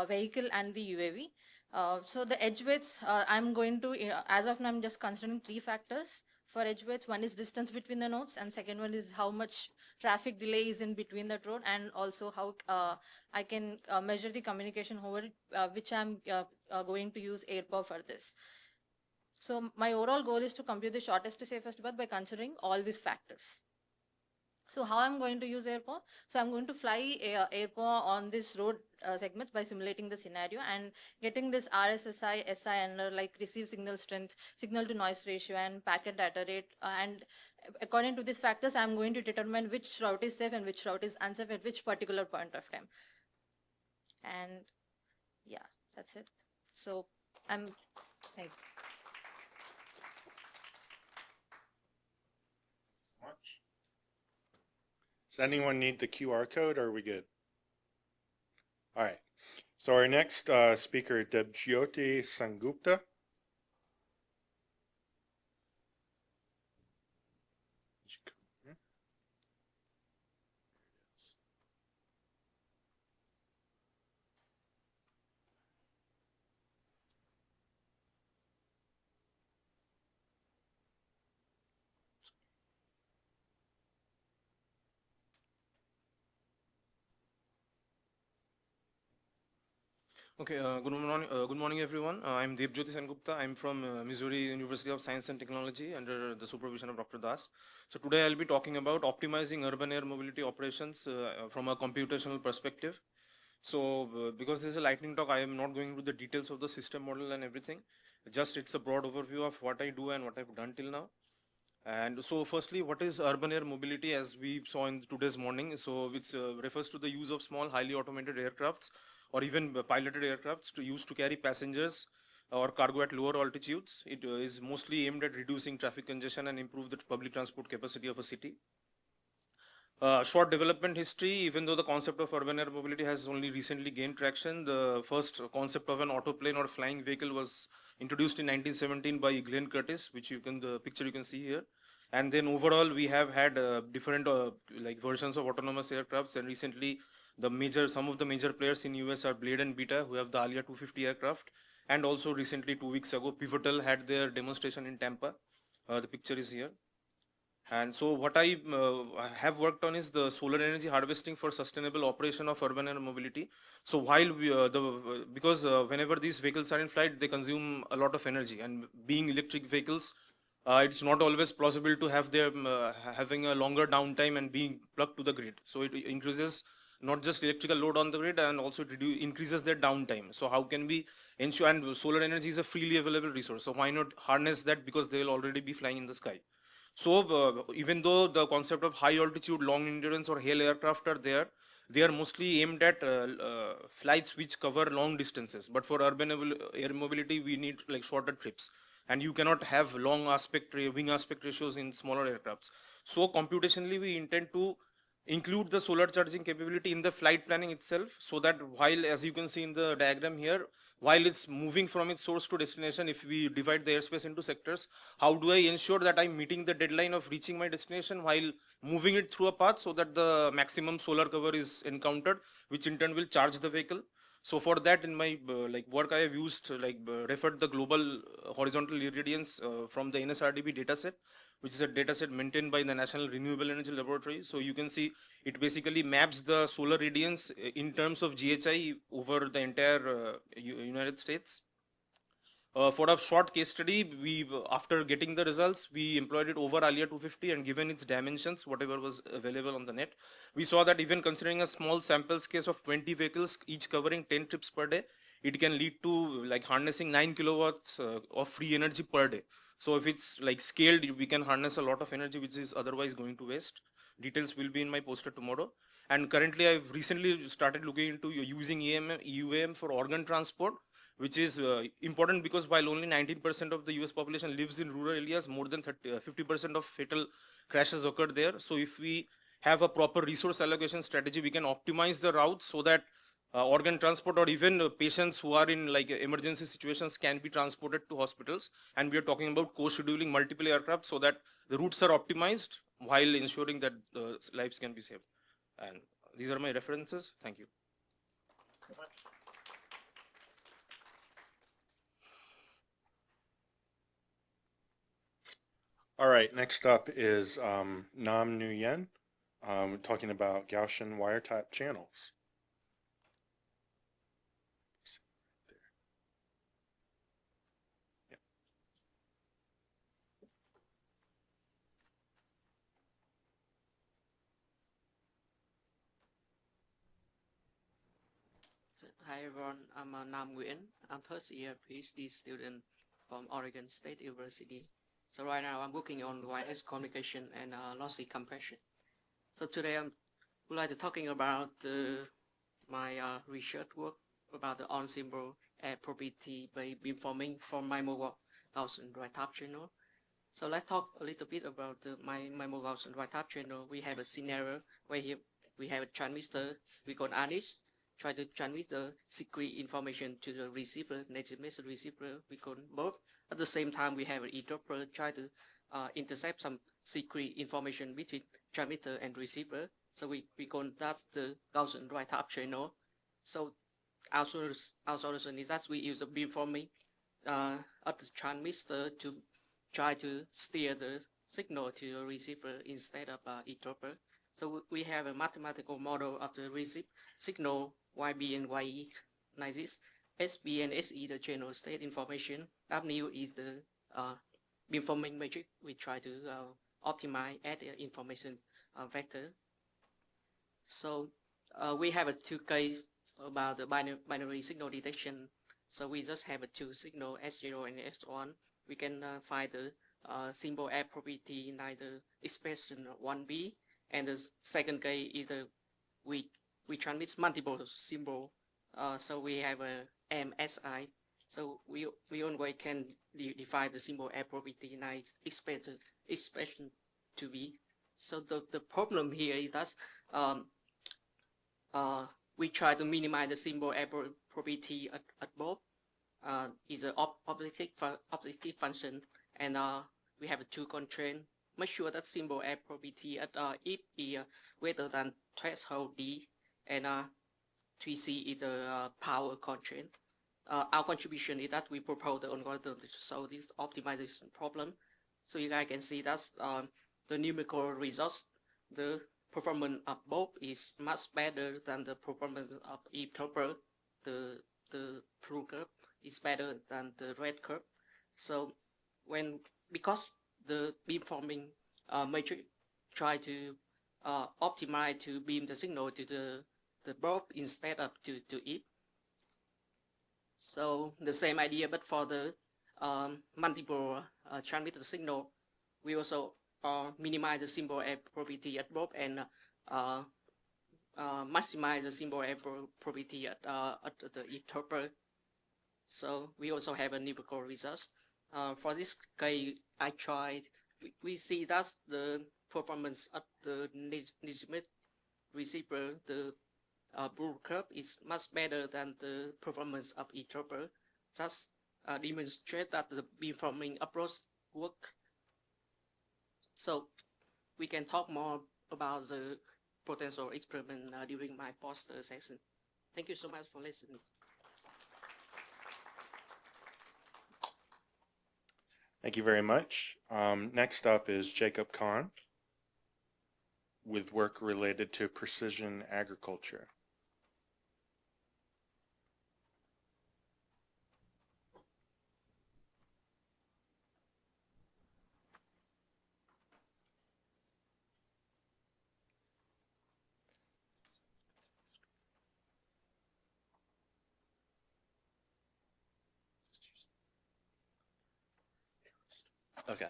vehicle and the UAV. So the edge weights, I'm going to, as of now, I'm just considering three factors for edge weights. One is distance between the nodes, and second one is how much traffic delay is in between that road, and also how I can measure the communication over which I'm going to use AirPower for this. So my overall goal is to compute the shortest to safest path by considering all these factors. So how I'm going to use AirPower? So I'm going to fly AirPower on this road segments by simulating the scenario and getting this RSSI, SI, like receive signal strength, signal to noise ratio, and packet data rate. And according to these factors, I'm going to determine which route is safe and which route is unsafe at which particular point of time. And yeah, that's it. So I'm like, Much. Does anyone need the QR code or are we good? All right. So our next speaker, Debjyoti Sangupta. Okay, good morning, everyone. I'm Debjyoti Sengupta. I'm from Missouri University of Science and Technology under the supervision of Dr. Das. So today I'll be talking about optimizing urban air mobility operations from a computational perspective. So because this is a lightning talk, I am not going into the details of the system model and everything. Just it's a broad overview of what I do and what I've done till now. And so firstly, what is urban air mobility as we saw in today's morning? So it refers to the use of small, highly automated aircrafts or even piloted aircrafts to use to carry passengers or cargo at lower altitudes. It is mostly aimed at reducing traffic congestion and improve the public transport capacity of a city. Short development history, even though the concept of urban air mobility has only recently gained traction, the first concept of an autoplane or flying vehicle was introduced in 1917 by Glenn Curtis, which the picture you can see here. And then overall, we have had different like versions of autonomous aircrafts, and recently some of the major players in US are Blade and Beta, who have the Alia 250 aircraft. And also recently, 2 weeks ago, Pivotal had their demonstration in Tampa. The picture is here. And so what I have worked on is the solar energy harvesting for sustainable operation of urban air mobility. So while because whenever these vehicles are in flight, they consume a lot of energy, and being electric vehicles, it's not always plausible to have them having a longer downtime and being plugged to the grid. So it increases not just electrical load on the grid, and also it increases their downtime. So how can we ensure, and solar energy is a freely available resource, so why not harness that, because they will already be flying in the sky. So even though the concept of high altitude, long endurance or HAL aircraft are there, they are mostly aimed at flights which cover long distances. But for urban air mobility, we need like shorter trips, and you cannot have long wing aspect ratios in smaller aircrafts. So computationally, we intend to include the solar charging capability in the flight planning itself, so that while, as you can see in the diagram here, while it's moving from its source to destination, if we divide the airspace into sectors, how do I ensure that I'm meeting the deadline of reaching my destination while moving it through a path so that the maximum solar cover is encountered, which in turn will charge the vehicle. So for that, in my work, I have used referred the global horizontal irradiance from the NSRDB dataset, which is a dataset maintained by the National Renewable Energy Laboratory. So you can see it basically maps the solar radiance in terms of GHI over the entire United States. For a short case study, after getting the results, we employed it over Alia 250, and given its dimensions, whatever was available on the net, we saw that even considering a small sample case of 20 vehicles, each covering 10 trips per day, it can lead to like harnessing 9 kilowatts of free energy per day. So if it's like scaled, we can harness a lot of energy which is otherwise going to waste. Details will be in my poster tomorrow. And currently, I've recently started looking into using UAM for organ transport, which is important because while only 19% of the US population lives in rural areas, more than 50% of fatal crashes occur there. So if we have a proper resource allocation strategy, we can optimize the routes so that organ transport or even patients who are in like emergency situations can be transported to hospitals. And we are talking about co-scheduling multiple aircraft so that the routes are optimized while ensuring that lives can be saved. And these are my references. Thank you. All right, next up is Nam Nguyen, talking about Gaussian wiretap channels. Hi everyone, I'm Nam Nguyen. I'm third year PhD student from Oregon State University. So right now I'm working on wireless communication and lossy compression. So today I would like to talking about my research work about the on-symbol air property by beamforming from my mobile Gaussian right-half channel. So let's talk a little bit about my Gaussian right-half channel. We have a scenario where here we have a transmitter, we call ANIS, try to transmit the secret information to the receiver, native message receiver, we call both. At the same time, we have an interpreter try to intercept some secret information between transmitter and receiver. So we call that the Gaussian right-half channel. So our solution is that we use the beamforming at the transmitter to try to steer the signal to the receiver instead of interpreter. So we have a mathematical model of the receive signal YB and YE like this. SB and SE the channel state information. W is the beamforming matrix. We try to optimize add the information vector. So we have a two case about the binary signal detection. So we just have a two signal S0 and S1. We can find the symbol air property in either expression 1B, and the second case either we transmit multiple symbol. So we have a MSI. So we only can define the symbol air property in expression 2B. So the problem here is that we try to minimize the symbol air property at both. Is an objective function, and we have two constraints. Make sure that symbol air property at if is greater than threshold D, and 3C is a power constraint. Our contribution is that we propose the algorithm to solve this optimization problem. So you guys can see that the numerical results, the performance of both is much better than the performance of interpreter. The blue curve is better than the red curve. So because the beamforming matrix try to optimize to beam the signal to the bulb instead of to it. So the same idea, but for the multiple transmitted signal, we also minimize the symbol air property at bulb and maximize the symbol air property at the interpreter. So we also have a numerical result. For this case, I tried. We see that the performance at the legitimate receiver, the blue curve is much better than the performance of interpreter. Just demonstrate that the beamforming approach work. So we can talk more about the potential experiment during my poster session. Thank you so much for listening. Thank you very much. Next up is Jacob Kahn with work related to precision agriculture. Okay.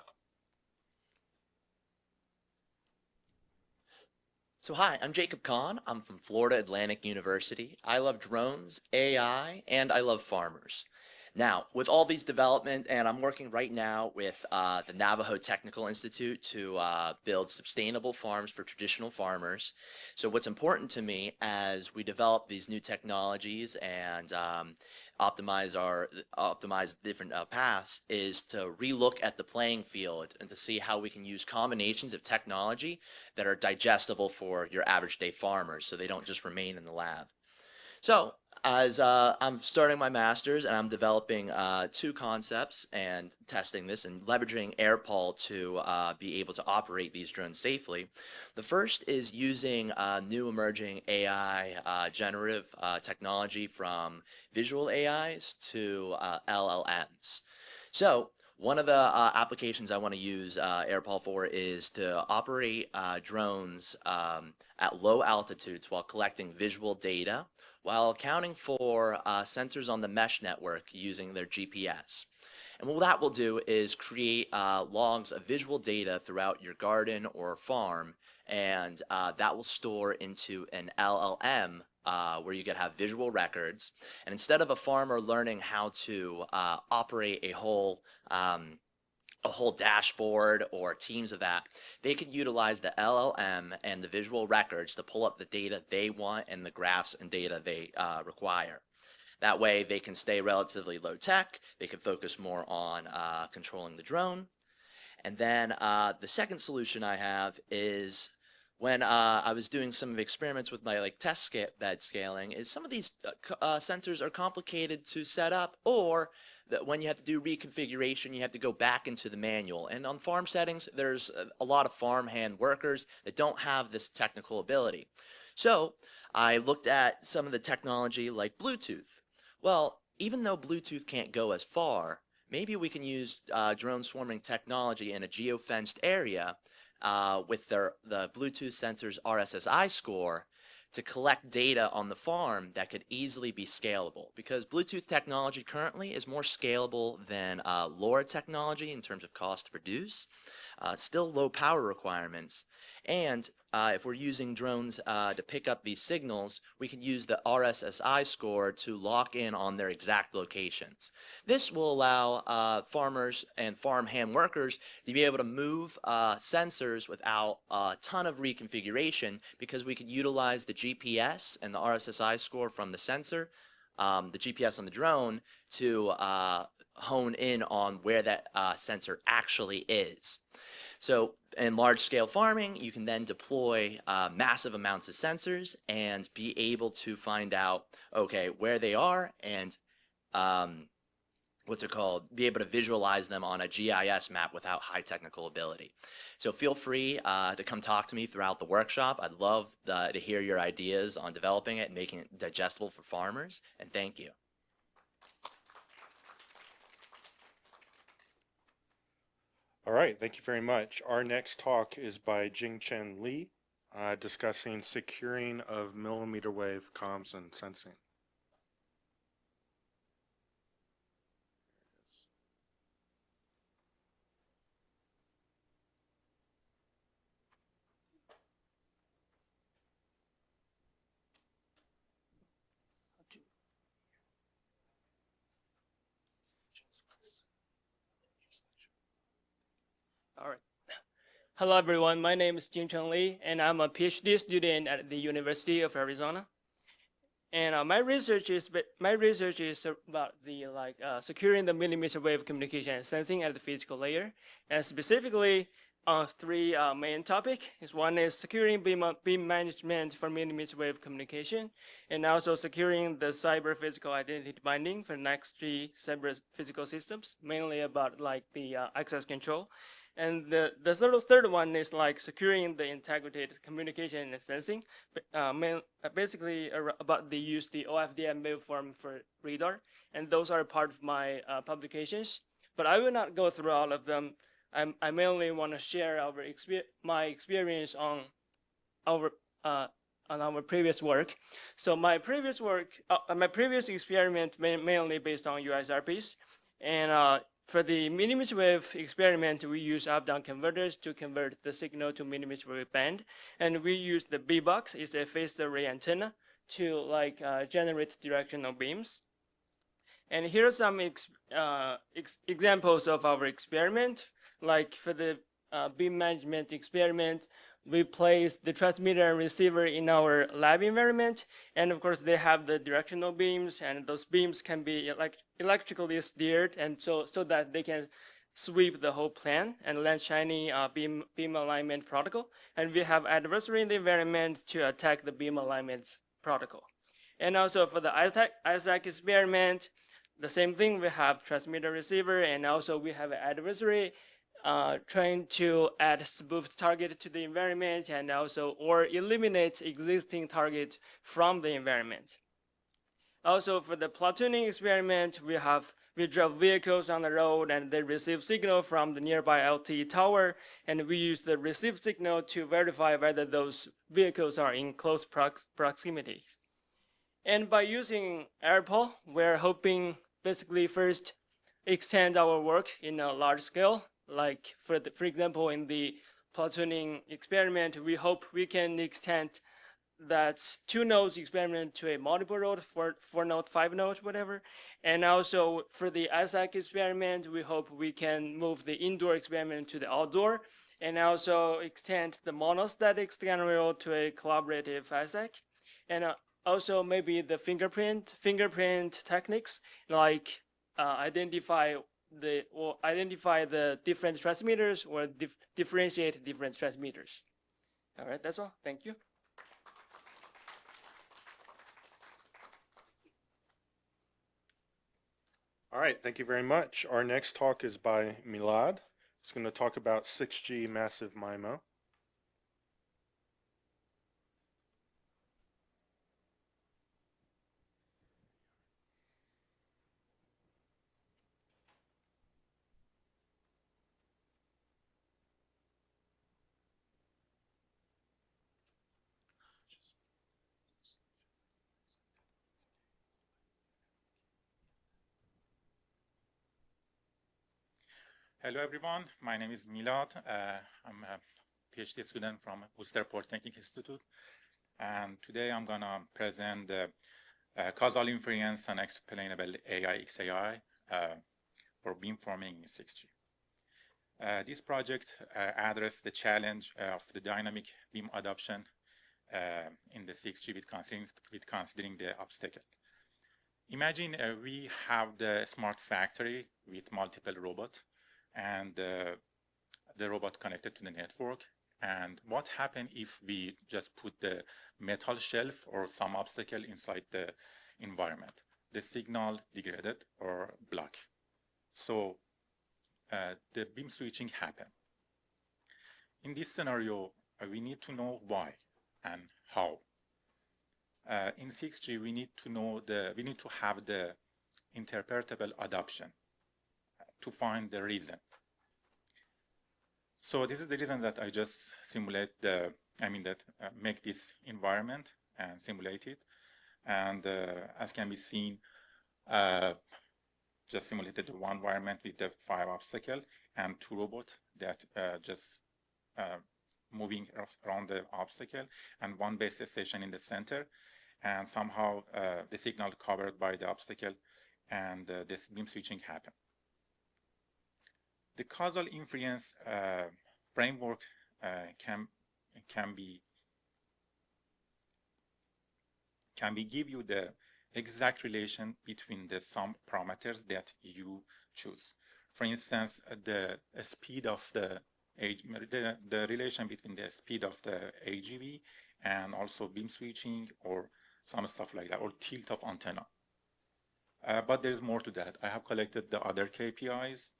So hi, I'm Jacob Kahn. I'm from Florida Atlantic University. I love drones, AI, and I love farmers. Now, with all these development, and I'm working right now with the Navajo Technical Institute to build sustainable farms for traditional farmers. So what's important to me as we develop these new technologies and optimize different paths is to relook at the playing field and to see how we can use combinations of technology that are digestible for your average day farmers so they don't just remain in the lab. So as I'm starting my master's and I'm developing two concepts and testing this and leveraging AirPal to be able to operate these drones safely. The first is using new emerging AI generative technology from visual AIs to LLMs. So one of the applications I want to use AirPal for is to operate drones at low altitudes while collecting visual data while accounting for sensors on the mesh network using their GPS. And what that will do is create logs of visual data throughout your garden or farm, and that will store into an LLM where you could have visual records. And instead of a farmer learning how to operate a whole dashboard or teams of that, they could utilize the LLM and the visual records to pull up the data they want and the graphs and data they require. That way they can stay relatively low tech, they can focus more on controlling the drone. And then the second solution I have is when I was doing some experiments with my test bed scaling, is some of these sensors are complicated to set up, or that when you have to do reconfiguration, you have to go back into the manual. And on farm settings, there's a lot of farm hand workers that don't have this technical ability. So I looked at some of the technology like Bluetooth. Well, even though Bluetooth can't go as far, maybe we can use drone swarming technology in a geofenced area with the Bluetooth sensor's RSSI score to collect data on the farm that could easily be scalable. Because Bluetooth technology currently is more scalable than LoRa technology in terms of cost to produce. Still low power requirements. And if we're using drones to pick up these signals, we can use the RSSI score to lock in on their exact locations. This will allow farmers and farm hand workers to be able to move sensors without a ton of reconfiguration, because we can utilize the GPS and the RSSI score from the sensor, the GPS on the drone, to hone in on where that sensor actually is. So in large-scale farming, you can then deploy massive amounts of sensors and be able to find out, okay, where they are and be able to visualize them on a GIS map without high technical ability. So feel free to come talk to me throughout the workshop. I'd love to hear your ideas on developing it and making it digestible for farmers, and thank you. All right, thank you very much. Our next talk is by Jingchen Li, discussing securing of millimeter wave comms and sensing. All right. Hello, everyone. My name is Jingchen Li, and I'm a PhD student at the University of Arizona. And my research is about the securing the millimeter wave communication and sensing at the physical layer, and specifically on three main topics. One is securing beam management for millimeter wave communication, and also securing the cyber physical identity binding for next-gen cyber physical systems, mainly about the access control. And the third one is securing the integrated communication and sensing, basically about the OFDM waveform for radar, and those are part of my publications. But I will not go through all of them. I mainly want to share my experience on our previous work. So my previous experiment mainly based on USRPs, and for the millimeter wave experiment, we use up-down converters to convert the signal to millimeter wave band, and we use the B-box, it's a phased array antenna, to generate directional beams. And here are some examples of our experiment. Like for the beam management experiment, we place the transmitter and receiver in our lab environment, and of course they have the directional beams, and those beams can be electrically steered, and so that they can sweep the whole plan and land shiny beam alignment protocol. And we have adversary in the environment to attack the beam alignment protocol. And also for the ISAC experiment, the same thing. We have transmitter receiver, and also we have an adversary trying to add spoofed target to the environment, and also or eliminate existing target from the environment. Also for the platooning experiment, we drive vehicles on the road and they receive signal from the nearby LTE tower, and we use the received signal to verify whether those vehicles are in close proximity. And by using AirPol, we're hoping basically first extend our work in a large scale. Like for example, in the platooning experiment, we hope we can extend that's 2 nodes experiment to a multiple node, 4 node, 5 nodes, whatever. And also for the ASAC experiment, we hope we can move the indoor experiment to the outdoor, and also extend the monostatic scenario to a collaborative ASAC. And also maybe the fingerprint techniques, like identify the different transmitters or differentiate different transmitters. All right, that's all. Thank you. All right, thank you very much. Our next talk is by Milad. He's going to talk about 6G massive MIMO. Hello, everyone. My name is Milad. I'm a PhD student from Worcester Polytechnic Institute. And today I'm going to present the causal inference and explainable AI XAI for beamforming in 6G. This project addressed the challenge of the dynamic beam adoption in the 6G with considering the obstacle. Imagine we have the smart factory with multiple robots, and the robot connected to the network. And what happens if we just put the metal shelf or some obstacle inside the environment? The signal degraded or blocked. So the beam switching happen. In this scenario, we need to know why and how. In 6G, we need to have the interpretable adoption to find the reason. So this is the reason that I just simulate make this environment and simulate it. And as can be seen, just simulated one environment with the 5 obstacles and 2 robots that just moving around the obstacle, and 1 base station in the center. And somehow the signal covered by the obstacle, and this beam switching happened. The causal inference framework can give you the exact relation between the some parameters that you choose. For instance, the speed of the relation between the speed of the AGV and also beam switching or some stuff like that, or tilt of antenna. But there's more to that. I have collected the other KPIs,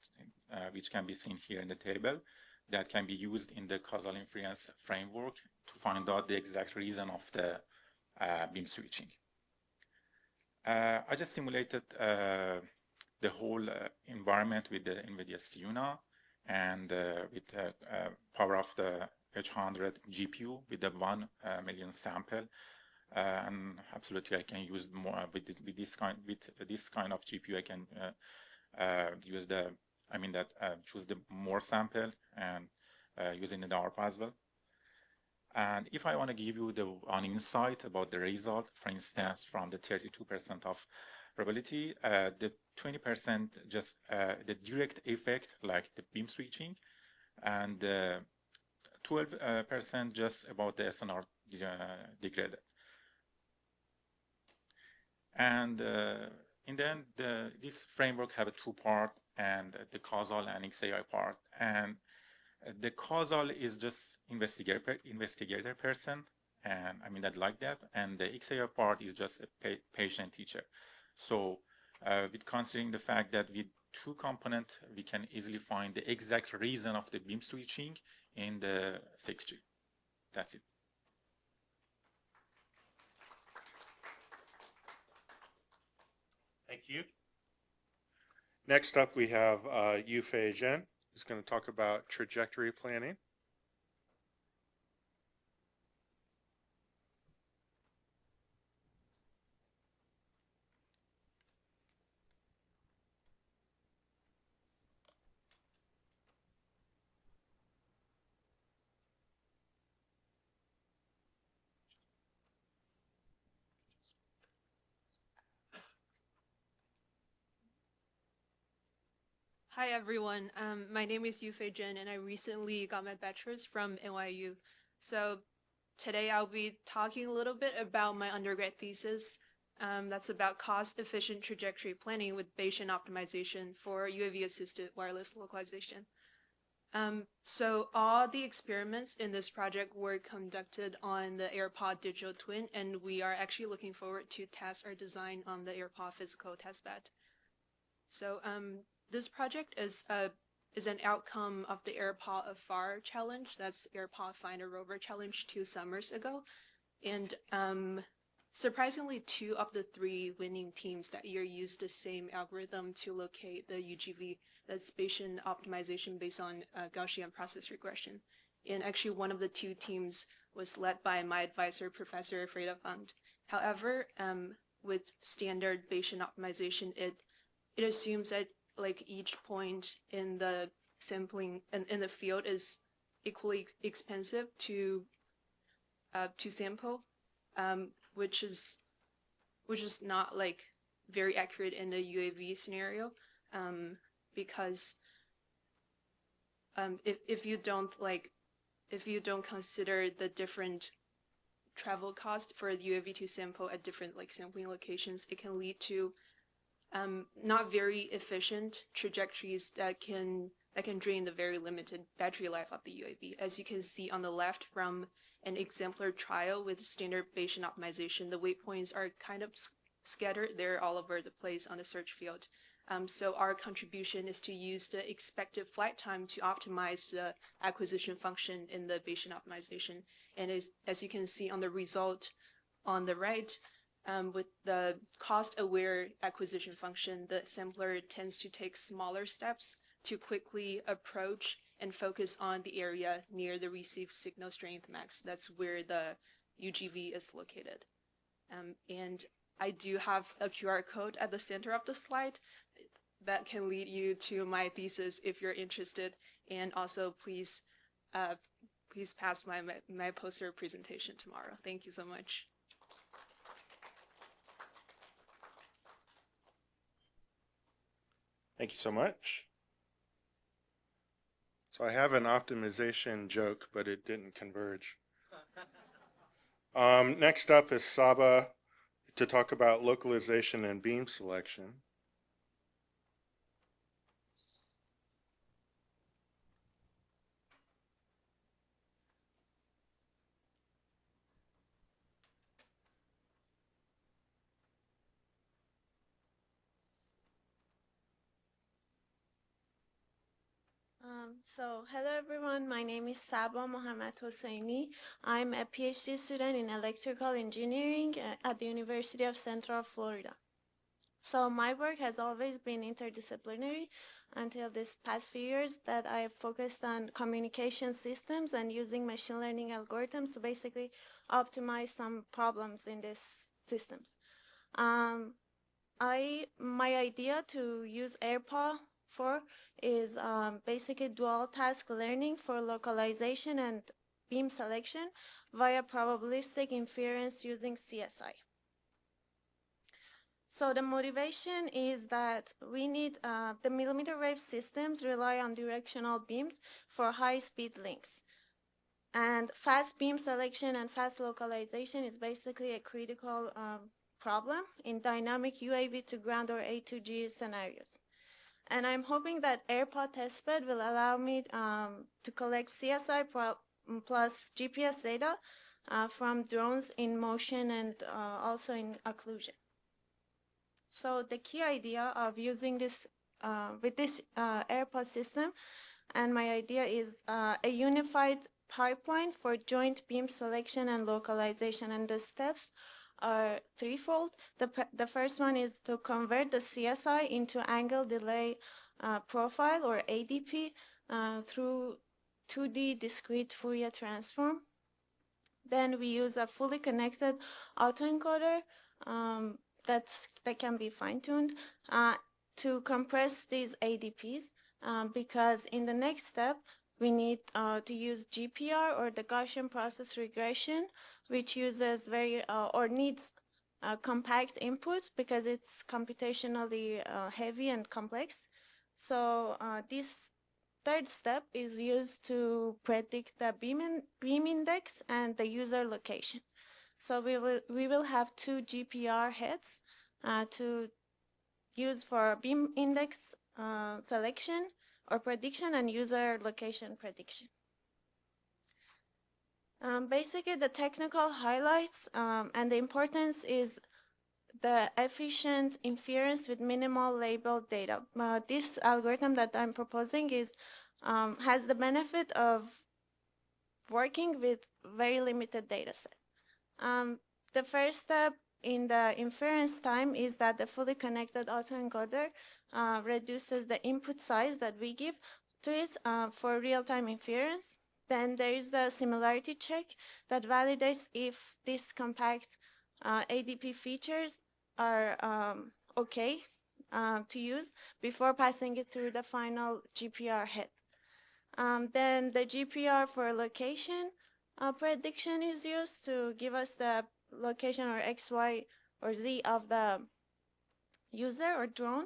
which can be seen here in the table, that can be used in the causal inference framework to find out the exact reason of the beam switching. I just simulated the whole environment with the NVIDIA Siuna and with power of the H100 GPU with the 1 million sample. And absolutely, I can use more with this kind of GPU. I can use choose the more sample and using the ARP as well. And if I want to give you an insight about the result, for instance, from the 32% of probability, the 20% just the direct effect, like the beam switching, and 12% just about the SNR degraded. And in the end, this framework have a 2 part, and the causal and XAI part. And the causal is just investigator person, and that like that. And the XAI part is just a patient teacher. So with considering the fact that with 2 components, we can easily find the exact reason of the beam switching in the 6G. That's it. Thank you. Next up, we have Yufei Zhen, who's going to talk about trajectory planning. Hi everyone, my name is Yufei Jin and I recently got my bachelor's from NYU. So today I'll be talking a little bit about my undergrad thesis. That's about cost-efficient trajectory planning with Bayesian optimization for UAV-assisted wireless localization. So all the experiments in this project were conducted on the AirPod digital twin, and we are actually looking forward to test our design on the AirPod physical testbed. So this project is an outcome of the AirPod Afar challenge. That's AirPod Find a Rover challenge 2 summers ago, and surprisingly, 2 of the 3 winning teams that year used the same algorithm to locate the UGV. That's Bayesian optimization based on Gaussian process regression. And actually, one of the 2 teams was led by my advisor, Professor Freda Fund. However, with standard Bayesian optimization, it assumes that like each point in the sampling and in the field is equally expensive to sample, which is not like very accurate in the UAV scenario, because if you don't consider the different travel cost for the UAV to sample at different like sampling locations, it can lead to not very efficient trajectories that can drain the very limited battery life of the UAV. As you can see on the left from an exemplar trial with standard Bayesian optimization, the waypoints are kind of scattered. They're all over the place on the search field. So our contribution is to use the expected flight time to optimize the acquisition function in the Bayesian optimization. And as you can see on the result on the right, with the cost-aware acquisition function, the sampler tends to take smaller steps to quickly approach and focus on the area near the received signal strength max. That's where the UGV is located. And I do have a QR code at the center of the slide that can lead you to my thesis if you're interested. And also, please pass my poster presentation tomorrow. Thank you so much. Thank you so much. So I have an optimization joke, but it didn't converge. Next up is Saba to talk about localization and beam selection. Hello everyone, my name is Saba Mohammad Hosseini. I'm a PhD student in electrical engineering at the University of Central Florida. So my work has always been interdisciplinary until this past few years that I focused on communication systems and using machine learning algorithms to basically optimize some problems in these systems. My idea to use AirPod for is basically dual task learning for localization and beam selection via probabilistic inference using CSI. So the motivation is that we need the millimeter wave systems rely on directional beams for high speed links. And fast beam selection and fast localization is basically a critical problem in dynamic UAV to ground or A2G scenarios. And I'm hoping that AirPod testbed will allow me to collect CSI plus GPS data from drones in motion and also in occlusion. So the key idea of using this with this AirPod system, and my idea is a unified pipeline for joint beam selection and localization, and the steps are threefold. The first one is to convert the CSI into angle delay profile or ADP through 2D discrete Fourier transform. Then we use a fully connected autoencoder that can be fine-tuned to compress these ADPs because in the next step we need to use GPR or the Gaussian process regression, which uses or needs compact input because it's computationally heavy and complex. So this third step is used to predict the beam index and the user location. So we will have two GPR heads to use for beam index selection or prediction and user location prediction. Basically, the technical highlights and the importance is the efficient inference with minimal labeled data. This algorithm that I'm proposing has the benefit of working with very limited data set. The first step in the inference time is that the fully connected autoencoder reduces the input size that we give to it for real-time inference. Then there is the similarity check that validates if these compact ADP features are okay to use before passing it through the final GPR head. Then the GPR for location prediction is used to give us the location or X, Y, or Z of the user or drone.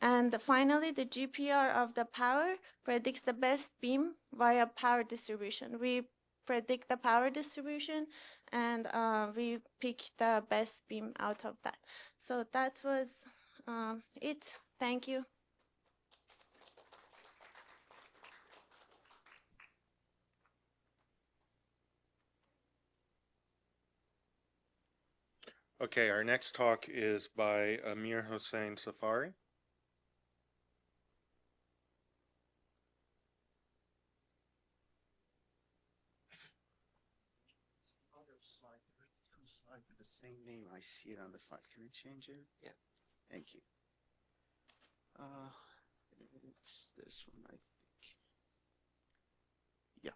And finally, the GPR of the power predicts the best beam via power distribution. We predict the power distribution and we pick the best beam out of that. So that was it. Thank you. Okay, our next talk is by Amir Hossein Safari. Other slide, there's two slides with the same name. I see it on the front. Can we change it? Yeah. Thank you. It's this one, I think. Yeah.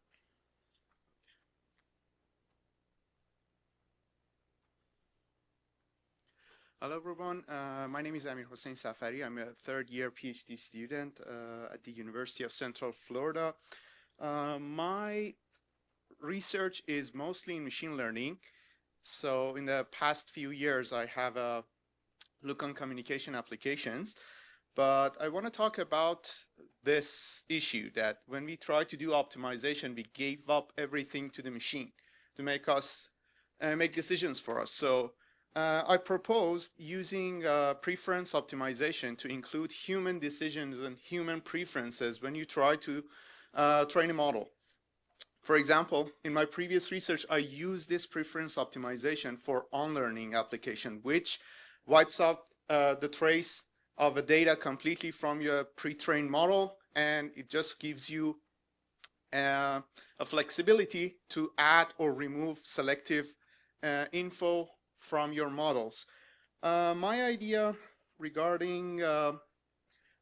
Hello, everyone. My name is Amir Hossein Safari. I'm a third-year PhD student at the University of Central Florida. My research is mostly in machine learning. So in the past few years, I have a look on communication applications. But I want to talk about this issue that when we try to do optimization, we gave up everything to the machine to make us make decisions for us. So I proposed using preference optimization to include human decisions and human preferences when you try to train a model. For example, in my previous research, I used this preference optimization for on-learning application, which wipes out the trace of a data completely from your pre-trained model, and it just gives you a flexibility to add or remove selective info from your models. My idea regarding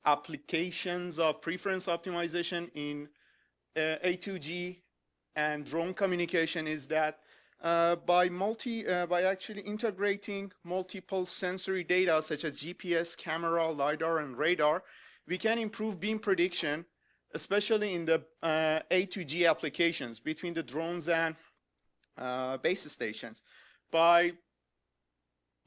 applications of preference optimization in A2G and drone communication is that by actually integrating multiple sensory data such as GPS, camera, LiDAR, and radar, we can improve beam prediction, especially in the A2G applications between the drones and base stations. By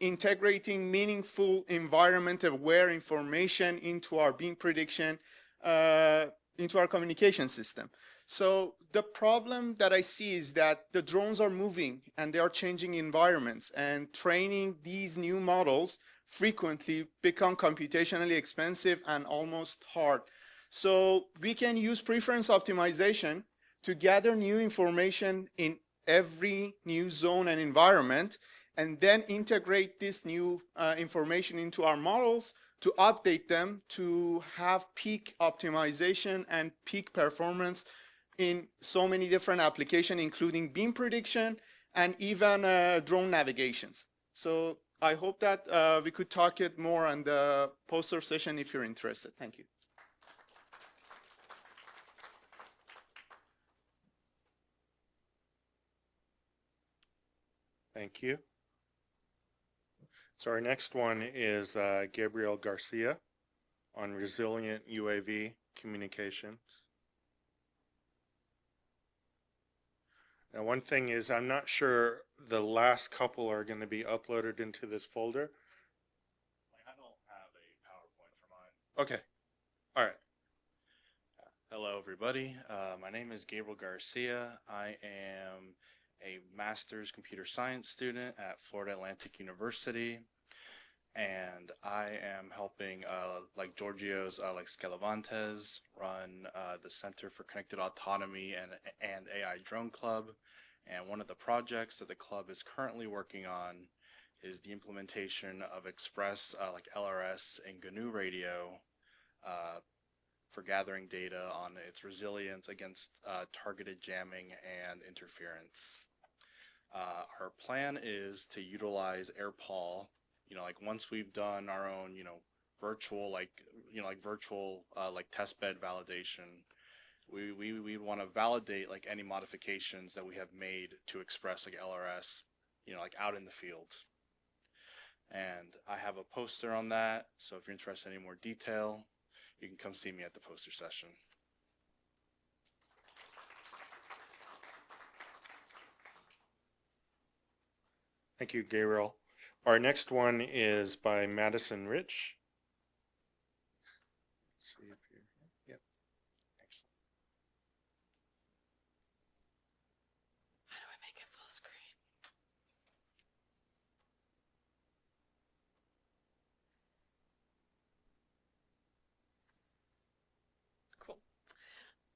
integrating meaningful environment-aware information into our beam prediction, into our communication system. So the problem that I see is that the drones are moving and they are changing environments, and training these new models frequently become computationally expensive and almost hard. So we can use preference optimization to gather new information in every new zone and environment, and then integrate this new information into our models to update them to have peak optimization and peak performance in so many different applications, including beam prediction and even drone navigations. So I hope that we could talk it more on the poster session if you're interested. Thank you. Thank you. So our next one is Gabriel Garcia on resilient UAV communications. Now, one thing is, I'm not sure the last couple are going to be uploaded into this folder. I don't have a PowerPoint for mine. Okay. All right. Hello, everybody. My name is Gabriel Garcia. I am a master's computer science student at Florida Atlantic University, and I am helping, like Giorgio's, like Scalavantes, run the Center for Connected Autonomy and AI Drone Club. And one of the projects that the club is currently working on is the implementation of Express, like LRS and GNU radio, for gathering data on its resilience against targeted jamming and interference. Our plan is to utilize AirPal, like once we've done our own, virtual, like virtual, like testbed validation, we want to validate like any modifications that we have made to Express like LRS, like out in the field. And I have a poster on that, so if you're interested in any more detail, you can come see me at the poster session. Thank you, Gabriel. Our next one is by Madison Rich. Let's see if you're here. Yep. Excellent. How do I make it full screen? Cool.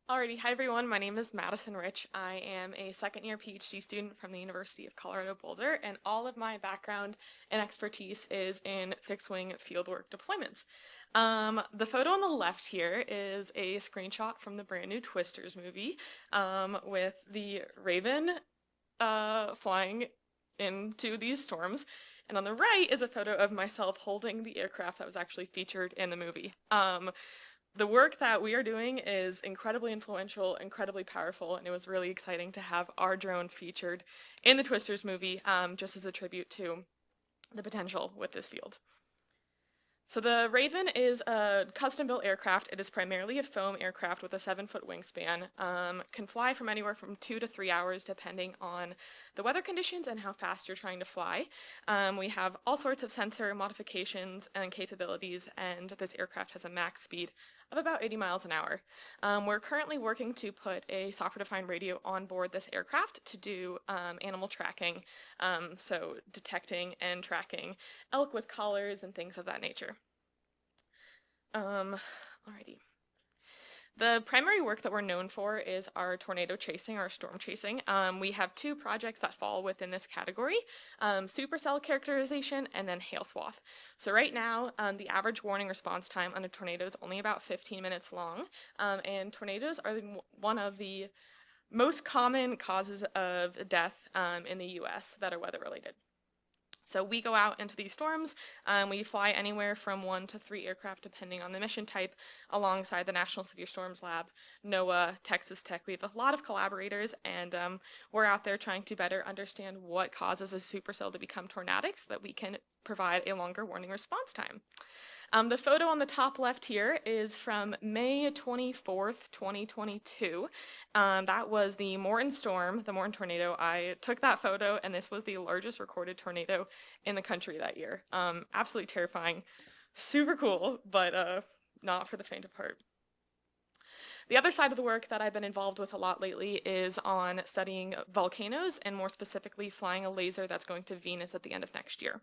Alrighty, hi everyone, my name is Madison Rich. I am a second-year PhD student from the University of Colorado Boulder, and all of my background and expertise is in fixed-wing fieldwork deployments. The photo on the left here is a screenshot from the brand new Twisters movie, with the Raven flying into these storms. And on the right is a photo of myself holding the aircraft that was actually featured in the movie. The work that we are doing is incredibly influential, incredibly powerful, and it was really exciting to have our drone featured in the Twisters movie, just as a tribute to the potential with this field. So the Raven is a custom-built aircraft. It is primarily a foam aircraft with a 7-foot wingspan. Can fly from anywhere from 2 to 3 hours depending on the weather conditions and how fast you're trying to fly. We have all sorts of sensor modifications and capabilities, and this aircraft has a max speed of about 80 miles an hour. We're currently working to put a software-defined radio on board this aircraft to do animal tracking, so detecting and tracking elk with collars and things of that nature. Alrighty. The primary work that we're known for is our tornado chasing, our storm chasing. We have 2 projects that fall within this category, supercell characterization and then hail swath. So right now, the average warning response time on a tornado is only about 15 minutes long, and tornadoes are one of the most common causes of death in the US that are weather related. So we go out into these storms, we fly anywhere from 1 to 3 aircraft depending on the mission type, alongside the National Severe Storms Lab, NOAA, Texas Tech. We have a lot of collaborators, and we're out there trying to better understand what causes a supercell to become tornadic so that we can provide a longer warning response time. The photo on the top left here is from May 24th, 2022. That was the Morton storm, the Morton tornado. I took that photo, and this was the largest recorded tornado in the country that year. Absolutely terrifying, super cool, but not for the faint of heart. The other side of the work that I've been involved with a lot lately is on studying volcanoes, and more specifically flying a laser that's going to Venus at the end of next year.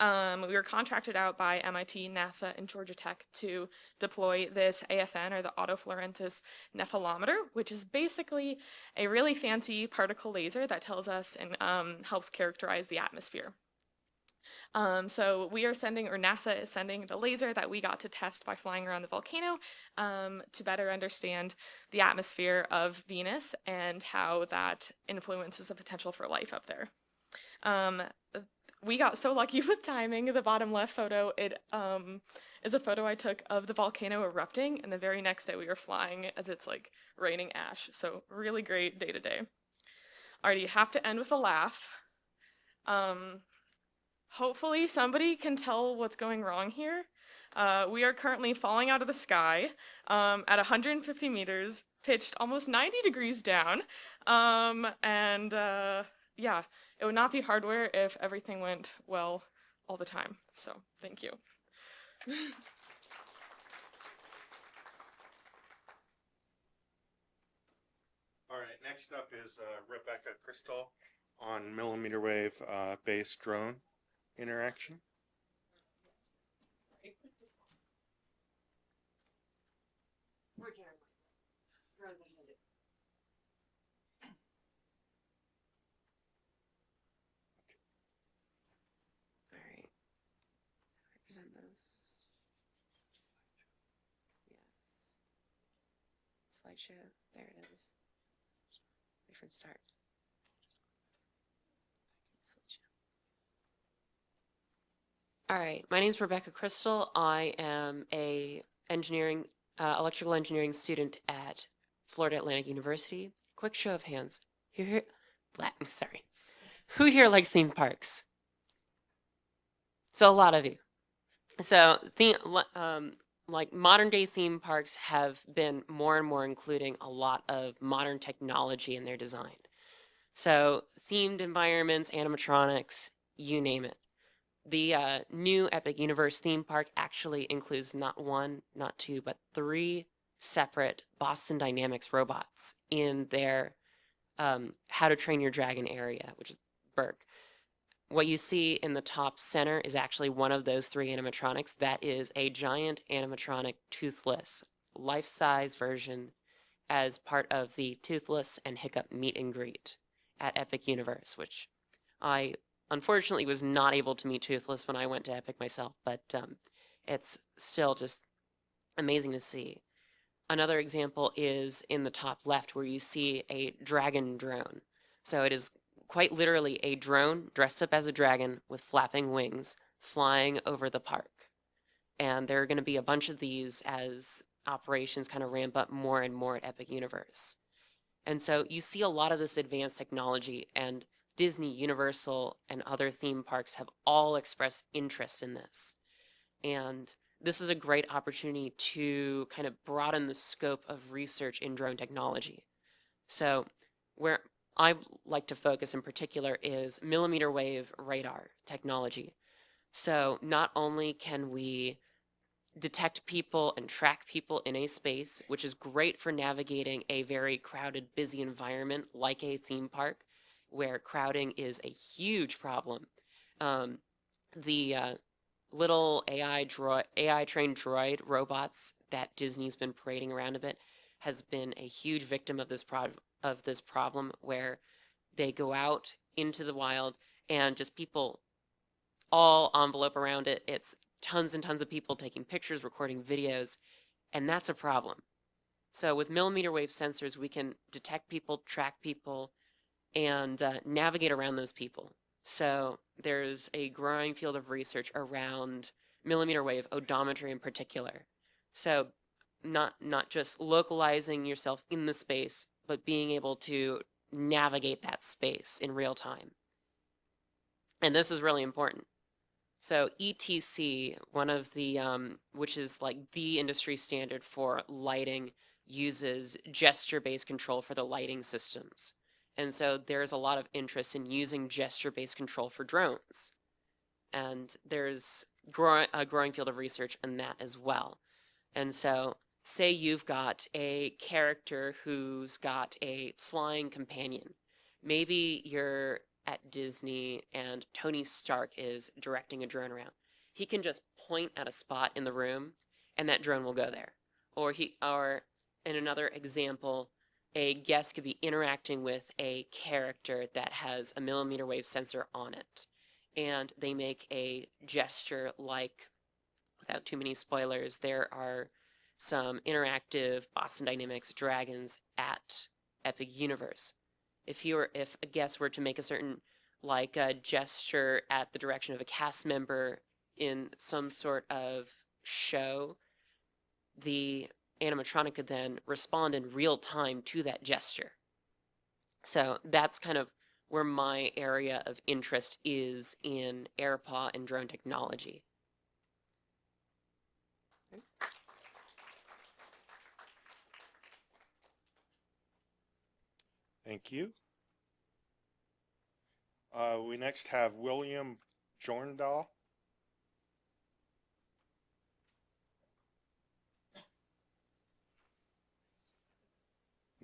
We were contracted out by MIT, NASA, and Georgia Tech to deploy this AFN, or the autofluorescence nephelometer, which is basically a really fancy particle laser that tells us and helps characterize the atmosphere. So we are sending, or NASA is sending, the laser that we got to test by flying around the volcano to better understand the atmosphere of Venus and how that influences the potential for life up there. We got so lucky with timing. The bottom left photo, it is a photo I took of the volcano erupting, and the very next day we were flying as it's like raining ash. So really great day to day. Alrighty, you have to end with a laugh. Hopefully somebody can tell what's going wrong here. We are currently falling out of the sky at 150 meters, pitched almost 90 degrees down. Yeah, it would not be hardware if everything went well all the time. So thank you. All right, next up is Rebecca Crystal on millimeter wave based drone interaction. All right. Represent this. Yes. Slideshow. There it is. Right from start. Slideshow. All right. My name is Rebecca Crystal. I am a electrical engineering student at Florida Atlantic University. Quick show of hands. Sorry. Who here likes theme parks? So a lot of you. So like modern day theme parks have been more and more including a lot of modern technology in their design. So themed environments, animatronics, you name it. The new Epic Universe theme park actually includes not one, not two, but 3 separate Boston Dynamics robots in their How to Train Your Dragon area, which is Berg. What you see in the top center is actually one of those 3 animatronics. That is a giant animatronic toothless life-size version as part of the Toothless and Hiccup meet and greet at Epic Universe, which I unfortunately was not able to meet Toothless when I went to Epic myself, but it's still just amazing to see. Another example is in the top left where you see a dragon drone. So it is quite literally a drone dressed up as a dragon with flapping wings flying over the park. And there are going to be a bunch of these as operations kind of ramp up more and more at Epic Universe. And so you see a lot of this advanced technology, and Disney, Universal, and other theme parks have all expressed interest in this. And this is a great opportunity to kind of broaden the scope of research in drone technology. So where I like to focus in particular is millimeter wave radar technology. So not only can we detect people and track people in a space, which is great for navigating a very crowded, busy environment like a theme park, where crowding is a huge problem. The little AI-trained droid robots that Disney's been parading around a bit has been a huge victim of this problem, where they go out into the wild and just people all envelope around it. It's tons and tons of people taking pictures, recording videos, and that's a problem. So with millimeter wave sensors, we can detect people, track people, and navigate around those people. So there's a growing field of research around millimeter wave odometry in particular. So not just localizing yourself in the space, but being able to navigate that space in real time. And this is really important. So ETC, one of the, which is like the industry standard for lighting, uses gesture-based control for the lighting systems. And so there's a lot of interest in using gesture-based control for drones. And there's a growing field of research in that as well. And so say you've got a character who's got a flying companion. Maybe you're at Disney and Tony Stark is directing a drone around. He can just point at a spot in the room and that drone will go there. Or in another example, a guest could be interacting with a character that has a millimeter wave sensor on it. And they make a gesture like, without too many spoilers, there are some interactive Boston Dynamics dragons at Epic Universe. If a guest were to make a certain gesture at the direction of a cast member in some sort of show, the animatronic could then respond in real time to that gesture. So that's kind of where my area of interest is in AirPaw and drone technology. Thank you. We next have William Jorndal.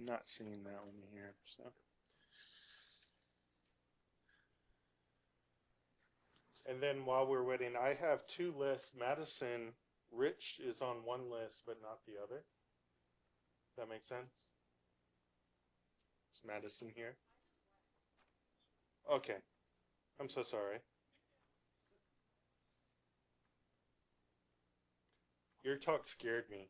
not seeing that one here. So. And then while we're waiting, I have two lists. Madison Rich is on one list, but not the other. Does that make sense? Is Madison here? Okay. I'm so sorry. Your talk scared me.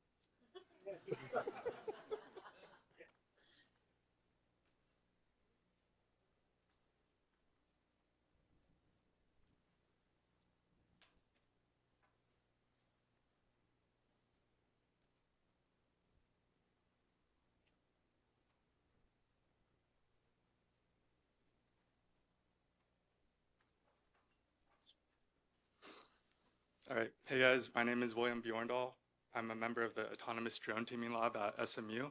All right. Hey guys, my name is William Bjorndal. I'm a member of the Autonomous Drone Teaming Lab at SMU.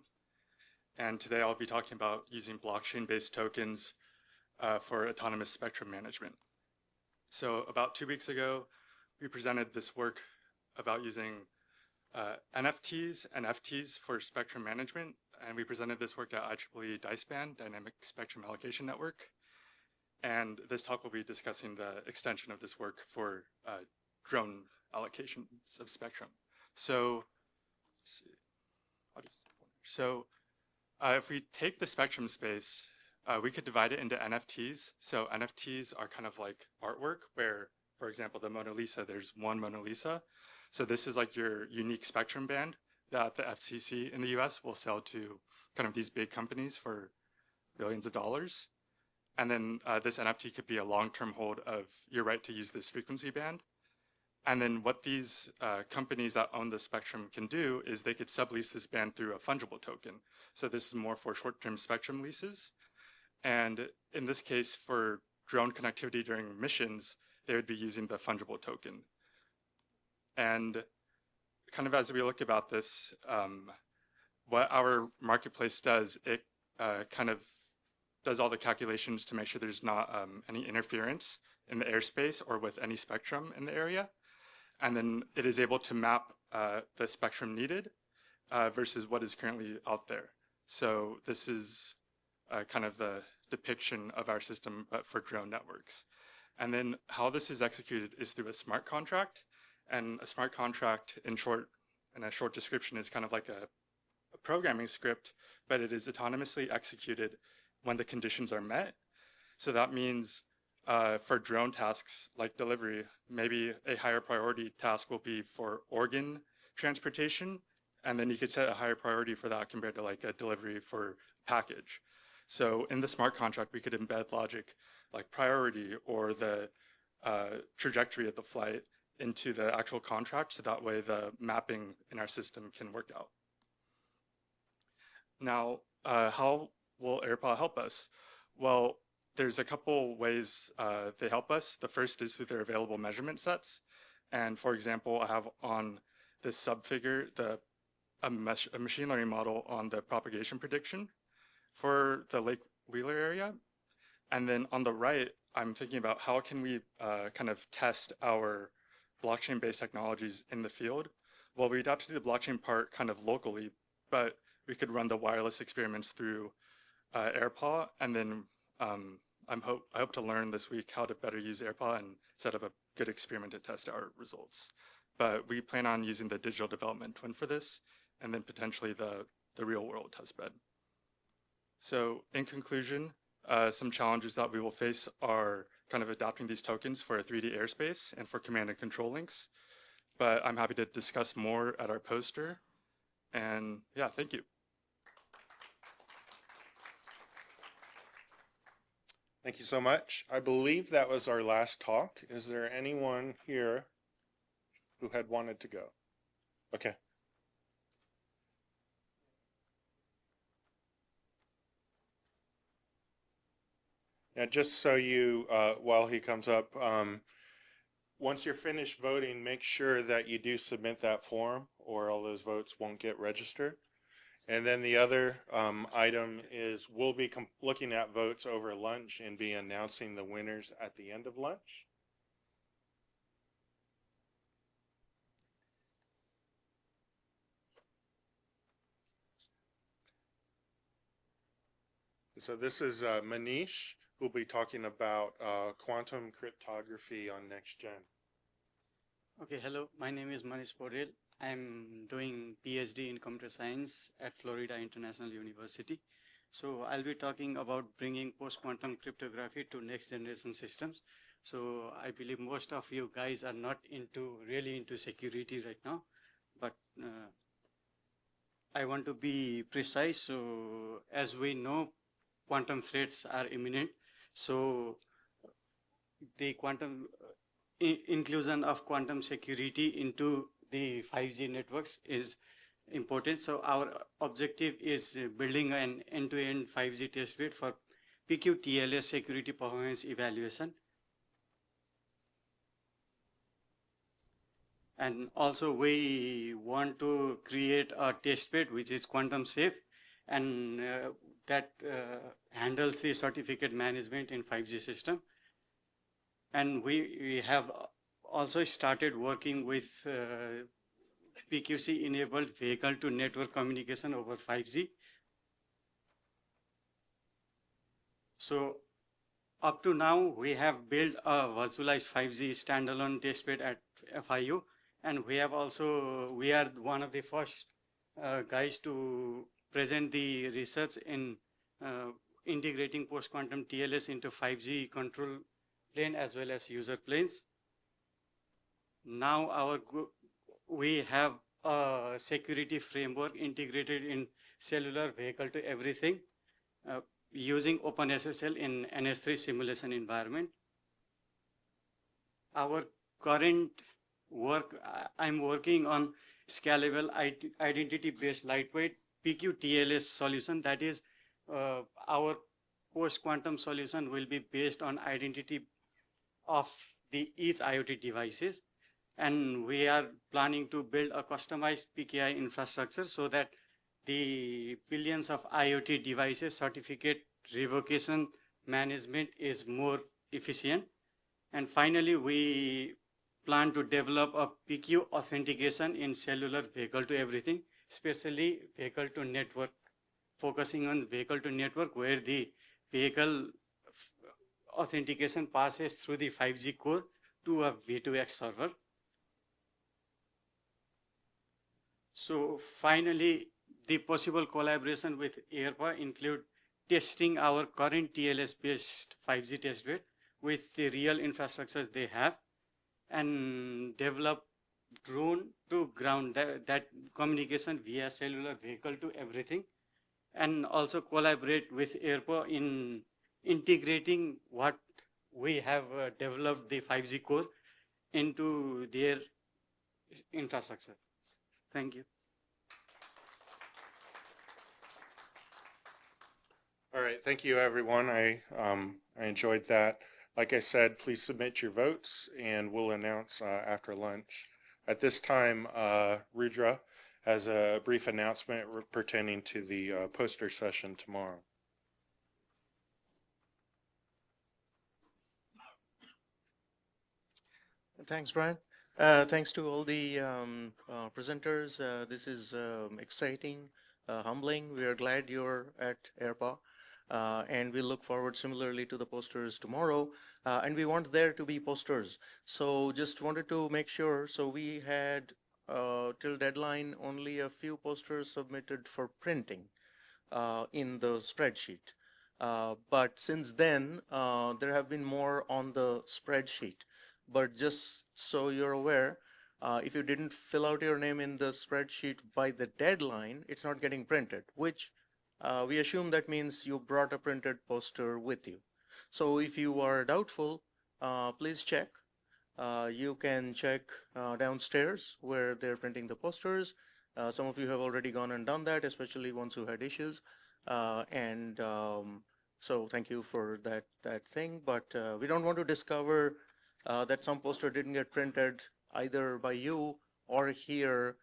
And today I'll be talking about using blockchain-based tokens for autonomous spectrum management. So about 2 weeks ago, we presented this work about using NFTs and FTs for spectrum management. And we presented this work at IEEE DICE-band, Dynamic Spectrum Allocation Network. And this talk will be discussing the extension of this work for drone allocations of spectrum. So, let's see. If we take the spectrum space, we could divide it into NFTs. So NFTs are kind of like artwork where, for example, the Mona Lisa, there's one Mona Lisa. So this is like your unique spectrum band that the FCC in the US will sell to kind of these big companies for billions of dollars. And then this NFT could be a long-term hold of your right to use this frequency band. And then what these companies that own the spectrum can do is they could sublease this band through a fungible token. So this is more for short-term spectrum leases. And in this case, for drone connectivity during missions, they would be using the fungible token. And kind of as we look about this, what our marketplace does, it kind of does all the calculations to make sure there's not any interference in the airspace or with any spectrum in the area. And then it is able to map the spectrum needed versus what is currently out there. So this is kind of the depiction of our system, but for drone networks. And then how this is executed is through a smart contract. And a smart contract, in a short description, is kind of like a programming script, but it is autonomously executed when the conditions are met. So that means for drone tasks like delivery, maybe a higher priority task will be for organ transportation, and then you could set a higher priority for that compared to like a delivery for package. So in the smart contract, we could embed logic like priority or the trajectory of the flight into the actual contract, so that way the mapping in our system can work out. Now, how will AirPod help us? Well, there's a couple ways they help us. The first is through their available measurement sets. And for example, I have on this subfigure a machine learning model on the propagation prediction for the Lake Wheeler area. And then on the right, I'm thinking about how can we kind of test our blockchain-based technologies in the field. Well, we'd have to do the blockchain part kind of locally, but we could run the wireless experiments through AirPod, and then I hope to learn this week how to better use AirPod and set up a good experiment to test our results. But we plan on using the digital development twin for this, and then potentially the real world testbed. So in conclusion, some challenges that we will face are kind of adapting these tokens for a 3D airspace and for command and control links. But I'm happy to discuss more at our poster. And yeah, thank you. Thank you so much. I believe that was our last talk. Is there anyone here who had wanted to go? Okay. Now, just so you, while he comes up, once you're finished voting, make sure that you do submit that form or all those votes won't get registered. And then the other item is we'll be looking at votes over lunch and be announcing the winners at the end of lunch. So this is Manish, who'll be talking about quantum cryptography on next gen. Okay, hello. My name is Manish Podel. I'm doing PhD in computer science at Florida International University. So I'll be talking about bringing post-quantum cryptography to next generation systems. So I believe most of you guys are not really into security right now, but I want to be precise. So as we know, quantum threats are imminent. So the quantum inclusion of quantum security into the 5G networks is important. So our objective is building an end-to-end 5G test bed for PQTLS security performance evaluation. And also we want to create a test bed which is quantum safe and that handles the certificate management in 5G system. And we have also started working with PQC enabled vehicle to network communication over 5G. So up to now, we have built a virtualized 5G standalone testbed at FIU. And we are one of the first guys to present the research in integrating post-quantum TLS into 5G control plane as well as user planes. Now we have a security framework integrated in cellular vehicle to everything using OpenSSL in NS3 simulation environment. Our current work, I'm working on scalable identity-based lightweight PQTLS solution. That is, our post-quantum solution will be based on identity of each IoT devices. And we are planning to build a customized PKI infrastructure so that the billions of IoT devices certificate revocation management is more efficient. And finally, we plan to develop a PQ authentication in cellular vehicle to everything, especially vehicle to network, focusing on vehicle to network where the vehicle authentication passes through the 5G core to a V2X server. So finally, the possible collaboration with AirPA include testing our current TLS-based 5G testbed with the real infrastructures they have and develop drone to ground that communication via cellular vehicle to everything, and also collaborate with AirPA in integrating what we have developed the 5G core into their infrastructure. Thank you. All right, thank you, everyone. I enjoyed that. Like I said, please submit your votes, and we'll announce after lunch. At this time, Rudra has a brief announcement pertaining to the poster session tomorrow. Thanks, Brian. Thanks to all the presenters. This is exciting, humbling. We are glad you're at AirPA. And we look forward similarly to the posters tomorrow. And we want there to be posters. So just wanted to make sure. So we had till deadline only a few posters submitted for printing in the spreadsheet. But since then, there have been more on the spreadsheet. But just so you're aware, if you didn't fill out your name in the spreadsheet by the deadline, it's not getting printed, which we assume that means you brought a printed poster with you. So if you are doubtful, please check. You can check downstairs where they're printing the posters. Some of you have already gone and done that, especially ones who had issues. So thank you for that thing. But we don't want to discover that some poster didn't get printed either by you or here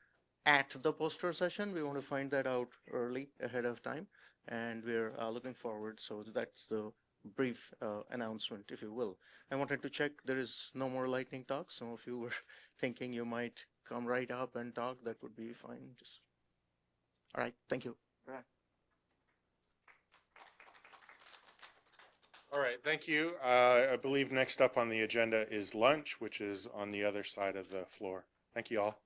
at the poster session. We want to find that out early ahead of time, and we're looking forward. So that's the brief announcement, if you will. I wanted to check there is no more lightning talks. Some of you were thinking you might come right up and talk. That would be fine. Just all right. Thank you. All right. All right, thank you. I believe next up on the agenda is lunch, which is on the other side of the floor. Thank you all.